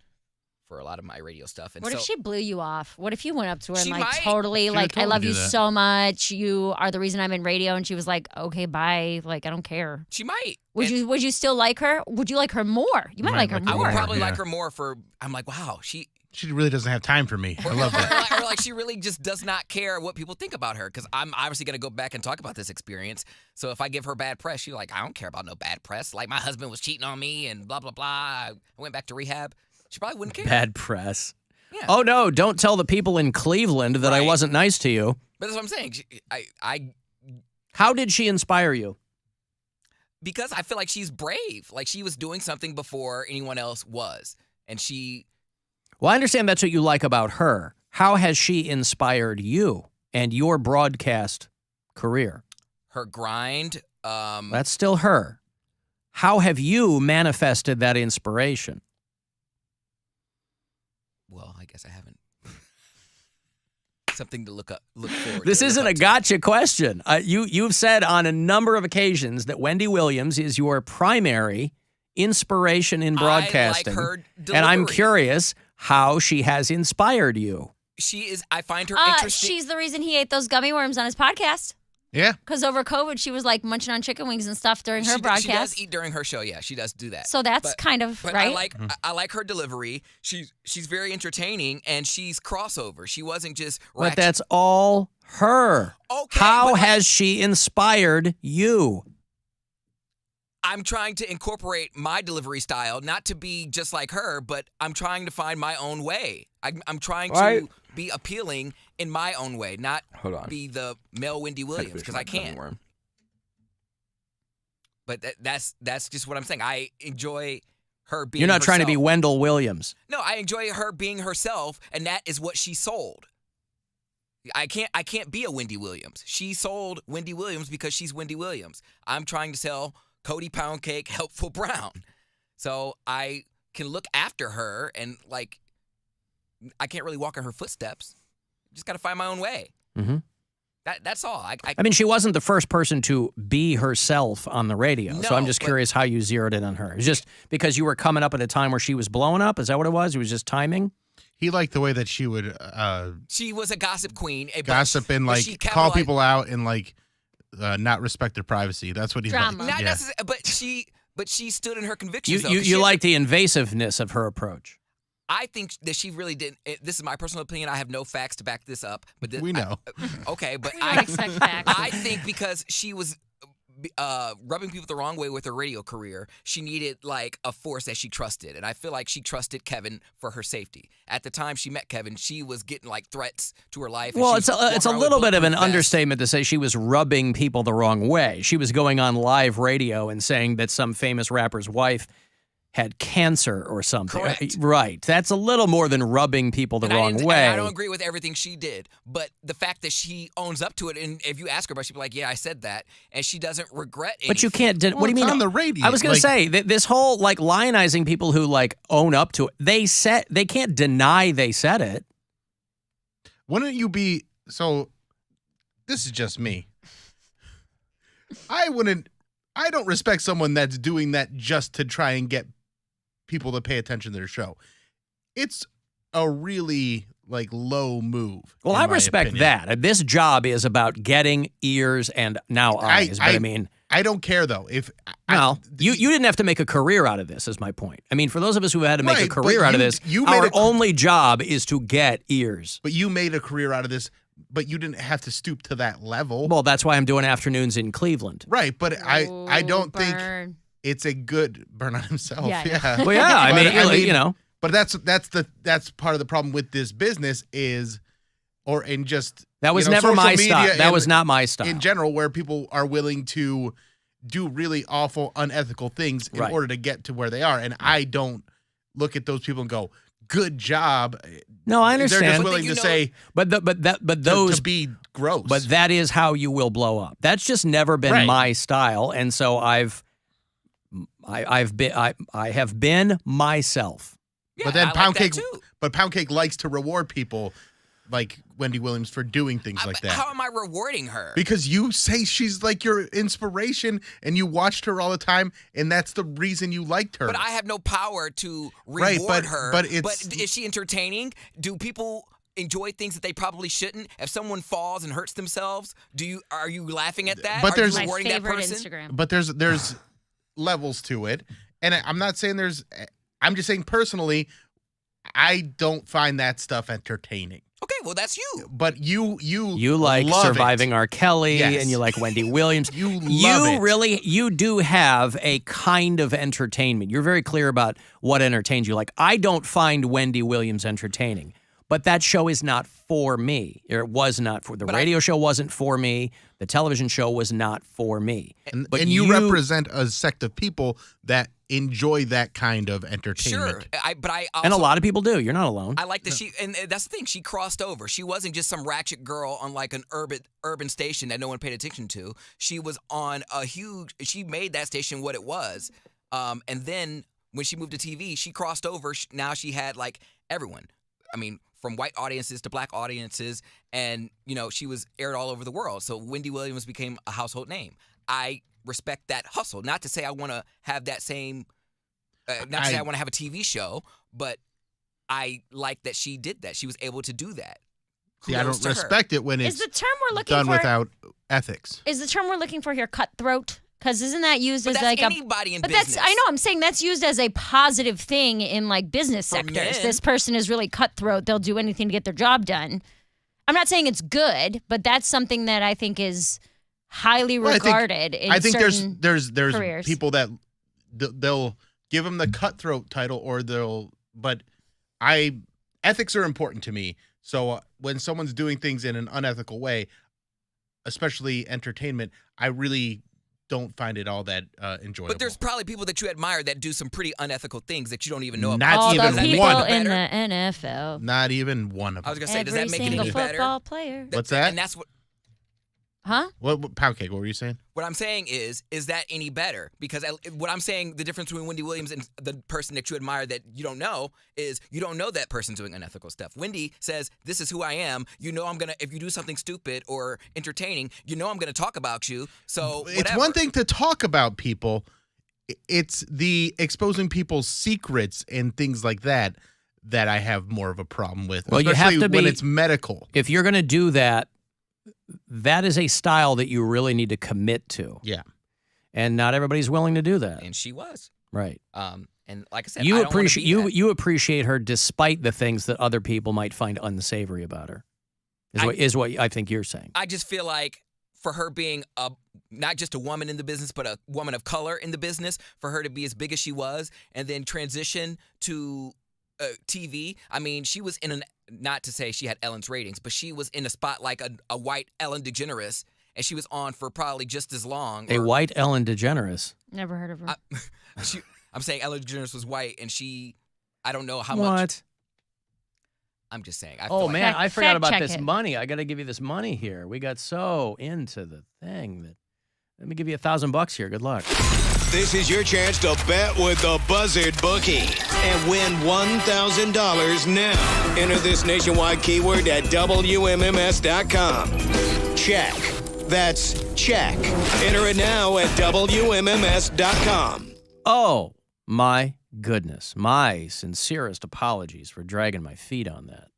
for a lot of my radio stuff. And What so, if she blew you off? What if you went up to her and She like might. totally She like, I totally love do you that. so much. You are the reason I'm in radio. And she was like, okay, bye. Like, I don't care. She might. Would you still like her? Would you like her more? You might like her I more. would probably yeah. like her more for, I'm like, wow, she really doesn't have time for me. I love that. or like she really just does not care what people think about her, because I'm obviously going to go back and talk about this experience. So if I give her bad press, she's like, I don't care about no bad press. Like, my husband was cheating on me and blah, blah, blah. I went back to rehab. She probably wouldn't care. Bad press. Yeah. Oh, no, don't tell the people in Cleveland that I wasn't nice to you. But that's what I'm saying. How did she inspire you? Because I feel like she's brave. Like, she was doing something before anyone else was. And she... Well, I understand that's what you like about her. How has she inspired you and your broadcast career? Her grind. That's still her. How have you manifested that inspiration? Well, I guess I haven't. Something to look forward This to. isn't a gotcha question. You've said on a number of occasions that Wendy Williams is your primary inspiration in broadcasting. I like her and I'm delivery. curious how she has inspired you. She is, I find her interesting. She's the reason he ate those gummy worms on his podcast. Yeah. Because over COVID, she was like munching on chicken wings and stuff during her broadcast. She does eat during her show. Yeah, she does do that. So that's kind of but right. I like her delivery. She's very entertaining, and she's crossover. She wasn't just. But that's all her. Okay, how has she inspired you? I'm trying to incorporate my delivery style, not to be just like her, but I'm trying to find my own way. I'm trying to be appealing in my own way, not be the male Wendy Williams, because I can't. But that's just what I'm saying. I enjoy her being You're not trying to be herself. Wendell Williams. No, I enjoy her being herself, and that is what she sold. I can't be a Wendy Williams. She sold Wendy Williams because she's Wendy Williams. I'm trying to sell Cody Poundcake, Helpful Brown. So I can look after her, and like, I can't really walk in her footsteps. Just got to find my own way. Mm-hmm. That's all. I mean, she wasn't the first person to be herself on the radio, so I'm just curious how you zeroed in on her. It's just because you were coming up at a time where she was blowing up? Is that what it was? It was just timing? He liked the way that she would she was a gossip queen. gossip and like call people out and like not respect their privacy. That's what he liked. Not Yeah. necessarily, but she stood in her convictions. though, 'cause You she- like the invasiveness of her approach. I think that she really didn't. This is my personal opinion. I have no facts to back this up. But We know. Okay, but We don't expect facts. I think because she was rubbing people the wrong way with her radio career, she needed like a force that she trusted, and I feel like she trusted Kevin for her safety. At the time she met Kevin, she was getting like threats to her life. and Well, she's it's walking a around little with bit of an bulletproof vests. understatement to say she was rubbing people the wrong way. She was going on live radio and saying that some famous rapper's wife had cancer or something. Correct. Right. That's a little more than rubbing people the wrong And way. I don't agree with everything she did, but the fact that she owns up to it, and if you ask her about it, she'll be like, yeah, I said that, and she doesn't regret it. But you can't. What do you mean? on the radio. I was going to Like- say that this whole like lionizing people who like own up to it. They can't deny they said it. Wouldn't you be so? This is just me. I don't respect someone that's doing that just to try and get people to pay attention to their show. It's a really like low move. Well, in I my respect opinion. that. This job is about getting ears and now eyes. But I mean, I don't care though. If well, you didn't have to make a career out of this, is my point. I mean, for those of us who had to make a Right, but career out of this, you made our a- only job is to get ears. But you made a career out of this, but you didn't have to stoop to that level. Well, that's why I'm doing afternoons in Cleveland. Right, but I don't think burn. it's a good burn on himself. Yeah, I know. Yeah. Well, yeah, I But, mean, you know. But that's part of the problem with this business is, or in just That was you know, never social my media style. That and was not my style. in general, where people are willing to do really awful, unethical things in Right. order to get to where they are, and I don't look at those people and go, "Good job." No, I understand. They're just willing to say, but those to be gross. But that is how you will blow up. That's just never been Right. my style, and so I have been myself. But then I like that Poundcake, too. but Poundcake likes to reward people like Wendy Williams for doing things like that. How am I rewarding her? Because you say she's like your inspiration and you watched her all the time and that's the reason you liked her. But I have no power to reward her. But is she entertaining? Do people enjoy things that they probably shouldn't? If someone falls and hurts themselves, are you laughing at that? But there's are you rewarding that person? Instagram. But there's levels to it. And I'm not saying I'm just saying personally, I don't find that stuff entertaining. Okay, well that's you. But you like love Surviving it. R. Kelly, Yes. and you like Wendy Williams. You love it. Really, you do have a kind of entertainment. You're very clear about what entertains you. Like, I don't find Wendy Williams entertaining, but that show is not for me. It was not for the radio show. Wasn't for me. The television show was not for me. And you you represent a sect of people that enjoy that kind of entertainment. Sure, but I also, and a lot of people do. You're not alone. I like that and that's the thing. She crossed over. She wasn't just some ratchet girl on like an urban station that no one paid attention to. She was on she made that station what it was. And then when she moved to TV, she crossed over. Now she had like everyone. I mean, from white audiences to black audiences, and she was aired all over the world. So Wendy Williams became a household name. I respect that hustle. Not to say I want to have that same, not to say I want to have a TV show, but I like that she did that. She was able to do that. See, I don't respect it when it's Is the term we're looking done for without ethics. Is the term we're looking for here cutthroat? Because isn't that used as like anybody in but business. I know, I'm saying that's used as a positive thing in like business sectors. men. This person is really cutthroat. They'll do anything to get their job done. I'm not saying it's good, but that's something that I think is highly regarded in I think certain there's careers. people that they'll give them the cutthroat title but ethics are important to me. So when someone's doing things in an unethical way, especially entertainment, I really don't find it all that enjoyable. But there's probably people that you admire that do some pretty unethical things that you don't even know Not about. even All the people one. in the NFL. Not even one of them. I was going to say, does Every that make it single any better? football player. What's that? And that's what Huh? What Poundcake? What were you saying? What I'm saying is that any better? Because what I'm saying, the difference between Wendy Williams and the person that you admire that you don't know is you don't know that person doing unethical stuff. Wendy says, this is who I am. I'm going to, if you do something stupid or entertaining, I'm going to talk about you. So whatever. It's one thing to talk about people. It's the exposing people's secrets and things like that I have more of a problem with. Well, especially you have to when be, it's medical. If you're going to do that, that is a style that you really need to commit to. Yeah. And not everybody's willing to do that. And she was. Right. And like I said, you I don't wanna appreciate be that. you appreciate her despite the things that other people might find unsavory about her. Is what I think you're saying. I just feel like for her being not just a woman in the business, but a woman of color in the business, for her to be as big as she was and then transition to TV. I mean, she was in not to say she had Ellen's ratings, but she was in a spot like a white Ellen DeGeneres, and she was on for probably just as long. A white Ellen DeGeneres. Never heard of her. I'm saying Ellen DeGeneres was white, and I don't know how What? much. I'm just saying. I forgot about this it. money. I got to give you this money here. We got so into the thing that. Let me give you $1,000 here. Good luck. This is your chance to bet with the Buzzard Bookie and win $1,000 now. Enter this nationwide keyword at WMMS.com. Check. That's check. Enter it now at WMMS.com. Oh, my goodness. My sincerest apologies for dragging my feet on that.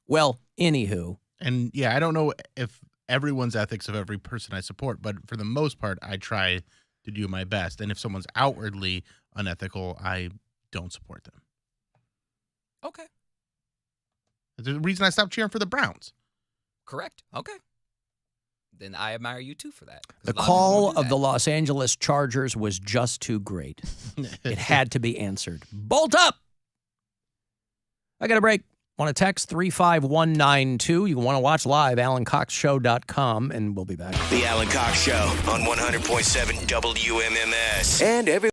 Well, anywho. And yeah, I don't know if everyone's ethics of every person I support, but for the most part, I try to do my best. And if someone's outwardly unethical, I don't support them. Okay. There's a reason I stopped cheering for the Browns. Correct. Okay. Then I admire you too for that. The call of the Los Angeles Chargers was just too great. It had to be answered. Bolt up! I got a break. Want to text 35192. You can want to watch live, AlanCoxShow.com, and we'll be back. The Alan Cox Show on 100.7 WMMS. And every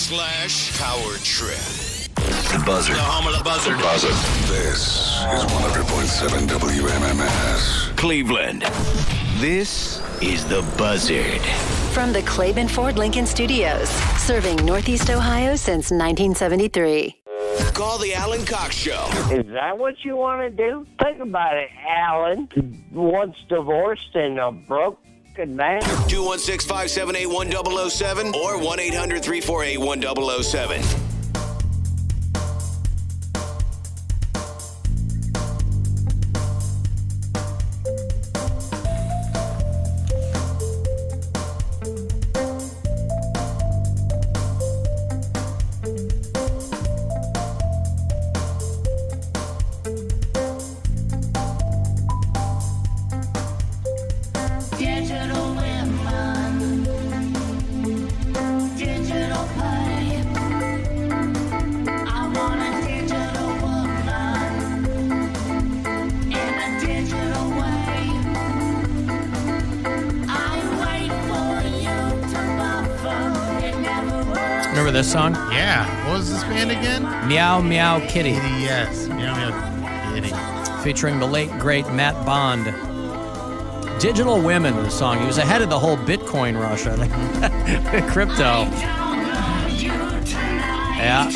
/power trip. The Buzzard. The home of the Buzzard. The Buzzard. This is 100.7 WMMS. Cleveland. This is the Buzzard. From the Claiborne Ford Lincoln Studios, serving Northeast Ohio since 1973. Call the Alan Cox Show. Is that what you want to do? Think about it, Alan. Once divorced and a broken man. 216-578-1007 or 1-800-348-1007. Remember this song? Yeah. What was this band again? Meow Meow Kitty. Yes. Meow Meow Kitty. Featuring the late, great Matt Bond. Digital Women, the song. He was ahead of the whole Bitcoin rush, I think. Crypto. Yeah.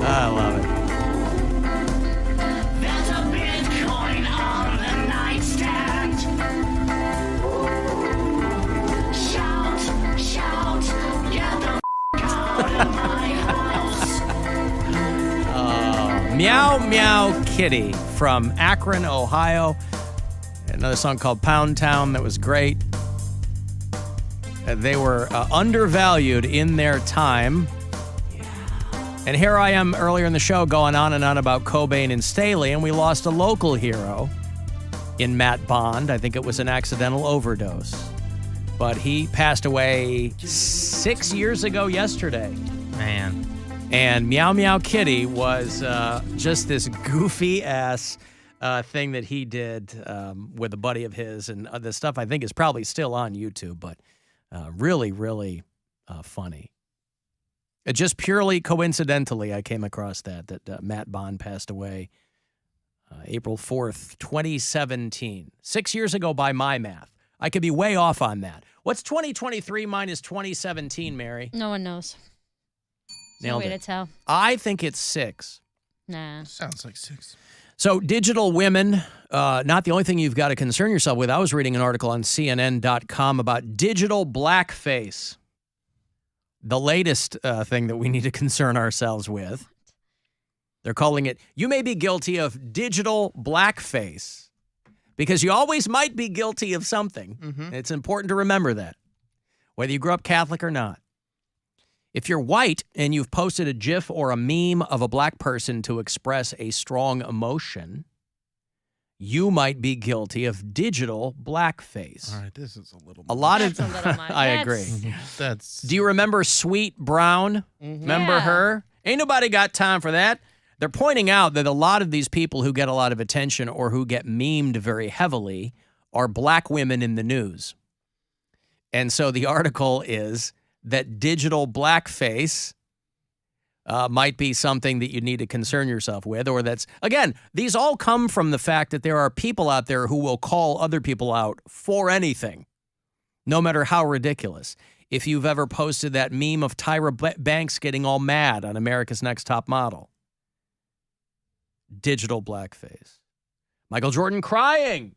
I love it. There's a Bitcoin on the nightstand. Shout, shout, get the out of my house. Meow Meow Kitty from Akron, Ohio. Another song called Pound Town that was great. They were undervalued in their time. And here I am earlier in the show going on and on about Cobain and Staley, and we lost a local hero in Matt Bond. I think it was an accidental overdose. But he passed away 6 years ago yesterday. Man. And Meow Meow Kitty was just this goofy-ass thing that he did with a buddy of his. And the stuff I think is probably still on YouTube, but really, really funny. Just purely coincidentally, I came across that Matt Bond passed away April 4th, 2017. 6 years ago by my math. I could be way off on that. What's 2023 minus 2017, Mary? No one knows. Nailed no way it. to tell. I think it's 6. Nah. Sounds like 6. So digital women, not the only thing you've got to concern yourself with. I was reading an article on CNN.com about digital blackface. The latest thing that we need to concern ourselves with. They're calling it, you may be guilty of digital blackface because you always might be guilty of something. Mm-hmm. It's important to remember that, whether you grew up Catholic or not. If you're white and you've posted a GIF or a meme of a black person to express a strong emotion, you might be guilty of digital blackface. All right, this is a little. A lot of. That's a little much. I agree. That's. Do you remember Sweet Brown? Mm-hmm. Remember Yeah. her? Ain't nobody got time for that. They're pointing out that a lot of these people who get a lot of attention or who get memed very heavily are black women in the news. And so the article is that digital blackface might be something that you need to concern yourself with, or that's, again, these all come from the fact that there are people out there who will call other people out for anything, no matter how ridiculous. If you've ever posted that meme of Tyra Banks getting all mad on America's Next Top Model. Digital blackface. Michael Jordan crying.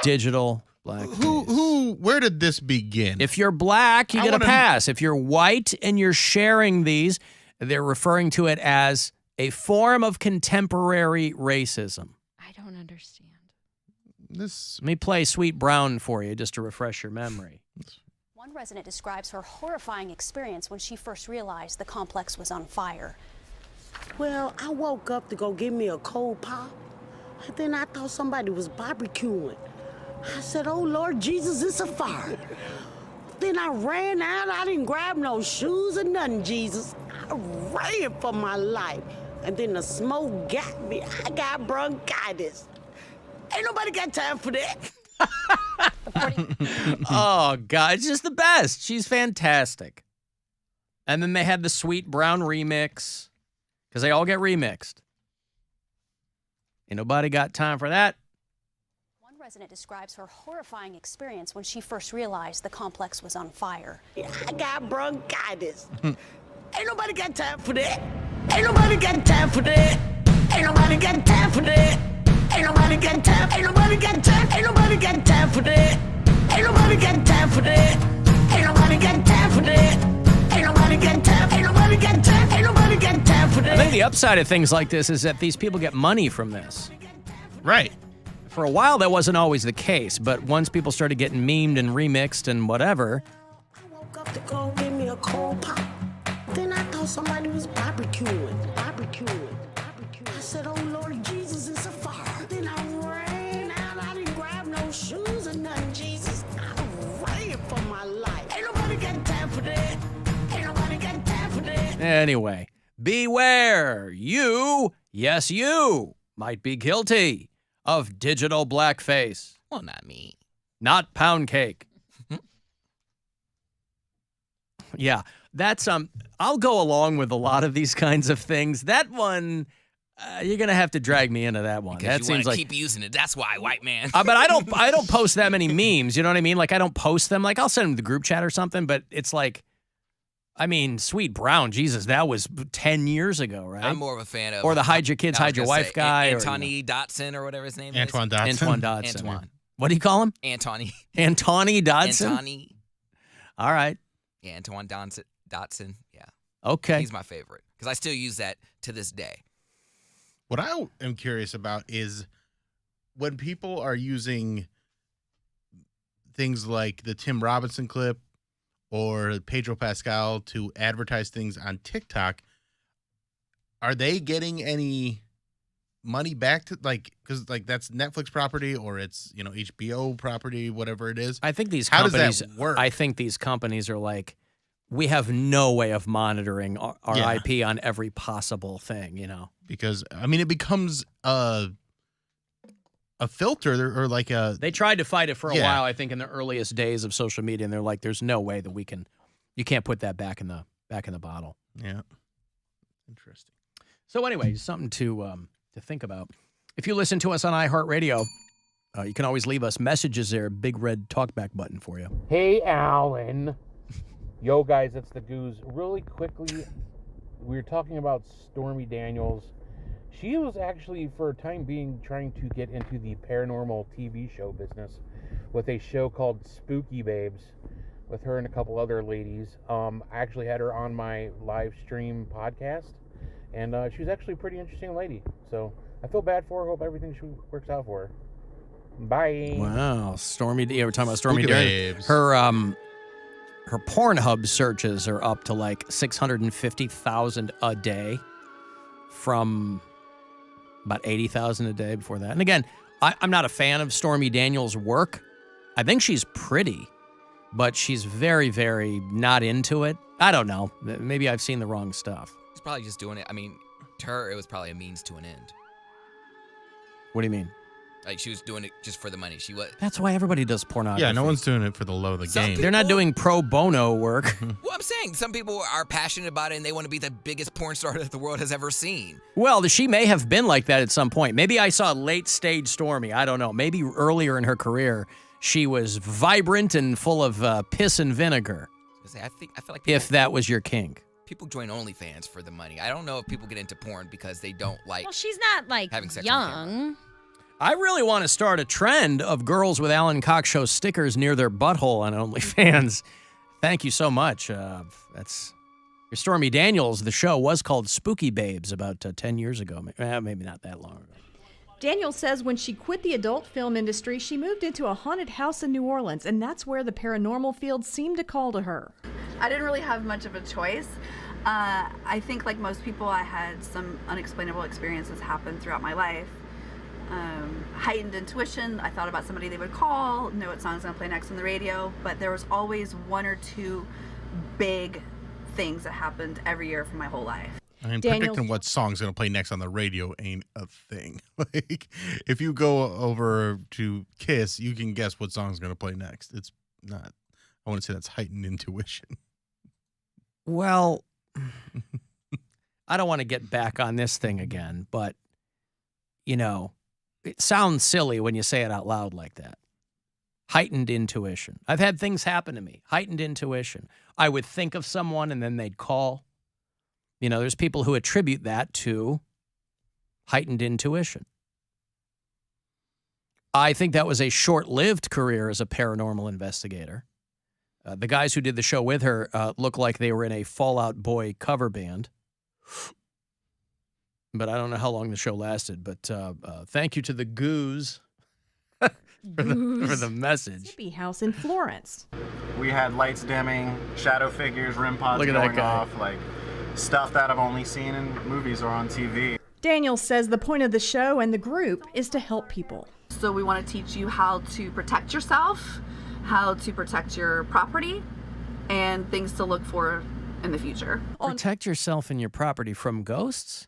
Digital blackface. Where did this begin? If you're black, you get a pass. If you're white and you're sharing these, they're referring to it as a form of contemporary racism. I don't understand. Let me play Sweet Brown for you just to refresh your memory. One resident describes her horrifying experience when she first realized the complex was on fire. Well, I woke up to go get me a cold pop, and then I thought somebody was barbecuing. I said, oh, Lord Jesus, it's a fire. Then I ran out. I didn't grab no shoes or nothing, Jesus. I ran for my life. And then the smoke got me. I got bronchitis. Ain't nobody got time for that. Oh, God. It's just the best. She's fantastic. And then they had the Sweet Brown remix, because they all get remixed. Ain't nobody got time for that. One resident describes her horrifying experience when she first realized the complex was on fire. I got bronchitis. Ain't nobody got time for that. Ain't nobody got time for that. Ain't nobody got time for that. Ain't nobody got time. Ain't nobody got time. Ain't nobody got time for that. Ain't nobody got time for that. Ain't nobody got time for that. Ain't nobody got time. Ain't nobody got time. Ain't nobody got time for that. I think the upside of things like this is that these people get money from this. Right. For a while, that wasn't always the case, but once people started getting memed and remixed and whatever. Woke up to go give me a cold pop. Then I thought somebody was barbecuing. I said, oh Lord Jesus, it's a fire. Then I ran out. I didn't grab no shoes or nothing, Jesus. I ran for my life. Ain't nobody got time for that. Ain't nobody got time for that. Anyway, beware. Yes, you might be guilty of digital blackface. Well, not me. Not Poundcake. Yeah, that's I'll go along with a lot of these kinds of things. That one, you're gonna have to drag me into that one. Because that you seems want like to keep using it. That's why, white man. but I don't post that many memes. You know what I mean? Like I don't post them. Like I'll send them to the group chat or something. But it's like, I mean, Sweet Brown, Jesus, that was 10 years ago, right? I'm more of a fan of. Or the hide your kids, hide your wife guy. Antony Dotson or whatever his name Antoine is. Dotson. Antoine Dotson. Antoine. What do you call him? Antony. Antony Dotson? Antony. All right. Yeah, Antoine Dotson. Yeah. Okay. He's my favorite because I still use that to this day. What I am curious about is when people are using things like the Tim Robinson clip or Pedro Pascal to advertise things on TikTok, are they getting any money back to, like, because like that's Netflix property or it's, you know, HBO property, whatever it is? I think these How companies, does that work? I think these companies are like, we have no way of monitoring our IP on every possible thing, you know? Because, I mean, it becomes a filter or like a... They tried to fight it for a while, I think, in the earliest days of social media, and they're like, there's no way that you can't put that back in the bottle. Yeah. Interesting. So anyway, something to think about. If you listen to us on iHeartRadio, you can always leave us messages there, big red talkback button for you. Hey, Alan. Yo, guys, it's the Goose. Really quickly, we were talking about Stormy Daniels. She was actually, for a time being, trying to get into the paranormal TV show business with a show called Spooky Babes with her and a couple other ladies. I actually had her on my live stream podcast, and she's actually a pretty interesting lady. So I feel bad for her. Hope everything works out for her. Bye. Wow, Stormy. Yeah, we're talking about Stormy Spooky Daniels. Babes. Her Pornhub searches are up to like 650,000 a day from about 80,000 a day before that. And again, I'm not a fan of Stormy Daniels' work. I think she's pretty, but she's very, very not into it. I don't know. Maybe I've seen the wrong stuff. She's probably just doing it. I mean, to her, it was probably a means to an end. What do you mean? Like, she was doing it just for the money. She was. That's why everybody does pornography. Yeah, no one's doing it for the love of the game. They're not doing pro bono work. Well, I'm saying some people are passionate about it and they want to be the biggest porn star that the world has ever seen. Well, she may have been like that at some point. Maybe I saw late stage Stormy. I don't know. Maybe earlier in her career, she was vibrant and full of piss and vinegar. I feel like people, if that was your kink. People join OnlyFans for the money. I don't know if people get into porn because they don't like. Well, she's not like having sex on young. I really want to start a trend of girls with Alan Cox Show stickers near their butthole on OnlyFans. Thank you so much. That's your Stormy Daniels. The show was called Spooky Babes about 10 years ago. Maybe not that long ago. Daniels says when she quit the adult film industry, she moved into a haunted house in New Orleans, and that's where the paranormal field seemed to call to her. I didn't really have much of a choice. I think like most people, I had some unexplainable experiences happen throughout my life. Heightened intuition. I thought about somebody they would call, know what song's gonna play next on the radio, but there was always one or two big things that happened every year for my whole life. I mean, Daniel- predicting what song's going to play next on the radio ain't a thing. Like, if you go over to Kiss, you can guess what song's going to play next. It's not, I want to say that's heightened intuition. Well, I don't want to get back on this thing again, but, you know, it sounds silly when you say it out loud like that. Heightened intuition. I've had things happen to me. Heightened intuition. I would think of someone and then they'd call. You know, there's people who attribute that to heightened intuition. I think that was a short-lived career as a paranormal investigator. The guys who did the show with her looked like they were in a Fall Out Boy cover band. But I don't know how long the show lasted. But thank you to the Goose for the message. Zippy House in Florence. We had lights dimming, shadow figures, REM pods Look at that going guy. off, like stuff that I've only seen in movies or on TV. Daniel says the point of the show and the group is to help people. So we want to teach you how to protect yourself, how to protect your property, and things to look for in the future. Protect yourself and your property from ghosts?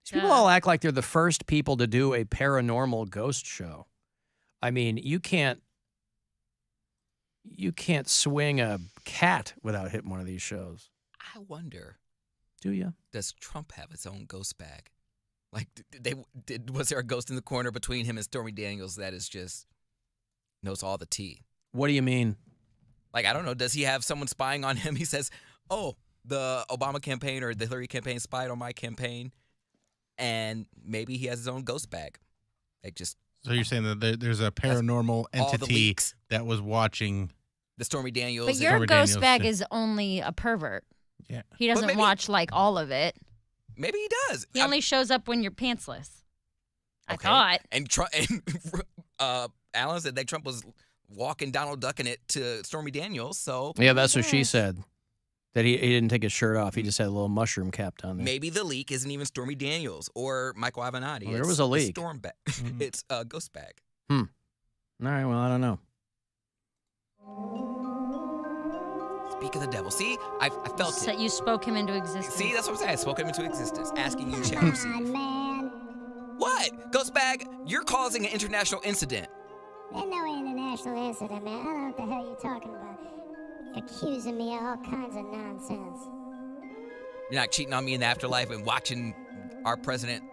These people all act like they're the first people to do a paranormal ghost show. I mean, you can't swing a cat without hitting one of these shows. I wonder. Do you? Does Trump have his own ghost bag? Like, was there a ghost in the corner between him and Stormy Daniels that is just knows all the tea? What do you mean? Like, I don't know. Does he have someone spying on him? He says, oh, the Obama campaign or the Hillary campaign spied on my campaign. And maybe he has his own ghost bag. Like, just. So you're saying that there's a paranormal entity that was watching the Stormy Daniels. But your ghost bag is only a pervert. Yeah. He doesn't watch like all of it. Maybe he does. He only shows up when you're pantsless. I thought. And Alan said that Trump was walking Donald Ducking it to Stormy Daniels. So Yeah, that's what she said. That he didn't take his shirt off. He just had a little mushroom cap down there. maybe the leak isn't even Stormy Daniels or Michael Avenatti. Well, there was a leak. It's storm bag. It's a ghost bag. All right, well, I don't know. Speak of the devil. See, I felt So it. you spoke him into existence. See, that's what I'm saying. I spoke him into existence. Asking you, shall you receive? What? Ghost bag, you're causing an international incident. There's no international incident, man. I don't know what the hell you're talking about. Accusing me of all kinds of nonsense. You're not cheating on me in the afterlife and watching our president,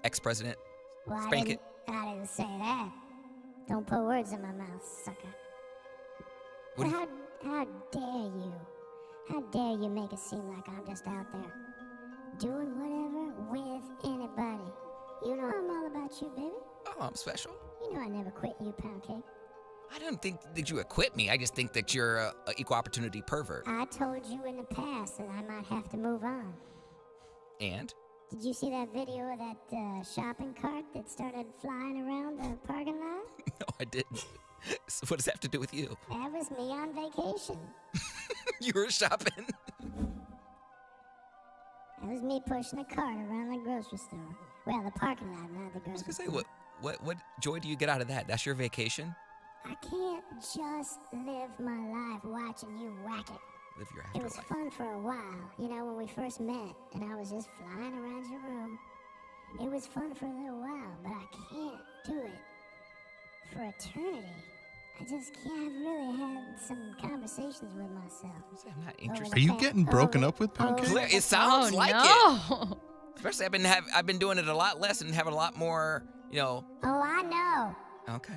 ex-president, Well, spank it. I didn't say that. Don't put words in my mouth, sucker. How dare you? How dare you make it seem like I'm just out there doing whatever with anybody? You know I'm all about you, baby. Oh, I'm special. You know I never quit you, Poundcake. I don't think that you acquit me. I just think that you're a equal opportunity pervert. I told you in the past that I might have to move on. And? Did you see that video of that shopping cart that started flying around the parking lot? No, I didn't. So what does that have to do with you? That was me on vacation. You were shopping. That was me pushing a cart around the grocery store. Well, the parking lot, not the I was grocery gonna say, store. what joy do you get out of that? That's your vacation? I can't just live my life watching you whack it. Live your It was afterlife. fun for a while, you know, when we first met, and I was just flying around your room. It was fun for a little while, but I can't do it for eternity. I just can't. I've really had some conversations with myself. I'm not Are you getting broken up with Poundcake? It sounds like no. it. Especially I've been doing it a lot less and having a lot more, you know. Oh, I know. Okay.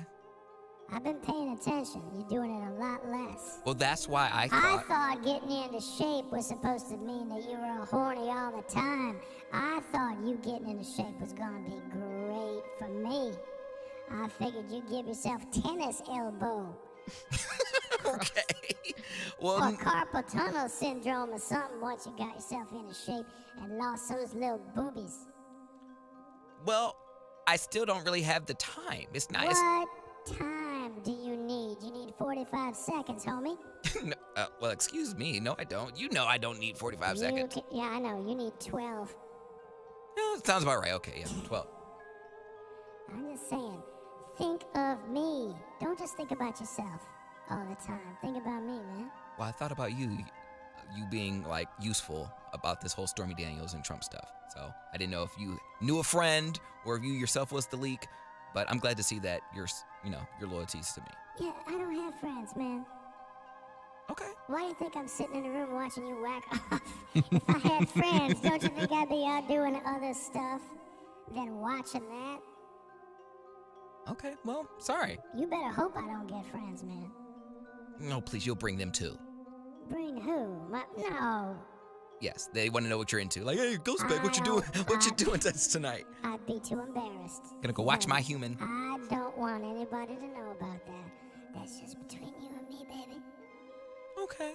I've been paying attention. You're doing it a lot less. Well, that's why I I thought. thought getting into shape was supposed to mean that you were horny all the time. I thought you getting into shape was gonna be great for me. I figured you'd give yourself tennis elbow. Well, or carpal tunnel syndrome or something once you got yourself into shape and lost those little boobies. Well, I still don't really have the time. It's not. What time do you need? You need 45 seconds, homie. No, well, excuse me. No, I don't. You know I don't need 45 seconds. Yeah, I know. You need 12. Yeah, sounds about right. Okay, yeah, 12. I'm just saying, think of me. Don't just think about yourself all the time. Think about me, man. Well, I thought about you. you being like useful about this whole Stormy Daniels and Trump stuff. So I didn't know if you knew a friend or if you yourself was the leak, but I'm glad to see that your loyalties to me. Yeah, I don't have friends, man. Okay. Why do you think I'm sitting in a room watching you whack off? If I had friends, don't you think I'd be out doing other stuff than watching that? Okay, well, sorry. You better hope I don't get friends, man. No, please, you'll bring them too. Bring who? No. Yes, they want to know what you're into. Like, hey, Ghostbag, what you doing? What you doing tonight? I'd be too embarrassed. Gonna go watch My Human. I don't want anybody to know about that. That's just between you and me, baby. Okay.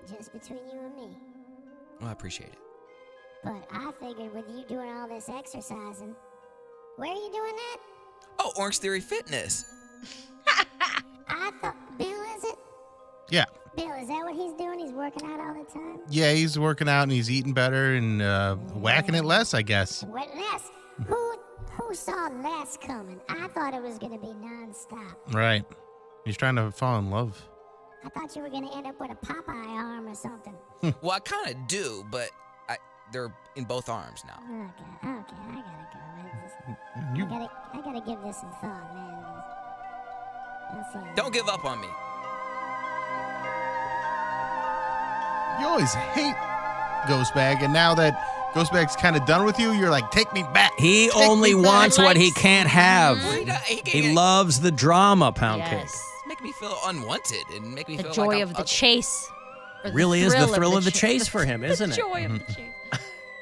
Just between you and me. Well, I appreciate it. But I figured with you doing all this exercising, where are you doing that? Oh, Orange Theory Fitness. I thought, Bill, is it? Yeah. Bill, is that what he's doing? He's working out all the time? Yeah, he's working out and he's eating better and whacking it less, I guess. What, less? Who saw less coming? I thought it was going to be nonstop. Right. He's trying to fall in love. I thought you were going to end up with a Popeye arm or something. Well, I kind of do, but they're in both arms now. Okay, I gotta go. I gotta give this some thought, man. I'll see. Don't give up on me. You always hate Ghostbag, and now that Ghostbag's kind of done with you, you're like, take me back. He only wants what he can't have. He loves the drama, Poundcake. Yes. Make me feel unwanted and make me The feel joy like of the chase. Or Really is the thrill of the chase chase for him, isn't The it? joy of the chase.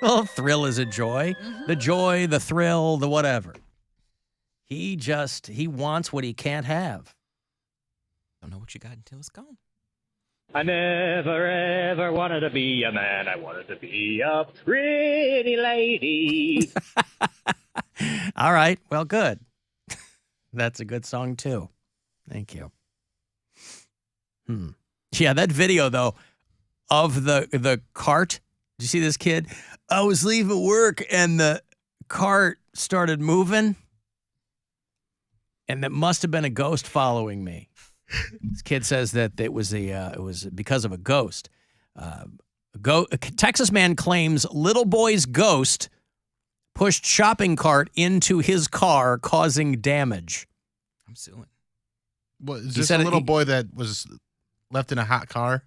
Well, thrill is a joy. The joy, the thrill, the whatever. He wants what he can't have. Don't know what you got until it's gone. I never ever wanted to be a man. I wanted to be a pretty lady. All right. Well, good. That's a good song, too. Thank you. Yeah, that video, though, of the cart. Did you see this kid? I was leaving work and the cart started moving. And that must have been a ghost following me. This kid says that it was because of a ghost. A Texas man claims little boy's ghost pushed shopping cart into his car, causing damage. I'm suing. What, is this a little boy that was left in a hot car?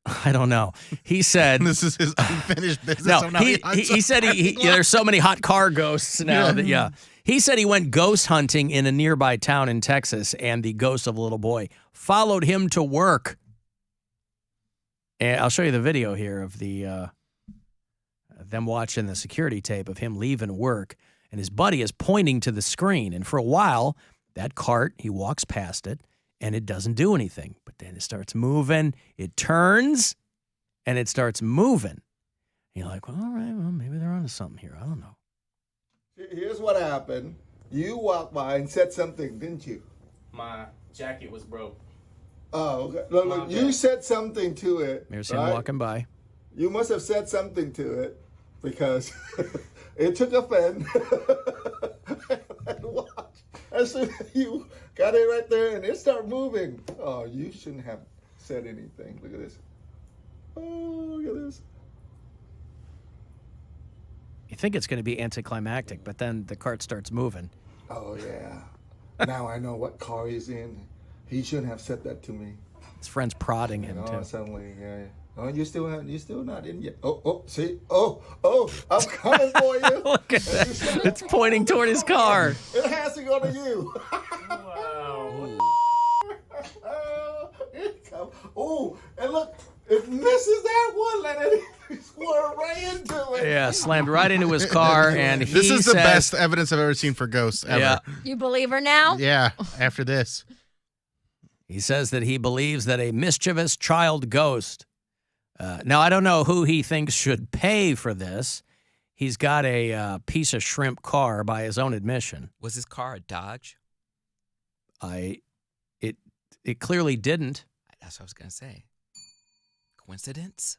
I don't know. He said this is his unfinished business. No, he said there's so many hot car ghosts now that He said he went ghost hunting in a nearby town in Texas, and the ghost of a little boy followed him to work. And I'll show you the video here of them watching the security tape of him leaving work, and his buddy is pointing to the screen. And for a while, that cart, he walks past it, and it doesn't do anything. But then it starts moving, it turns, and it starts moving. And you're like, well, all right, well, maybe they're onto something here. I don't know. Here's what happened. You walked by and said something, didn't you? My jacket was broke. Oh, okay. Look, you said something to it. There's him walking by. You must have said something to it because it took offense. And watch. As soon as you got it right there and it started moving. Oh, you shouldn't have said anything. Look at this. Oh, look at this. You think it's going to be anticlimactic, but then the cart starts moving. Oh, yeah. Now I know what car he's in. He shouldn't have said that to me. His friend's prodding him, too. Suddenly, yeah. Oh, you still not in yet. Oh, see? Oh, I'm coming for you. Look at that. It's pointing toward his car. It has to go to you. Wow. Oh, and look, it misses that one. Let it swerve right into it. Yeah, slammed right into his car, and he This is the says, best evidence I've ever seen for ghosts ever. Yeah. You believe her now? Yeah, after this. He says that he believes that a mischievous child ghost. Now, I don't know who he thinks should pay for this. He's got a piece of shrimp car by his own admission. Was his car a Dodge? It clearly didn't. That's what I was going to say. Coincidence?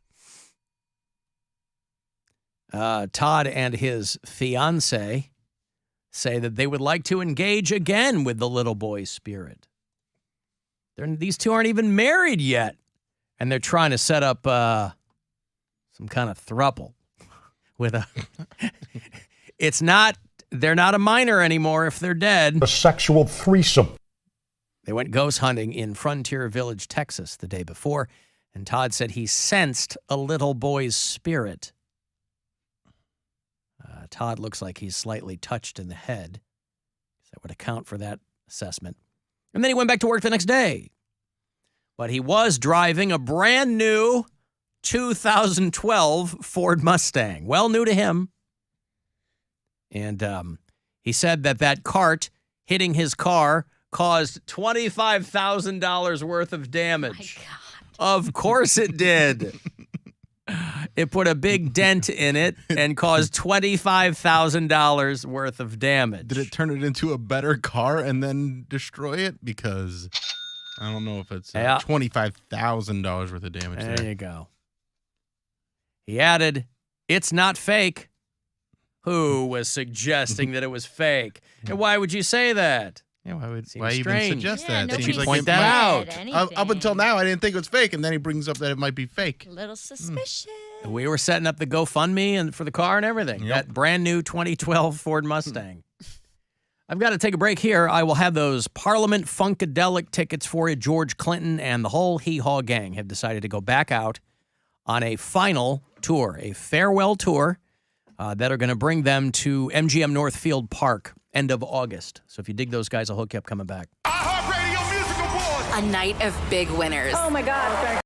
Todd and his fiancée say that they would like to engage again with the little boy's spirit. These two aren't even married yet. And they're trying to set up some kind of throuple with a. It's not. They're not a minor anymore if they're dead. A sexual threesome. They went ghost hunting in Frontier Village, Texas, the day before, and Todd said he sensed a little boy's spirit. Todd looks like he's slightly touched in the head. That would account for that assessment. And then he went back to work the next day. But he was driving a brand new 2012 Ford Mustang. Well, new to him. And he said that cart hitting his car caused $25,000 worth of damage. Of course it did. It put a big dent in it and caused $25,000 worth of damage. Did it turn it into a better car and then destroy it? Because I don't know if it's $25,000 worth of damage there. There you go. He added, "It's not fake." Who was suggesting that it was fake? And why would you say that? Yeah, why Seems even strange. suggest Yeah, that? nobody Seems like point it that might- out. Up until now, I didn't think it was fake, and then he brings up that it might be fake. A little suspicious. We were setting up the GoFundMe and for the car and everything. Yep. That brand new 2012 Ford Mustang. I've got to take a break here. I will have those Parliament Funkadelic tickets for you. George Clinton and the whole Hee Haw gang have decided to go back out on a final tour, a farewell tour that are going to bring them to MGM Northfield Park end of August. So if you dig those guys, I'll hook you up coming back. A night of big winners. Oh my God.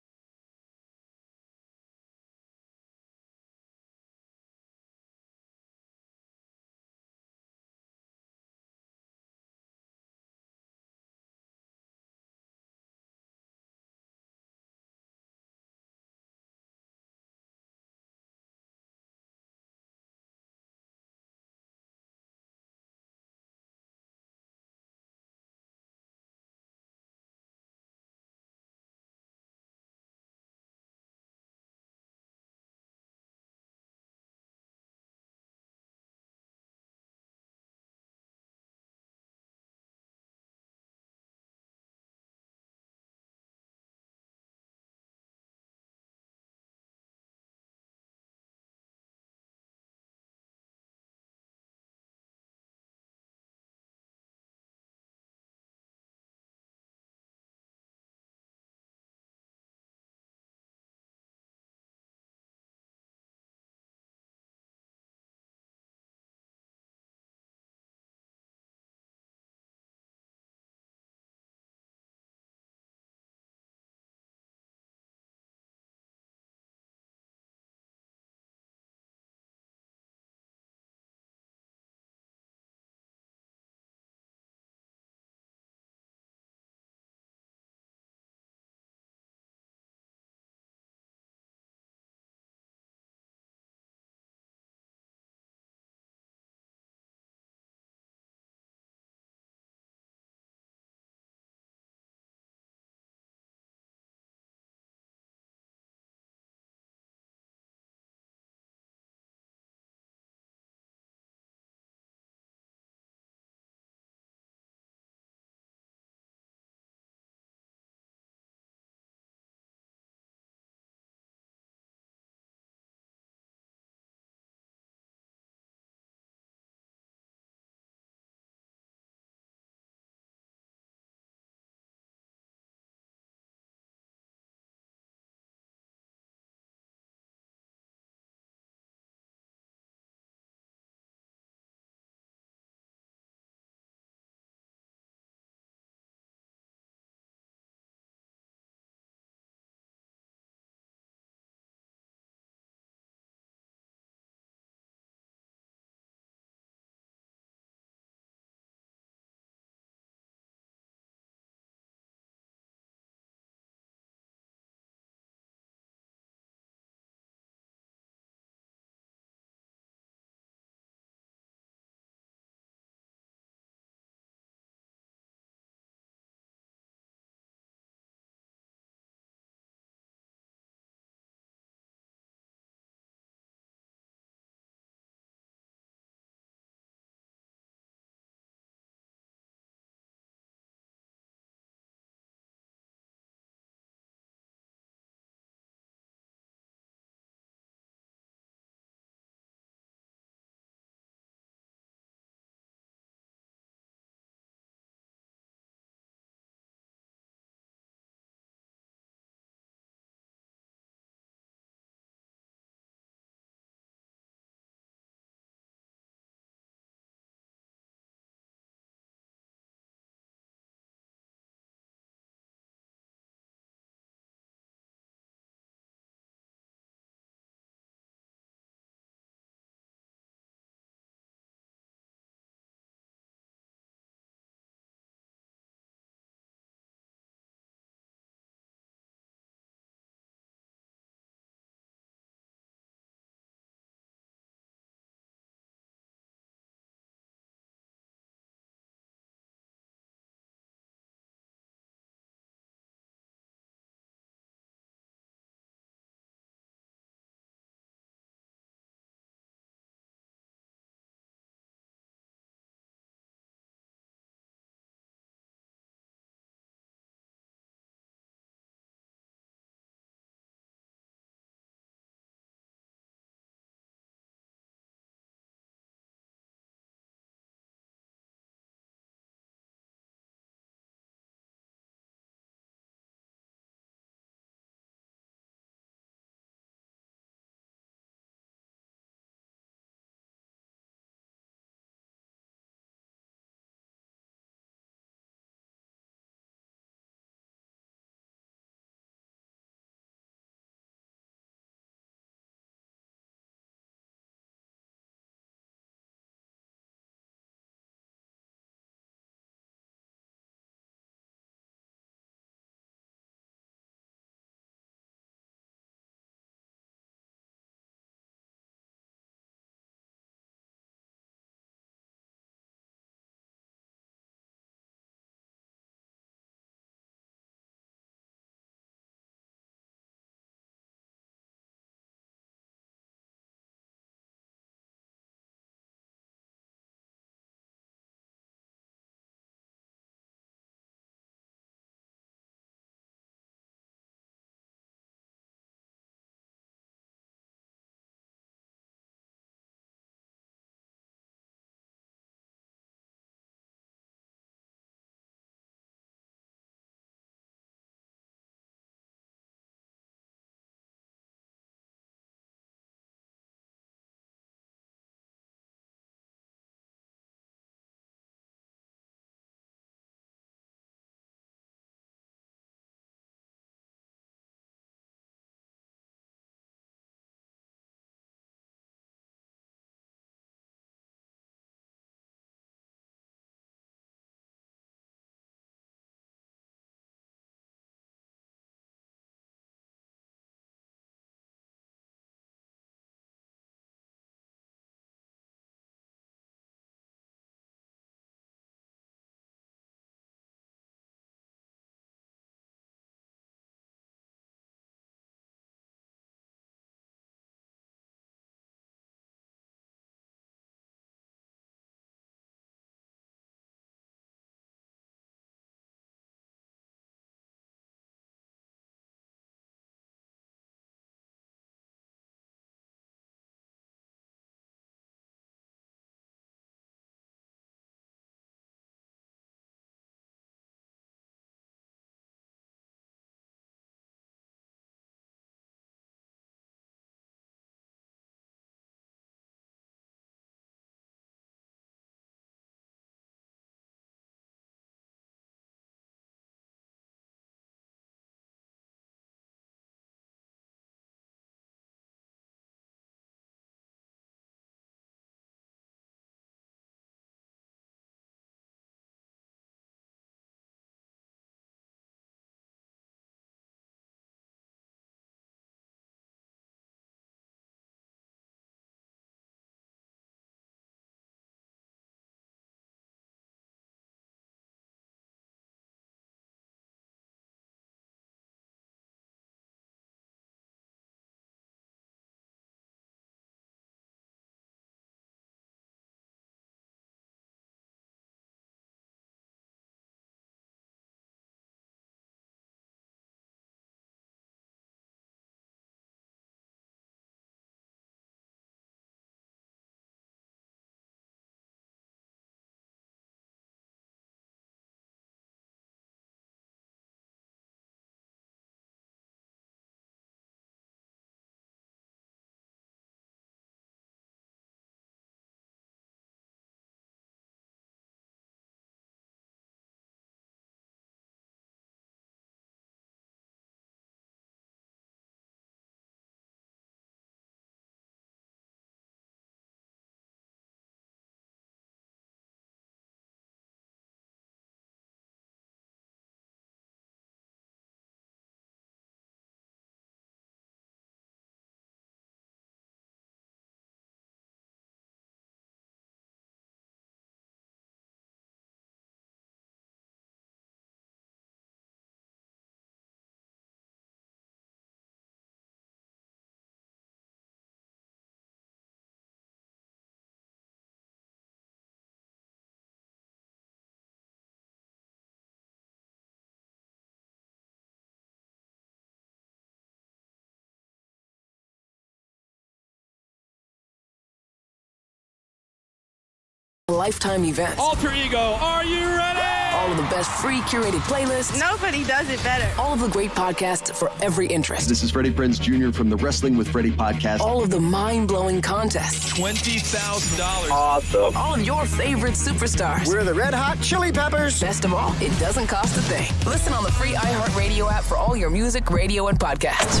Lifetime events. Alter Ego, are you ready? All of the best free curated playlists. Nobody does it better. All of the great podcasts for every interest. This is Freddie Prinze Jr. from the Wrestling with Freddie podcast. All of the mind-blowing contests. $20,000. Awesome. All of your favorite superstars. We're the Red Hot Chili Peppers. Best of all, it doesn't cost a thing. Listen on the free iHeartRadio app for all your music, radio, and podcasts.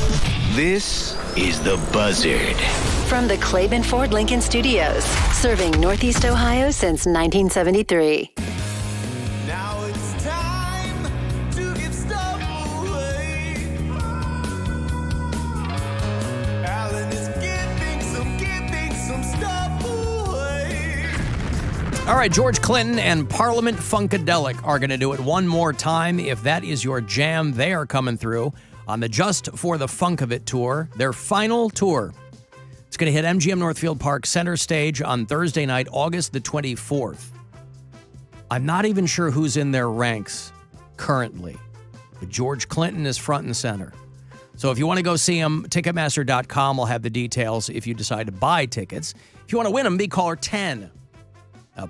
This is The Buzzard. From the Claiborne Ford Lincoln Studios, serving Northeast Ohio since 1973. Now it's time to give stuff away. Alan is giving some stuff away. All right, George Clinton and Parliament Funkadelic are going to do it one more time. If that is your jam, they are coming through on the Just for the Funk of It tour, their final tour. It's going to hit MGM Northfield Park Center Stage on Thursday night, August the 24th. I'm not even sure who's in their ranks currently, but George Clinton is front and center. So if you want to go see him, Ticketmaster.com will have the details if you decide to buy tickets. If you want to win them, be caller 10.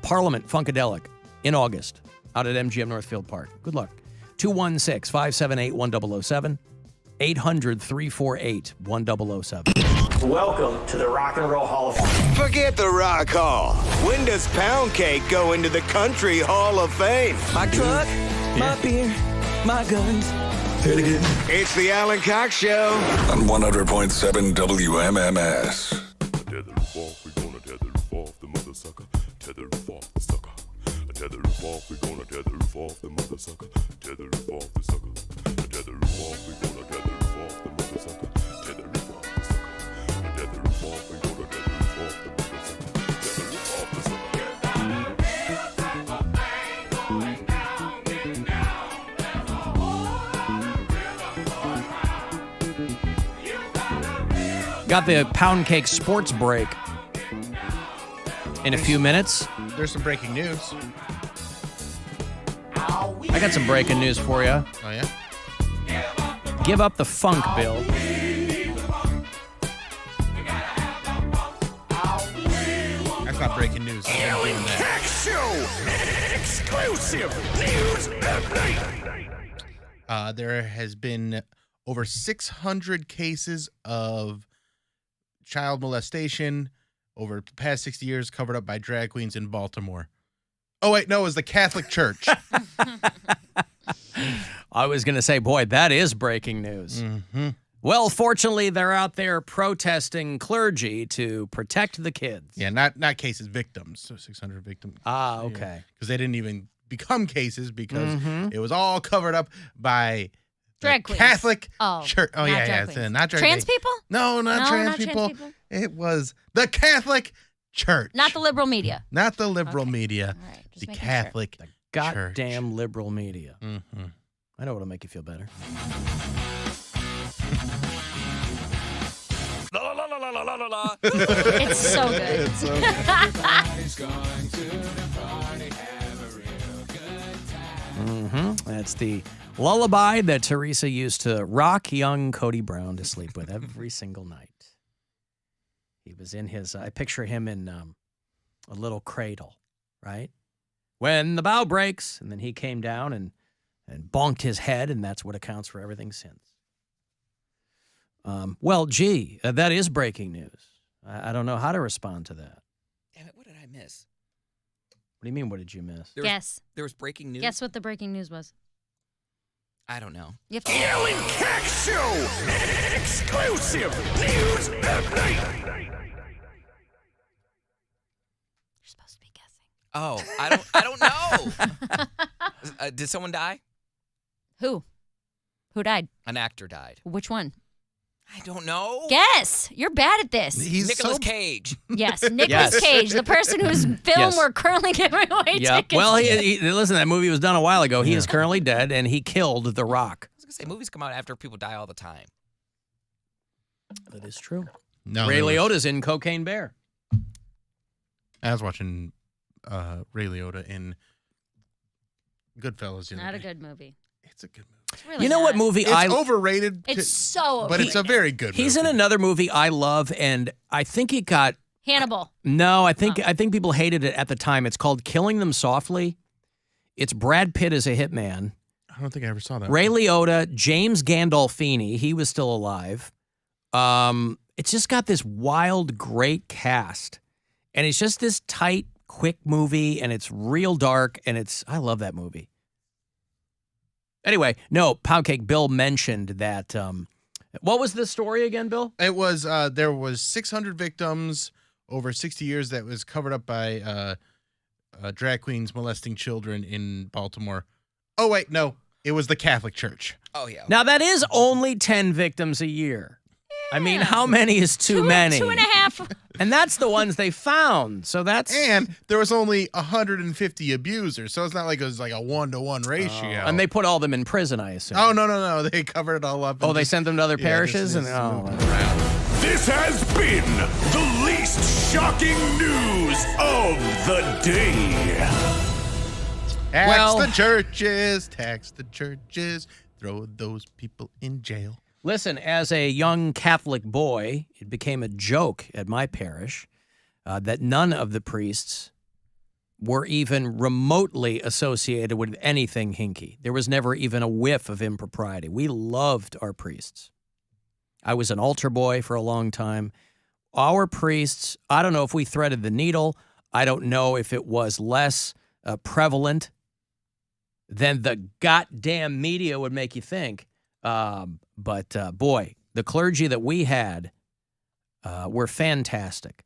Parliament Funkadelic in August out at MGM Northfield Park. Good luck. 216-578-1007. 800-348-1007. Welcome to the Rock and Roll Hall of Fame. Forget the Rock Hall. When does Poundcake go into the Country Hall of Fame? My truck, my beer, my guns. Say it again. It's the Alan Cox Show. On 100.7 WMMS. Tether roof off, we gonna tether roof off the mother sucker. Tether roof off the sucker. Tether roof off, we gonna tether roof off the mother sucker. Tether roof off the sucker. Tether roof off, we gonna tether roof off the mother sucker. Tether roof off the sucker. Tether roof off, we gonna tether roof off the mother sucker. Tether roof off the sucker. Got the Poundcake sports break in a few minutes. There's some breaking news. I got some breaking news for you. Oh, yeah? Give up the funk, Bill. That's not breaking news. Alan Cox Show. Exclusive news update. There has been over 600 cases of child molestation over the past 60 years covered up by drag queens in Baltimore. Oh, wait, no, it was the Catholic Church. I was going to say, boy, that is breaking news. Mm-hmm. Well, fortunately, they're out there protesting clergy to protect the kids. Yeah, not cases, victims. So 600 victims. Ah, okay. Because they didn't even become cases because it was all covered up by drag queens. Catholic Church. Church. Oh, yeah. Not drag Trans queens. people? No, not trans people. It was the Catholic Church. Not the liberal media. Not the liberal media. All right, the Catholic The goddamn liberal media. Mm-hmm. I know what'll make you feel better. La la la la la la la la. It's so good. It's so good. Everybody's going to the party, have a real good time. That's the lullaby that Teresa used to rock young Cody Brown to sleep with every single night. He was in his, I picture him in a little cradle, right? When the bow breaks, and then he came down and bonked his head, and that's what accounts for everything since. Well, gee, that is breaking news. I don't know how to respond to that. Damn it, what did I miss? What do you mean, what did you miss? Guess. There was breaking news? Guess what the breaking news was. I don't know. You have to Alan Cox Show. Exclusive news update. You're supposed to be guessing. Oh, I don't know. Did someone die? Who? Who died? An actor died. Which one? I don't know. Guess. You're bad at this. Nicolas Cage. Yes, Nicolas Cage, the person whose film we're currently giving away tickets. Well, listen, that movie was done a while ago. He is currently dead, and he killed The Rock. I was going to say, movies come out after people die all the time. That is true. No, Ray Liotta's in Cocaine Bear. I was watching Ray Liotta in Goodfellas. Not a good movie. It's a good movie. It's really You know what movie It's overrated. It's so But it's a very good movie. He's in another movie I love, and I think it got Hannibal. No, I think people hated it at the time. It's called Killing Them Softly. It's Brad Pitt as a hitman. I don't think I ever saw that. Ray Liotta, James Gandolfini, he was still alive. It's just got this wild, great cast. And it's just this tight, quick movie, and it's real dark, and I love that movie. Anyway, no, Poundcake, Bill mentioned that, what was the story again, Bill? It was, there was 600 victims over 60 years that was covered up by drag queens molesting children in Baltimore. Oh, wait, no. It was the Catholic Church. Oh, yeah. Now, that is only 10 victims a year. I mean, how many is too many? 2.5. And that's the ones they found. So that's... And there was only 150 abusers, so it's not like it was like a 1-to-1 ratio. And they put all of them in prison, I assume. Oh, no. They covered it all up. Oh, they sent them to other parishes? This has been the least shocking news of the day. Tax the churches, throw those people in jail. Listen, as a young Catholic boy, it became a joke at my parish that none of the priests were even remotely associated with anything hinky. There was never even a whiff of impropriety. We loved our priests. I was an altar boy for a long time. Our priests, I don't know if we threaded the needle. I don't know if it was less prevalent than the goddamn media would make you think. But boy, the clergy that we had were fantastic.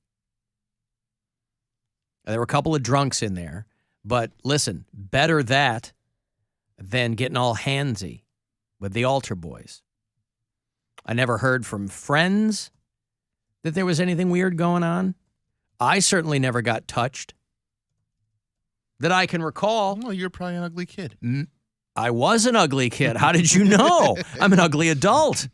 There were a couple of drunks in there, but listen, better that than getting all handsy with the altar boys. I never heard from friends that there was anything weird going on. I certainly never got touched that I can recall. Well, you're probably an ugly kid. I was an ugly kid. How did you know? I'm an ugly adult.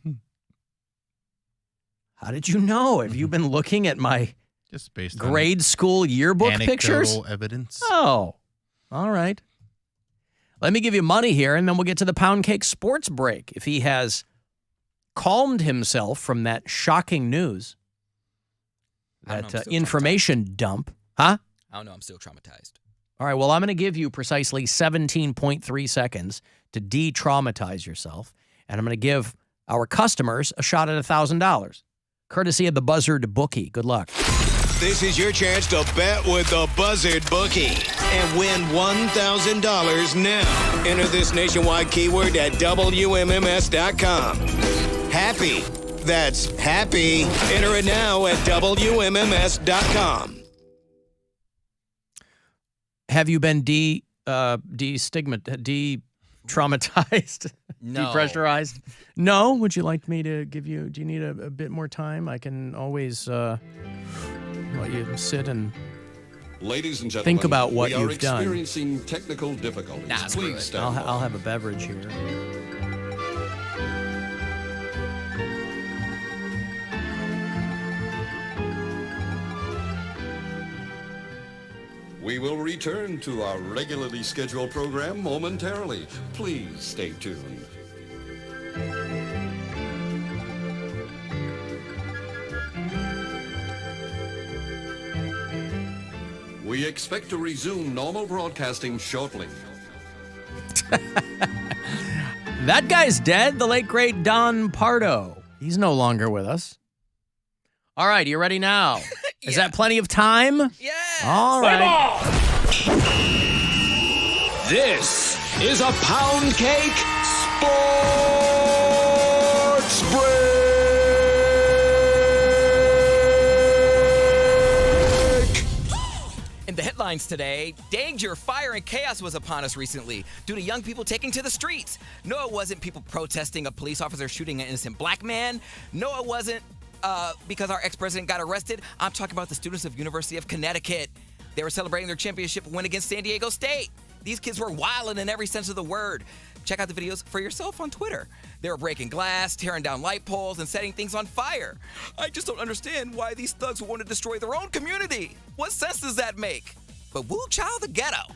How did you know? Have you been looking at my just based grade school yearbook pictures? Anecdotal evidence. Oh, all right. Let me give you money here, and then we'll get to the Poundcake sports break. If he has calmed himself from that shocking news, that information dump. Huh? I don't know. I'm still traumatized. All right, well, I'm going to give you precisely 17.3 seconds to de-traumatize yourself, and I'm going to give our customers a shot at $1,000, courtesy of the Buzzard Bookie. Good luck. This is your chance to bet with the Buzzard Bookie and win $1,000 now. Enter this nationwide keyword at WMMS.com. Happy. That's happy. Enter it now at WMMS.com. Have you been de-traumatized? No. Depressurized? No? Would you like me to give you, do you need a bit more time? I can always let you sit and Ladies and gentlemen, think about what you've done. We are experiencing technical difficulties. Please stand by. I'll have a beverage here. We will return to our regularly scheduled program momentarily. Please stay tuned. We expect to resume normal broadcasting shortly. That guy's dead, the late, great Don Pardo. He's no longer with us. All right, you ready now? Is that plenty of time? Yeah. All right. This is a Poundcake Sports Break. In the headlines today, danger, fire, and chaos was upon us recently due to young people taking to the streets. No, it wasn't people protesting a police officer shooting an innocent black man. No, it wasn't because our ex-president got arrested. I'm talking about the students of University of Connecticut. They were celebrating their championship win against San Diego State. These kids were wilding in every sense of the word. Check out the videos for yourself on Twitter. They were breaking glass, tearing down light poles, and setting things on fire. I just don't understand why these thugs would want to destroy their own community. What sense does that make? But woo child, the ghetto.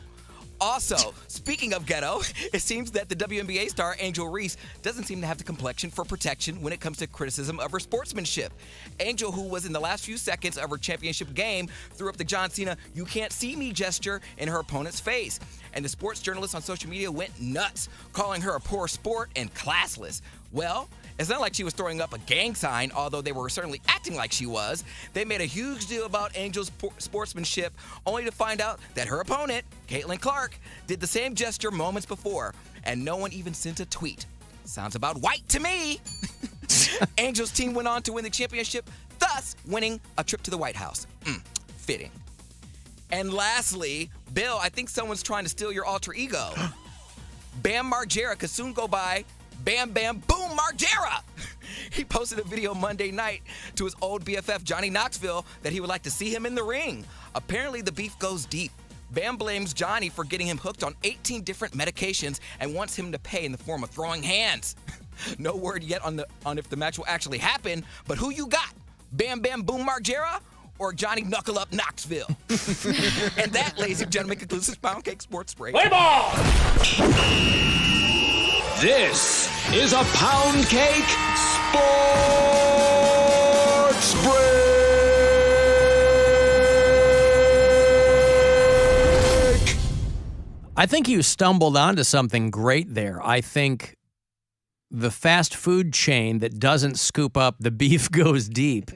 Also, speaking of ghetto, it seems that the WNBA star Angel Reese doesn't seem to have the complexion for protection when it comes to criticism of her sportsmanship. Angel, who was in the last few seconds of her championship game, threw up the John Cena "you can't see me" gesture in her opponent's face. And the sports journalists on social media went nuts, calling her a poor sport and classless. Well, it's not like she was throwing up a gang sign, although they were certainly acting like she was. They made a huge deal about Angel's sportsmanship, only to find out that her opponent, Caitlin Clark, did the same gesture moments before, and no one even sent a tweet. Sounds about white to me. Angel's team went on to win the championship, thus winning a trip to the White House. Fitting. And lastly, Bill, I think someone's trying to steal your alter ego. Bam Margera could soon go by Bam Bam Boom Margera. He posted a video Monday night to his old BFF Johnny Knoxville that he would like to see him in the ring. Apparently the beef goes deep. Bam blames Johnny for getting him hooked on 18 different medications and wants him to pay in the form of throwing hands. No word yet on if the match will actually happen, but who you got? Bam Bam Boom Margera or Johnny Knuckle Up Knoxville? And that, ladies and gentlemen, concludes this Poundcake Sports Break. Play ball! This is a Poundcake Sports Break. I think you stumbled onto something great there. I think the fast food chain that doesn't scoop up the beef goes deep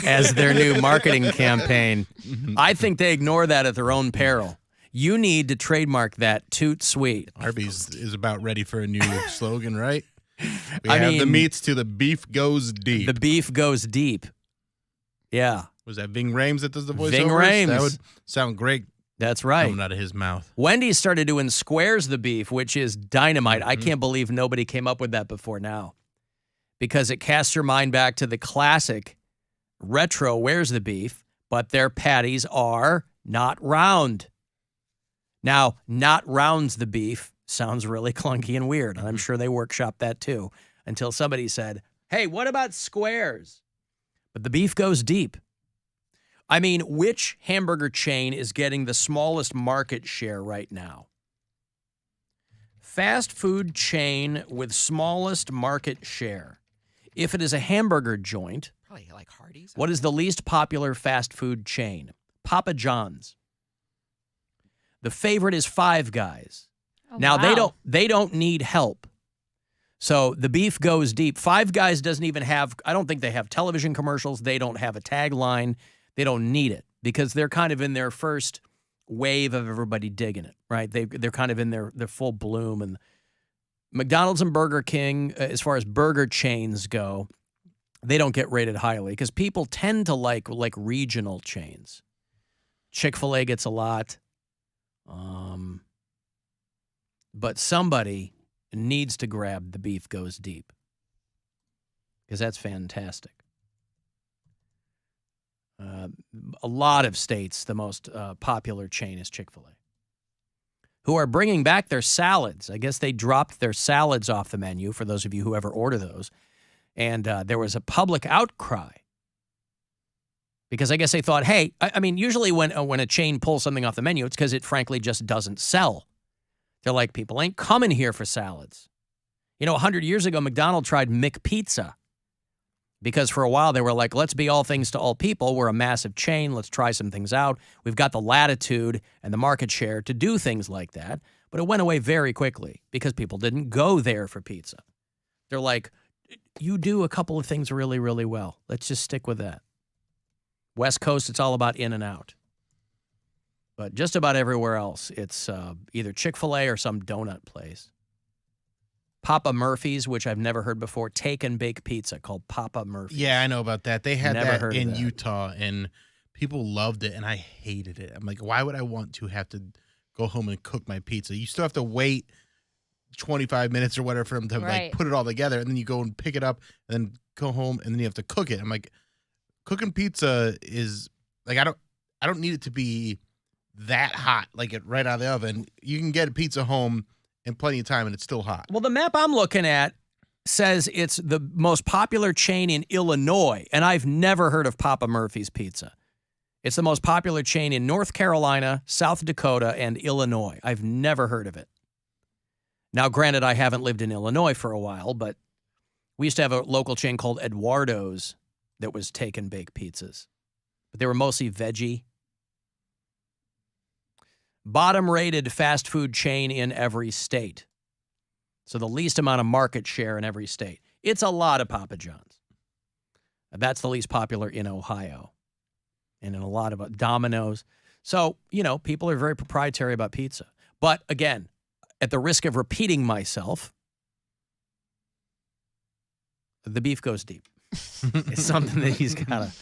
as their new marketing campaign, I think they ignore that at their own peril. You need to trademark that toot sweet. Arby's is about ready for a new slogan, right? We have the meats to the beef goes deep. The beef goes deep. Yeah. Was that Ving Rhames that does the voiceovers? Ving Rhames. That would sound great. That's right. Coming out of his mouth. Wendy started doing Squares the Beef, which is dynamite. I can't believe nobody came up with that before now, because it casts your mind back to the classic retro Where's the Beef, but their patties are not round. Now, not rounds the beef sounds really clunky and weird, and I'm sure they workshopped that too, until somebody said, hey, what about squares? But the beef goes deep. I mean, which hamburger chain is getting the smallest market share right now? Fast food chain with smallest market share. If it is a hamburger joint, probably like Hardee's. What is the least popular fast food chain? Papa John's. The favorite is Five Guys. Oh, now wow. they don't need help. So the beef goes deep. Five Guys doesn't even have, I don't think they have television commercials. They don't have a tagline. They don't need it because they're kind of in their first wave of everybody digging it, right? They're kind of in their full bloom. And McDonald's and Burger King, as far as burger chains go, they don't get rated highly because people tend to like regional chains. Chick-fil-A gets a lot. But somebody needs to grab the beef goes deep because that's fantastic. A lot of states, the most popular chain is Chick-fil-A, who are bringing back their salads. I guess they dropped their salads off the menu for those of you who ever order those. And there was a public outcry because I guess they thought, hey, I mean, usually when a chain pulls something off the menu, it's because it frankly just doesn't sell. They're like, people ain't coming here for salads. You know, 100 years ago, McDonald's tried McPizza because for a while they were like, let's be all things to all people. We're a massive chain. Let's try some things out. We've got the latitude and the market share to do things like that. But it went away very quickly because people didn't go there for pizza. They're like, you do a couple of things really, really well. Let's just stick with that. West Coast, it's all about in and out. But just about everywhere else, it's either Chick-fil-A or some donut place. Papa Murphy's, which I've never heard before, take and bake pizza called Papa Murphy's. Yeah, I know about that. They had Never that heard of in that. Utah, and people loved it, and I hated it. I'm like, why would I want to have to go home and cook my pizza? You still have to wait 25 minutes or whatever for them to Right. like put it all together, and then you go and pick it up, and then go home, and then you have to cook it. I'm like, cooking pizza is like I don't need it to be that hot, like it right out of the oven. You can get a pizza home in plenty of time, and it's still hot. Well, the map I'm looking at says it's the most popular chain in Illinois, and I've never heard of Papa Murphy's Pizza. It's the most popular chain in North Carolina, South Dakota, and Illinois. I've never heard of it. Now, granted, I haven't lived in Illinois for a while, but we used to have a local chain called Eduardo's that was take and bake pizzas. But they were mostly veggie. Bottom rated fast food chain in every state. So the least amount of market share in every state. It's a lot of Papa John's. That's the least popular in Ohio. And in a lot of Domino's. So, people are very proprietary about pizza. But again, at the risk of repeating myself, the beef goes deep. It's something that he's got to.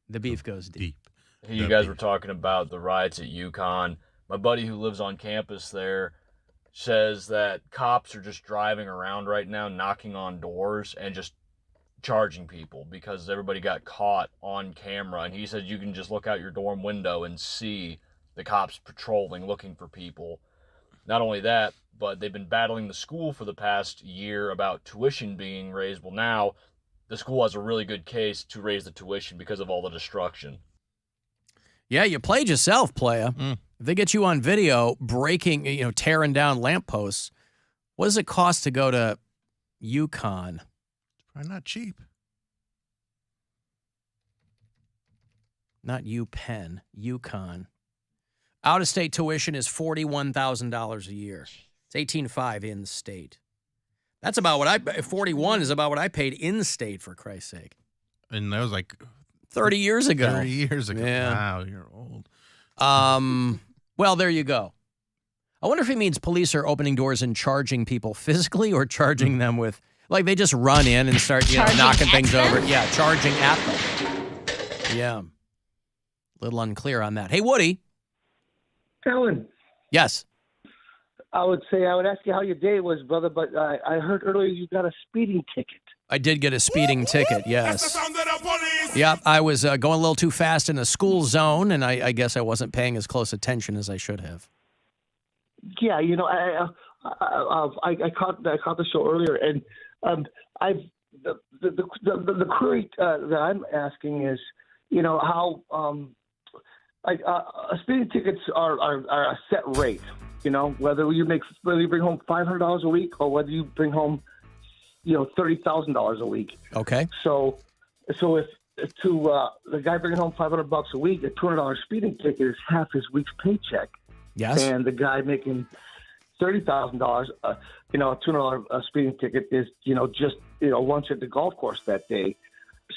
The beef goes deep. Hey, you guys were talking about the riots at UConn. My buddy who lives on campus there says that cops are just driving around right now, knocking on doors and just charging people because everybody got caught on camera. And he said you can just look out your dorm window and see the cops patrolling, looking for people. Not only that, but they've been battling the school for the past year about tuition being raised. Well, now the school has a really good case to raise the tuition because of all the destruction. Yeah, you played yourself, playa. If they get you on video breaking, tearing down lampposts, what does it cost to go to UConn? It's probably not cheap. Not UPenn, UConn. Out-of-state tuition is $41,000 a year. It's $18,500 in-state. That's about what $41 is about what I paid in-state, for Christ's sake. And that was like 30 years ago. 30 years ago. Yeah. Wow, you're old. Well, there you go. I wonder if he means police are opening doors and charging people physically or charging them with, like they just run in and start knocking things over. Yeah, charging at them. Yeah. A little unclear on that. Hey, Woody. Alan. Yes. I would ask you how your day was, brother, but I heard earlier you got a speeding ticket. I did get a speeding ticket, yes. Yep, I was going a little too fast in a school zone, and I guess I wasn't paying as close attention as I should have. Yeah, I caught the show earlier, and the query that I'm asking is, how speeding tickets are a set rate. Whether you bring home $500 a week or whether you bring home, $30,000 a week. Okay. So if to the guy bringing home $500 a week, a $200 speeding ticket is half his week's paycheck. Yes. And the guy making $30,000, a $200 speeding ticket is, just lunch at the golf course that day.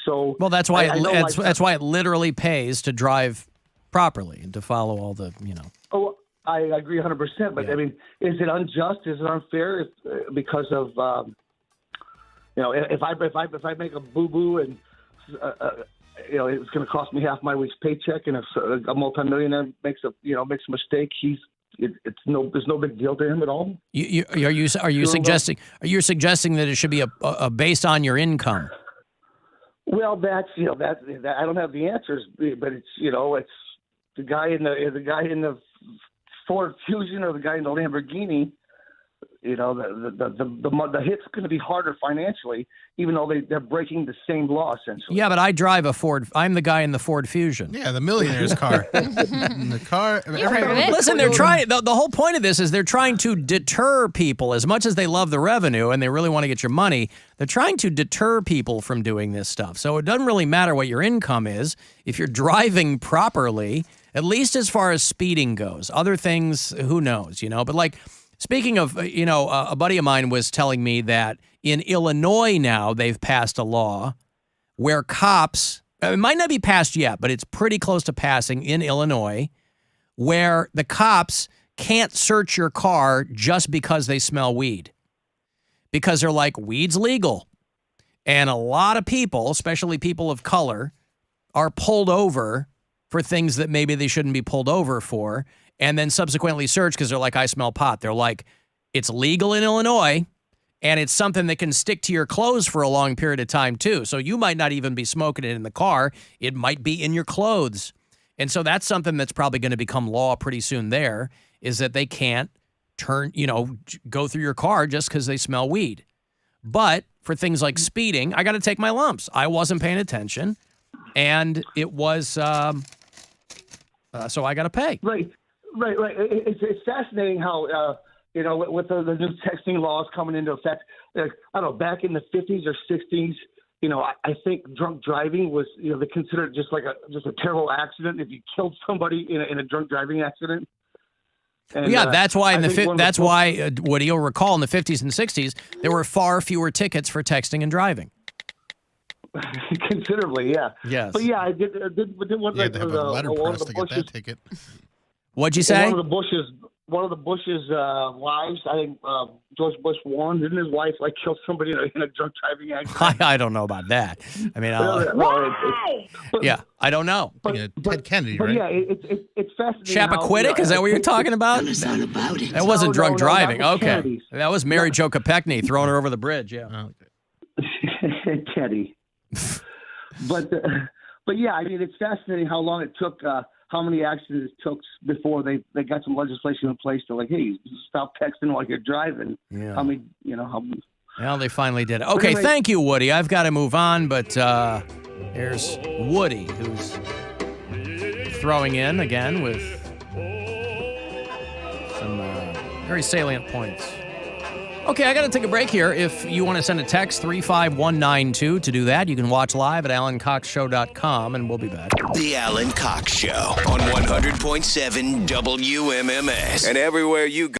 So well, that's why that's why it literally pays to drive properly and to follow all the Oh, I agree 100%. But I mean, is it unjust? Is it unfair? Because of if I make a boo boo and it's going to cost me half my week's paycheck, and if a multimillionaire makes a mistake, there's no big deal to him at all. Are you suggesting that it should be a based on your income? Well, that's I don't have the answers, but it's the guy in the Ford Fusion or the guy in the Lamborghini. The hit's going to be harder financially, even though they're breaking the same law essentially. Yeah, but I drive a Ford. I'm the guy in the Ford Fusion. Yeah, the millionaire's car. The car. Listen, they're trying. The whole point of this is they're trying to deter people. As much as they love the revenue and they really want to get your money, they're trying to deter people from doing this stuff. So it doesn't really matter what your income is if you're driving properly. At least as far as speeding goes. Other things, who knows? But like. Speaking of, a buddy of mine was telling me that in Illinois now they've passed a law where cops, it might not be passed yet, but it's pretty close to passing in Illinois, where the cops can't search your car just because they smell weed. Because they're like, weed's legal. And a lot of people, especially people of color, are pulled over for things that maybe they shouldn't be pulled over for. And then subsequently search because they're like, I smell pot. They're like, it's legal in Illinois, and it's something that can stick to your clothes for a long period of time, too. So you might not even be smoking it in the car. It might be in your clothes. And so that's something that's probably going to become law pretty soon there, is that they can't go through your car just because they smell weed. But for things like speeding, I got to take my lumps. I wasn't paying attention, and it was... so I got to pay. Right. It's fascinating how with the new texting laws coming into effect. I don't know, back in the 50s or 60s, I think drunk driving was they considered just a terrible accident if you killed somebody in a drunk driving accident. And, that's why Woody, you'll recall in the 50s and 60s there were far fewer tickets for texting and driving. Considerably, yeah. Yes. But yeah, I did one You had to have a letterpress to get that ticket. What'd you say? One of the Bush's wives, I think George Bush Warren, didn't his wife kill somebody in a drunk driving accident? I don't know about that. I mean, I don't know. Ted Kennedy, but right? Yeah, it's fascinating. Chappaquiddick, is that what you're talking about? That wasn't drunk driving. That was Okay. Kennedy's. That was Mary Jo Kopechne throwing her over the bridge, yeah. Teddy. But yeah, I mean, it's fascinating how long it took, how many accidents it took before they got some legislation in place to hey, stop texting while you're driving. Yeah. How many, Well, they finally did it. Okay, thank you, Woody. I've got to move on, but here's Woody, who's throwing in again with some very salient points. Okay, I got to take a break here. If you want to send a text, 35192. To do that, you can watch live at alancoxshow.com, and we'll be back. The Alan Cox Show on 100.7 WMMS. And everywhere you go.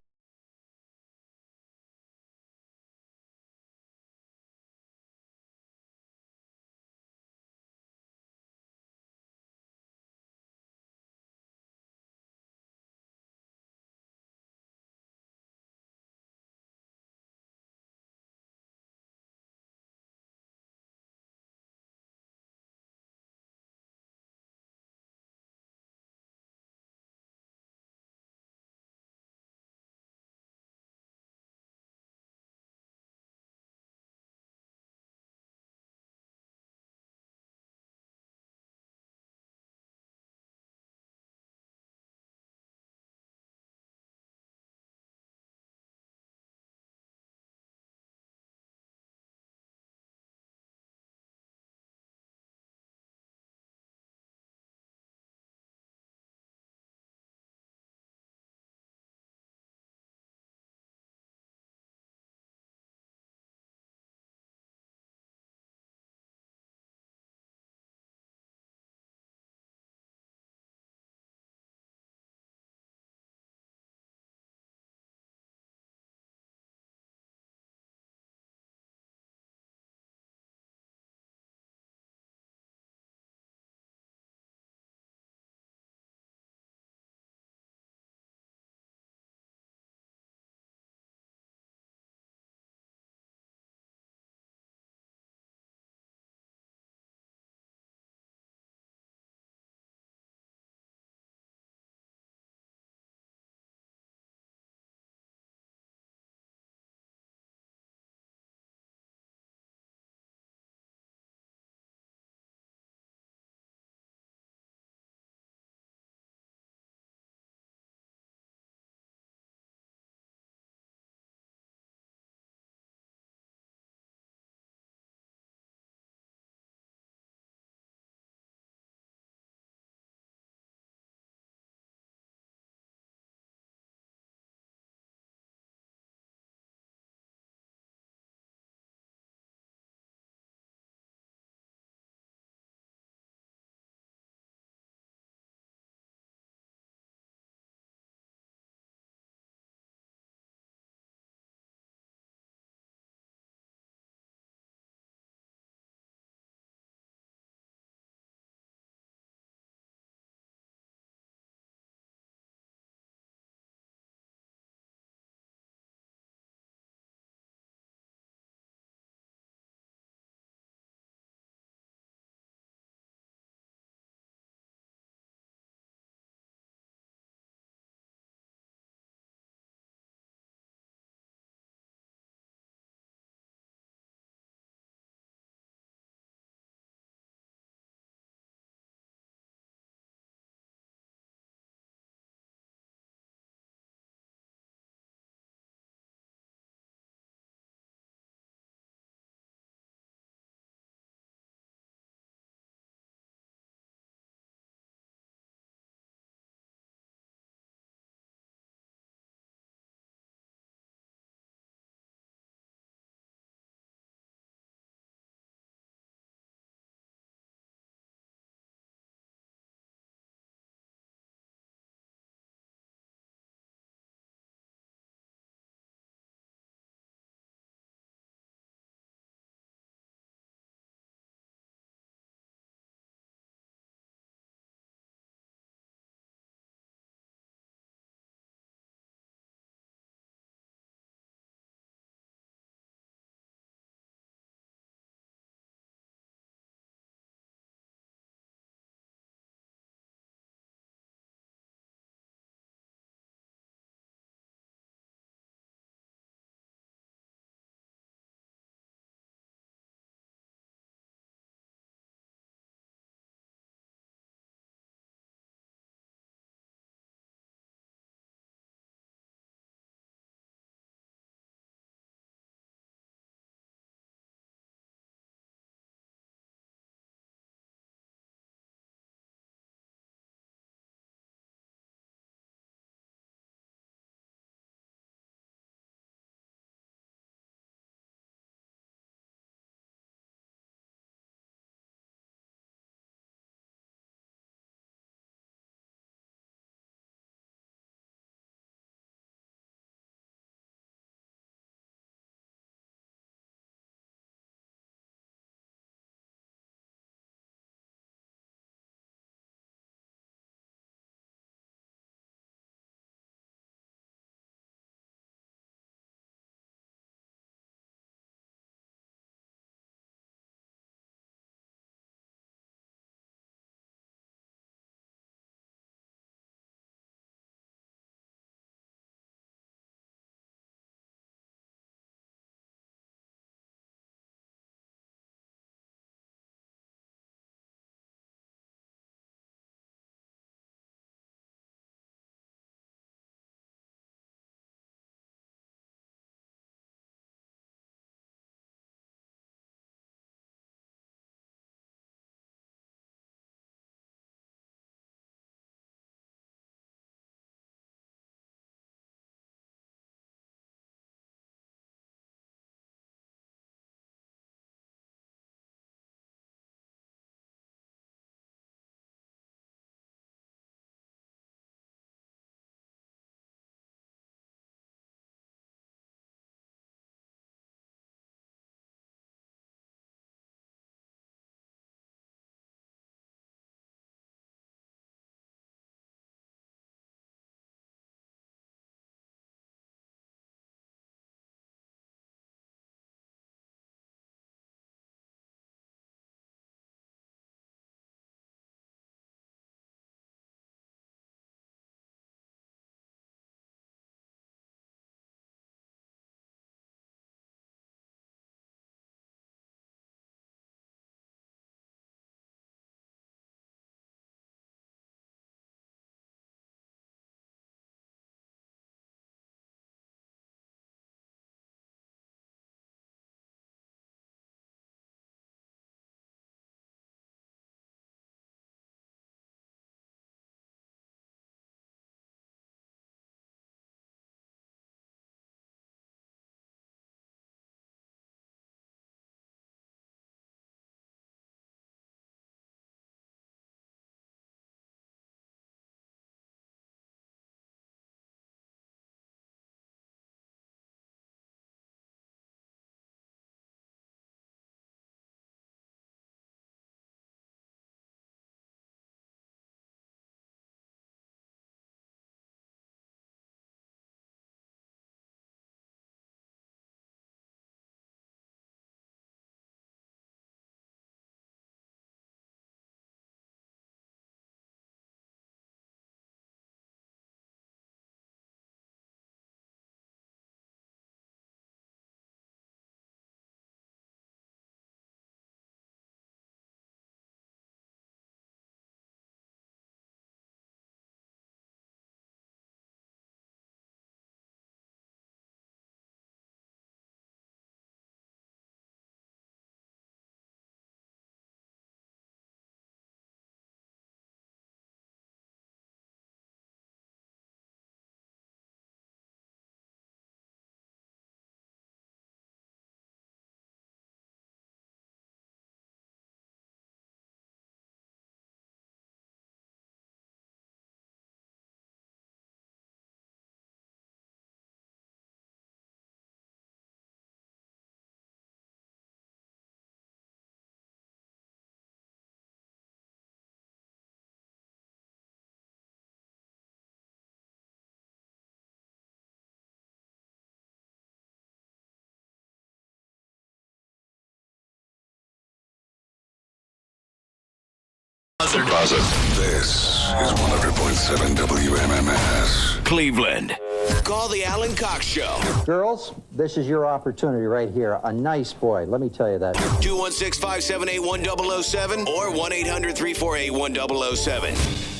Buzzard. This is 100.7 WMMS. Cleveland. Call the Alan Cox Show. Girls, this is your opportunity right here. A nice boy, let me tell you that. 216-578-1007 or 1-800-348-1007.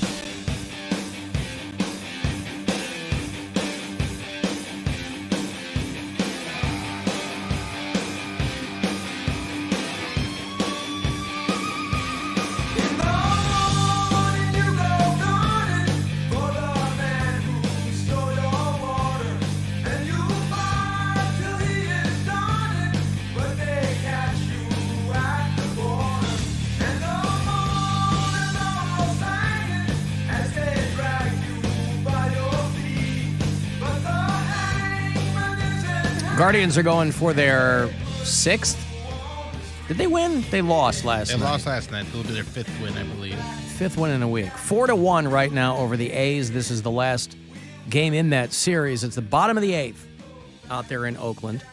Guardians are going for their 6th. Did they win? They lost last night. They lost last night. It'll be their 5th win, I believe. 5th win in a week. 4-1 right now over the A's. This is the last game in that series. It's the bottom of the 8th out there in Oakland.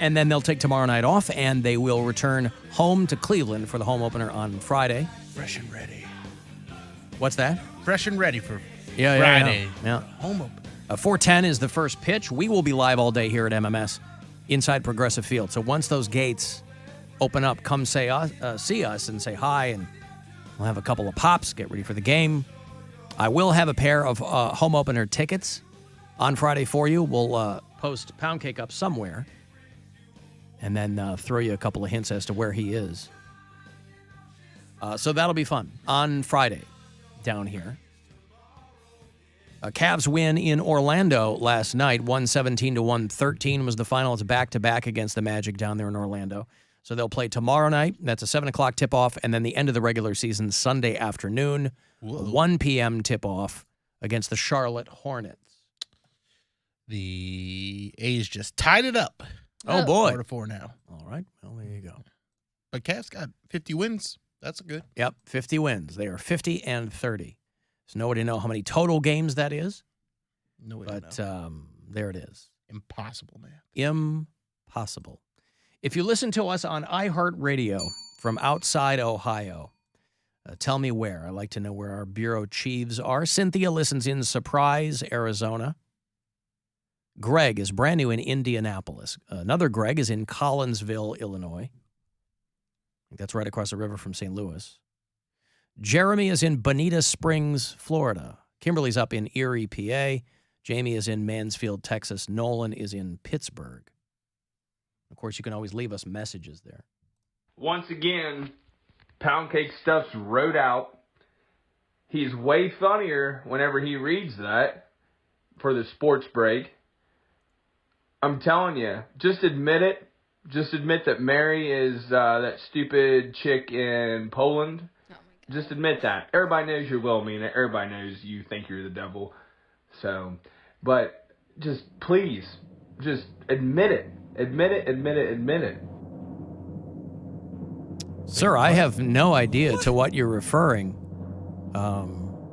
And then they'll take tomorrow night off, and they will return home to Cleveland for the home opener on Friday. Fresh and ready. What's that? Fresh and ready for Friday. Yeah. Home opener. 4:10 is the first pitch. We will be live all day here at MMS inside Progressive Field. So once those gates open up, come see us and say hi, and we'll have a couple of pops, get ready for the game. I will have a pair of home opener tickets on Friday for you. We'll post Poundcake up somewhere and then throw you a couple of hints as to where he is. So that'll be fun on Friday down here. Cavs win in Orlando last night, 117-113 was the final. It's back-to-back against the Magic down there in Orlando. So they'll play tomorrow night. That's a 7 o'clock tip-off, and then the end of the regular season Sunday afternoon, 1 p.m. tip-off against the Charlotte Hornets. The A's just tied it up. Oh, boy. 4-4 now. All right. Well, there you go. But Cavs got 50 wins. That's good. Yep, 50 wins. They are 50-30. There's nobody know how many total games that is. No way. But there it is. Impossible, man. Impossible. If you listen to us on iHeartRadio from outside Ohio, tell me where. I like to know where our bureau chiefs are. Cynthia listens in Surprise, Arizona. Greg is brand new in Indianapolis. Another Greg is in Collinsville, Illinois. I think that's right across the river from St. Louis. Jeremy is in Bonita Springs, Florida. Kimberly's up in Erie, PA. Jamie is in Mansfield, Texas. Nolan is in Pittsburgh. Of course, you can always leave us messages there. Once again, Poundcake stuff's wrote out. He's way funnier whenever he reads that for the sports break. I'm telling you, just admit it. Just admit that Mary is that stupid chick in Poland. Just admit that. Everybody knows you're well-meaning. Everybody knows you think you're the devil. So, but just please, just admit it. Admit it. Sir, I have no idea to what you're referring.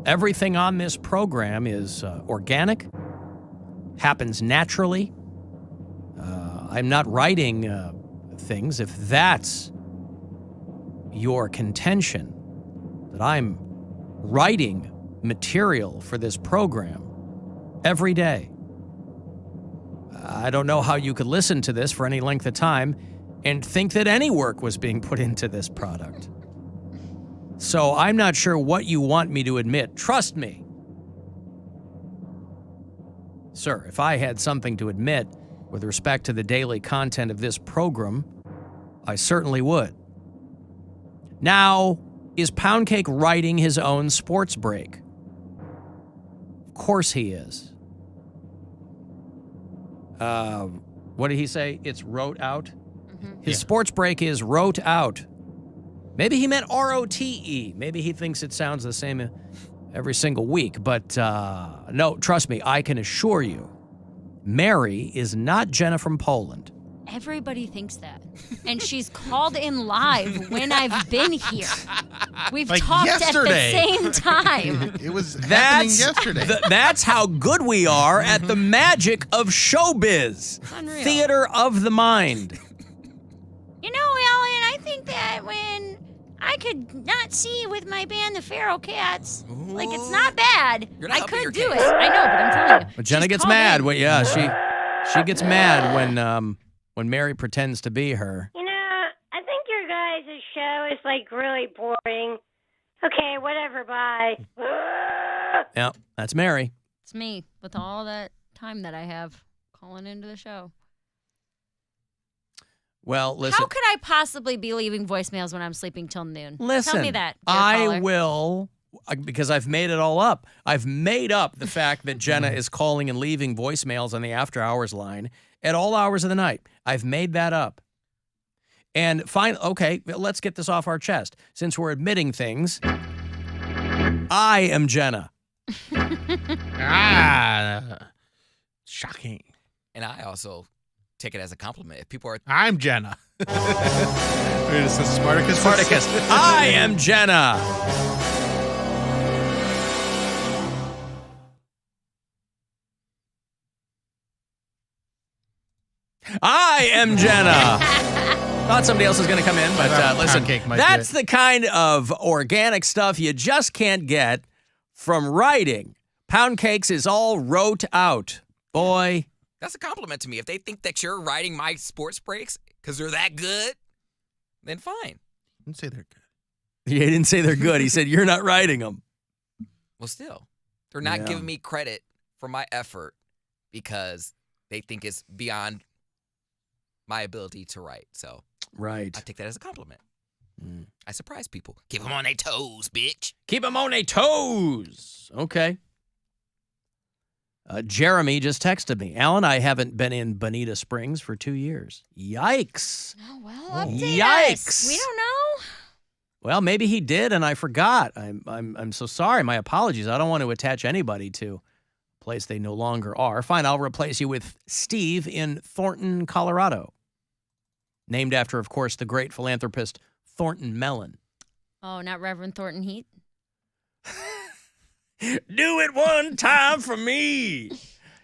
Everything on this program is organic, happens naturally. I'm not writing things. If that's your contention, that I'm writing material for this program every day. I don't know how you could listen to this for any length of time and think that any work was being put into this product. So I'm not sure what you want me to admit. Trust me. Sir, if I had something to admit with respect to the daily content of this program, I certainly would. Now, is Poundcake writing his own sports break? Of course he is. What did he say? It's wrote out? Mm-hmm. His sports break is wrote out. Maybe he meant R-O-T-E. Maybe he thinks it sounds the same every single week. But no, trust me, I can assure you, Mary is not Jenna from Poland. Everybody thinks that. And she's called in live when I've been here. We've talked yesterday. At the same time. It was happening yesterday. That's how good we are at the magic of showbiz. Unreal. Theater of the mind. You know, Alan, I think that when I could not see with my band, the Feral Cats. Like, it's not bad. You're not I helping your could do case. it. I know, but I'm telling you. But Jenna she's gets called mad. in. Well, yeah, she gets mad when Mary pretends to be her. You know, I think your guys' show is like really boring. Okay, whatever, bye. Yeah, that's Mary. It's me with all that time that I have calling into the show. Well, listen. How could I possibly be leaving voicemails when I'm sleeping till noon? Listen, Tell me that, dear I caller. will, because I've made it all up. I've made up the fact that Jenna is calling and leaving voicemails on the after hours line at all hours of the night. I've made that up. And fine, okay, let's get this off our chest. Since we're admitting things, I am Jenna. Shocking. And I also take it as a compliment. If people are... I'm Jenna. It's a Spartacus. Spartacus. I am Jenna. I am Jenna. Thought somebody else was going to come in, but listen, that's the kind of organic stuff you just can't get from writing. Poundcakes is all wrote out. Boy. That's a compliment to me. If they think that you're writing my sports breaks because they're that good, then fine. Didn't say they're good. He didn't say they're good. He said you're not writing them. Well, still, they're not giving me credit for my effort because they think it's beyond my ability to write. So right. I take that as a compliment. I surprise people. Keep them on their toes, bitch. Keep them on their toes. Okay. Jeremy just texted me. Alan, I haven't been in Bonita Springs for 2 years. Yikes. Oh, well, update Yikes. us. We don't know. Well, maybe he did, and I forgot. I'm so sorry. My apologies. I don't want to attach anybody to a place they no longer are. Fine, I'll replace you with Steve in Thornton, Colorado. Named after, of course, the great philanthropist Thornton Mellon. Oh, not Reverend Thornton Heat? Do it one time for me.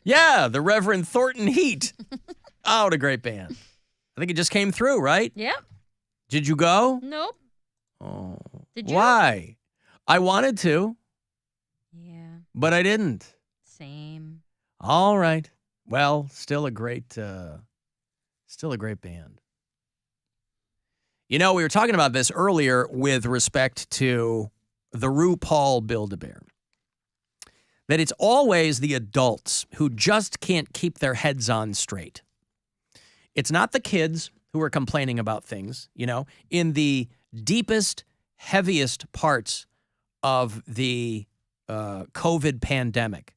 Yeah, the Reverend Thornton Heat. Oh, what a great band. I think it just came through, right? Yep. Did you go? Nope. Oh. Did you? Why? I wanted to. Yeah. But I didn't. Same. All right. Well, still a great band. You know, we were talking about this earlier with respect to the RuPaul Build-A-Bear. That it's always the adults who just can't keep their heads on straight. It's not the kids who are complaining about things, you know. In the deepest, heaviest parts of the COVID pandemic,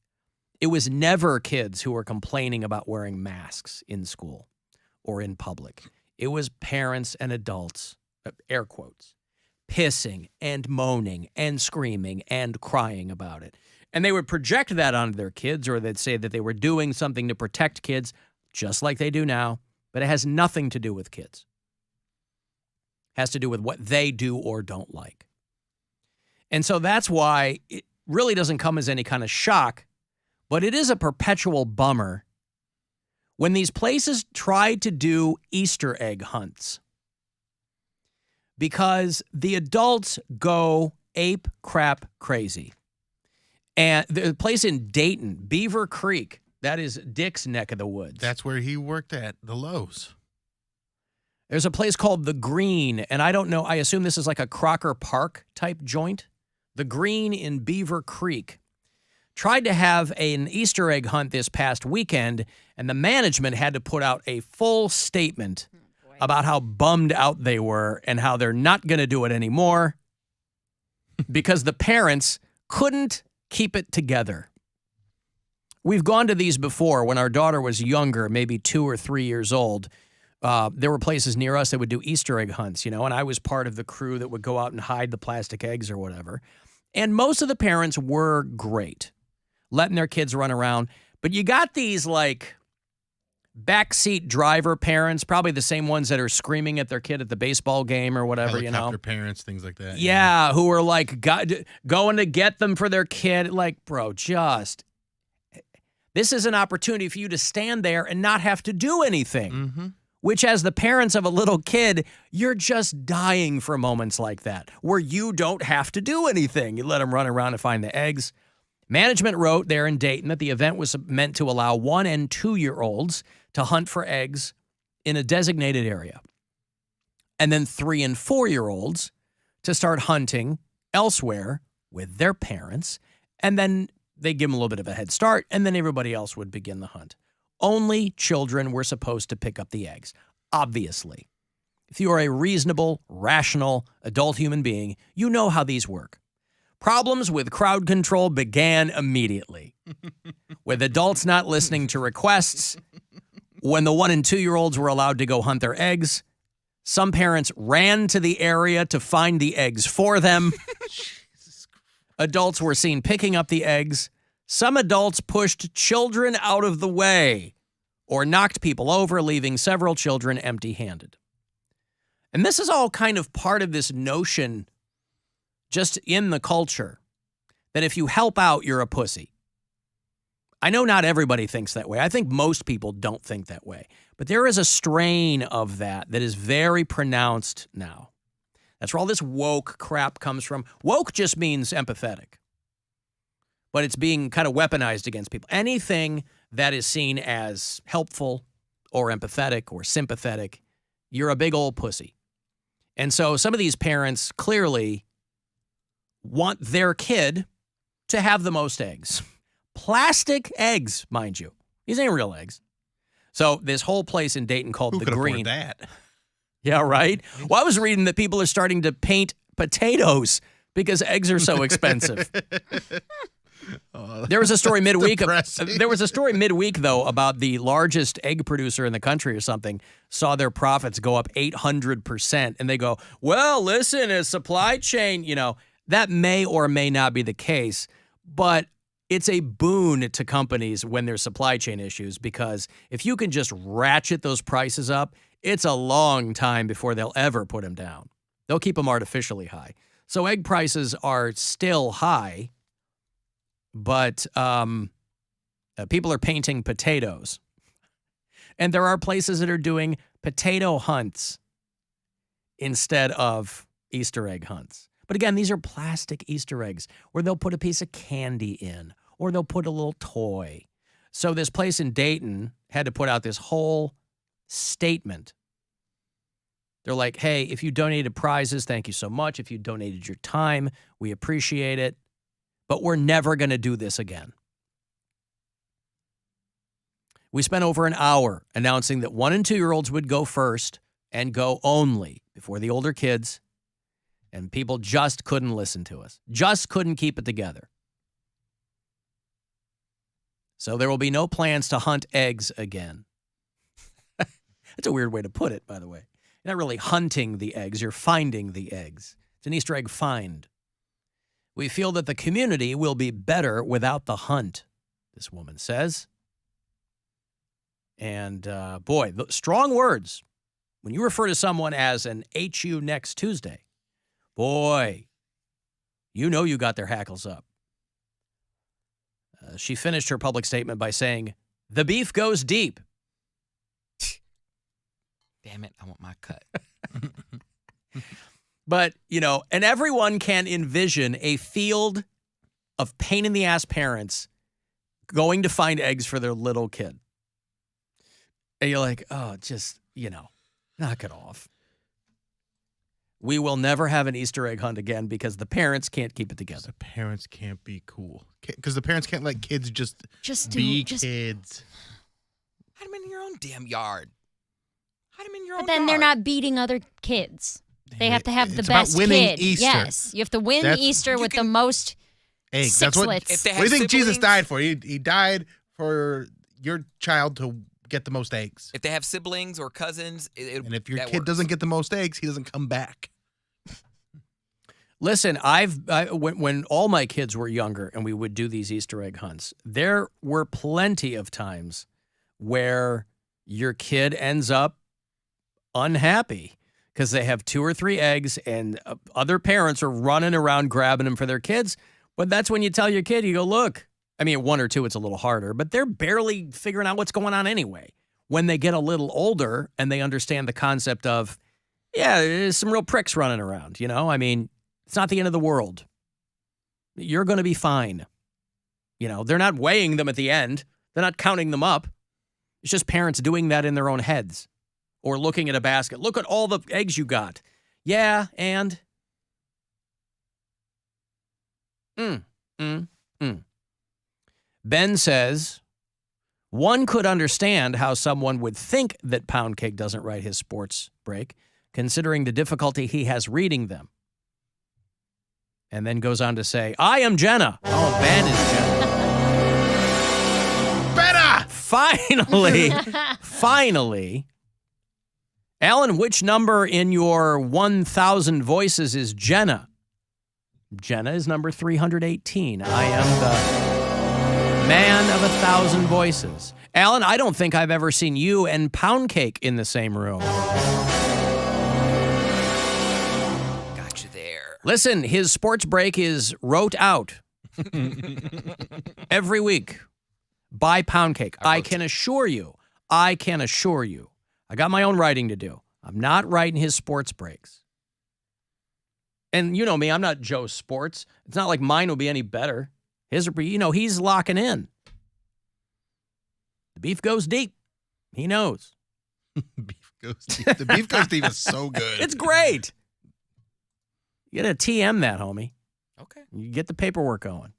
it was never kids who were complaining about wearing masks in school or in public. It was parents and adults, air quotes, pissing and moaning and screaming and crying about it. And they would project that onto their kids, or they'd say that they were doing something to protect kids, just like they do now. But it has nothing to do with kids. It has to do with what they do or don't like. And so that's why it really doesn't come as any kind of shock, but it is a perpetual bummer when these places try to do Easter egg hunts. Because the adults go ape crap crazy. And the place in Dayton, Beaver Creek, that is Dick's neck of the woods. That's where he worked at, the Lowe's. There's a place called The Green, and I don't know, I assume this is like a Crocker Park type joint. The Green in Beaver Creek tried to have an Easter egg hunt this past weekend, and the management had to put out a full statement about how bummed out they were and how they're not going to do it anymore because the parents couldn't keep it together. We've gone to these before when our daughter was younger, maybe 2 or 3 years old. There were places near us that would do Easter egg hunts, you know, and I was part of the crew that would go out and hide the plastic eggs or whatever. And most of the parents were great, letting their kids run around. But you got these like backseat driver parents, probably the same ones that are screaming at their kid at the baseball game or whatever, you know. Helicopter parents, things like that. Yeah, who are like going to get them for their kid. Like, bro, this is an opportunity for you to stand there and not have to do anything. Mm-hmm. which as the parents of a little kid, you're just dying for moments like that, where you don't have to do anything. You let them run around and find the eggs. Management wrote there in Dayton that the event was meant to allow 1- and 2-year-olds to hunt for eggs in a designated area. And then 3- and 4-year-olds to start hunting elsewhere with their parents. And then they give them a little bit of a head start, and then everybody else would begin the hunt. Only children were supposed to pick up the eggs, obviously. If you are a reasonable, rational, adult human being, you know how these work. Problems with crowd control began immediately, with adults not listening to requests. When the 1- and 2-year-olds were allowed to go hunt their eggs, some parents ran to the area to find the eggs for them. Adults were seen picking up the eggs. Some adults pushed children out of the way or knocked people over, leaving several children empty-handed. And this is all kind of part of this notion just in the culture that if you help out, you're a pussy. I know not everybody thinks that way. I think most people don't think that way. But there is a strain of that is very pronounced now. That's where all this woke crap comes from. Woke just means empathetic. But it's being kind of weaponized against people. Anything that is seen as helpful or empathetic or sympathetic, you're a big old pussy. And so some of these parents clearly want their kid to have the most eggs. Plastic eggs, mind you. These ain't real eggs. So this whole place in Dayton called The Green. That? Yeah, right? Well, I was reading that people are starting to paint potatoes because eggs are so expensive. There was a story midweek. There was a story midweek, though, about the largest egg producer in the country or something saw their profits go up 800%. And they go, well, listen, a supply chain, that may or may not be the case. But it's a boon to companies when there's supply chain issues, because if you can just ratchet those prices up, it's a long time before they'll ever put them down. They'll keep them artificially high. So egg prices are still high, but people are painting potatoes. And there are places that are doing potato hunts instead of Easter egg hunts. But again, these are plastic Easter eggs where they'll put a piece of candy in or they'll put a little toy. So this place in Dayton had to put out this whole statement. They're like, hey, if you donated prizes, thank you so much. If you donated your time, we appreciate it. But we're never going to do this again. We spent over an hour announcing that 1- and 2-year-olds would go first and go only before the older kids. And people just couldn't listen to us. Just couldn't keep it together. So there will be no plans to hunt eggs again. That's a weird way to put it, by the way. You're not really hunting the eggs. You're finding the eggs. It's an Easter egg find. We feel that the community will be better without the hunt, this woman says. And boy, strong words. When you refer to someone as an HU next Tuesday, boy, you know you got their hackles up. She finished her public statement by saying, the beef goes deep. Damn it, I want my cut. But, and everyone can envision a field of pain-in-the-ass parents going to find eggs for their little kid. And you're like, oh, just, knock it off. We will never have an Easter egg hunt again because the parents can't keep it together. The parents can't be cool. Because the parents can't let kids just be kids. Hide them in your own damn yard. Hide them in your own But then yard. they're not beating other kids. They have to have the It's about best winning kid. Easter. Yes, you have to win Easter with the most eggs. That's what do you think Jesus died for? He died for your child to get the most eggs. If they have siblings or cousins, and if your kid doesn't get the most eggs, he doesn't come back. Listen, when all my kids were younger and we would do these Easter egg hunts, there were plenty of times where your kid ends up unhappy because they have 2 or 3 eggs and other parents are running around grabbing them for their kids. But that's when you tell your kid, you go, look, I mean, 1 or 2, it's a little harder, but they're barely figuring out what's going on anyway. when they get a little older and they understand the concept of, yeah, there's some real pricks running around, you know? I mean, it's not the end of the world. You're going to be fine. You know, they're not weighing them at the end. They're not counting them up. It's just parents doing that in their own heads or looking at a basket. Look at all the eggs you got. Yeah, and... Ben says, one could understand how someone would think that Poundcake doesn't write his sports break, considering the difficulty he has reading them. And then goes on to say, I am Jenna. Oh, Ben is Jenna. Better! Finally. Alan, which number in your 1,000 voices is Jenna? Jenna is number 318. I am the man of 1,000 voices. Alan, I don't think I've ever seen you and Poundcake in the same room. Got you there. Listen, his sports break is wrote out every week by Poundcake. I can assure you, I got my own writing to do. I'm not writing his sports breaks. And you know me, I'm not Joe Sports. It's not like mine will be any better. His, you know, he's locking in. The beef goes deep. He knows. Beef goes deep. The beef goes deep is so good. It's great. You got to TM that, homie. Okay. You get the paperwork going.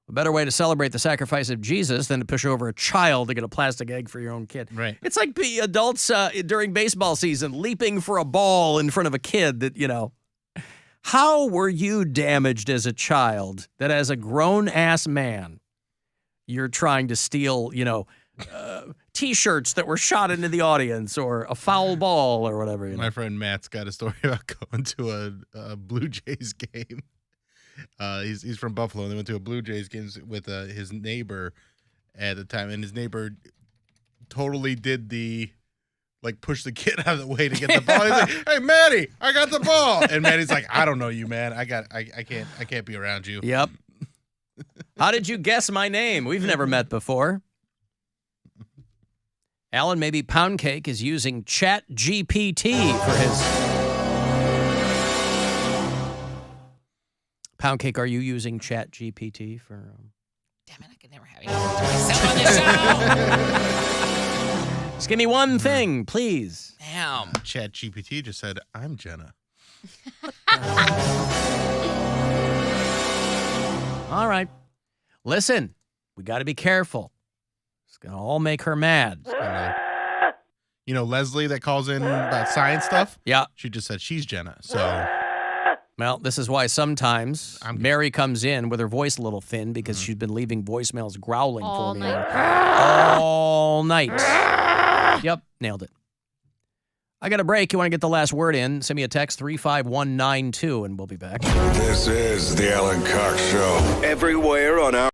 A better way to celebrate the sacrifice of Jesus than to push over a child to get a plastic egg for your own kid. Right. It's like the adults during baseball season leaping for a ball in front of a kid that, you know. How were you damaged as a child that as a grown-ass man, you're trying to steal, you know, T-shirts that were shot into the audience or a foul ball or whatever? You know? My friend Matt's got a story about going to a Blue Jays game. He's from Buffalo, and they went to a Blue Jays game with his neighbor at the time, and his neighbor totally did the, like, push the kid out of the way to get the ball. He's like, "Hey, Matty, I got the ball," and Matty's like, "I don't know you, man. I can't be around you." Yep. How did you guess my name? We've never met before. Alan, maybe Poundcake is using Chat GPT for his. Poundcake, are you using Chat GPT for? Damn it! I could never have anything to myself on this show. Just give me one thing, please. Damn. Chat GPT just said, "I'm Jenna." All right. Listen, we got to be careful. It's going to all make her mad. You know, Leslie that calls in about science stuff? Yeah. She just said she's Jenna. So, well, this is why sometimes Mary comes in with her voice a little thin because she's been leaving voicemails growling All for me. night. All night. Yep, nailed it. I got a break. You want to get the last word in? Send me a text, 35192, and we'll be back. This is the Alan Cox Show. Everywhere on our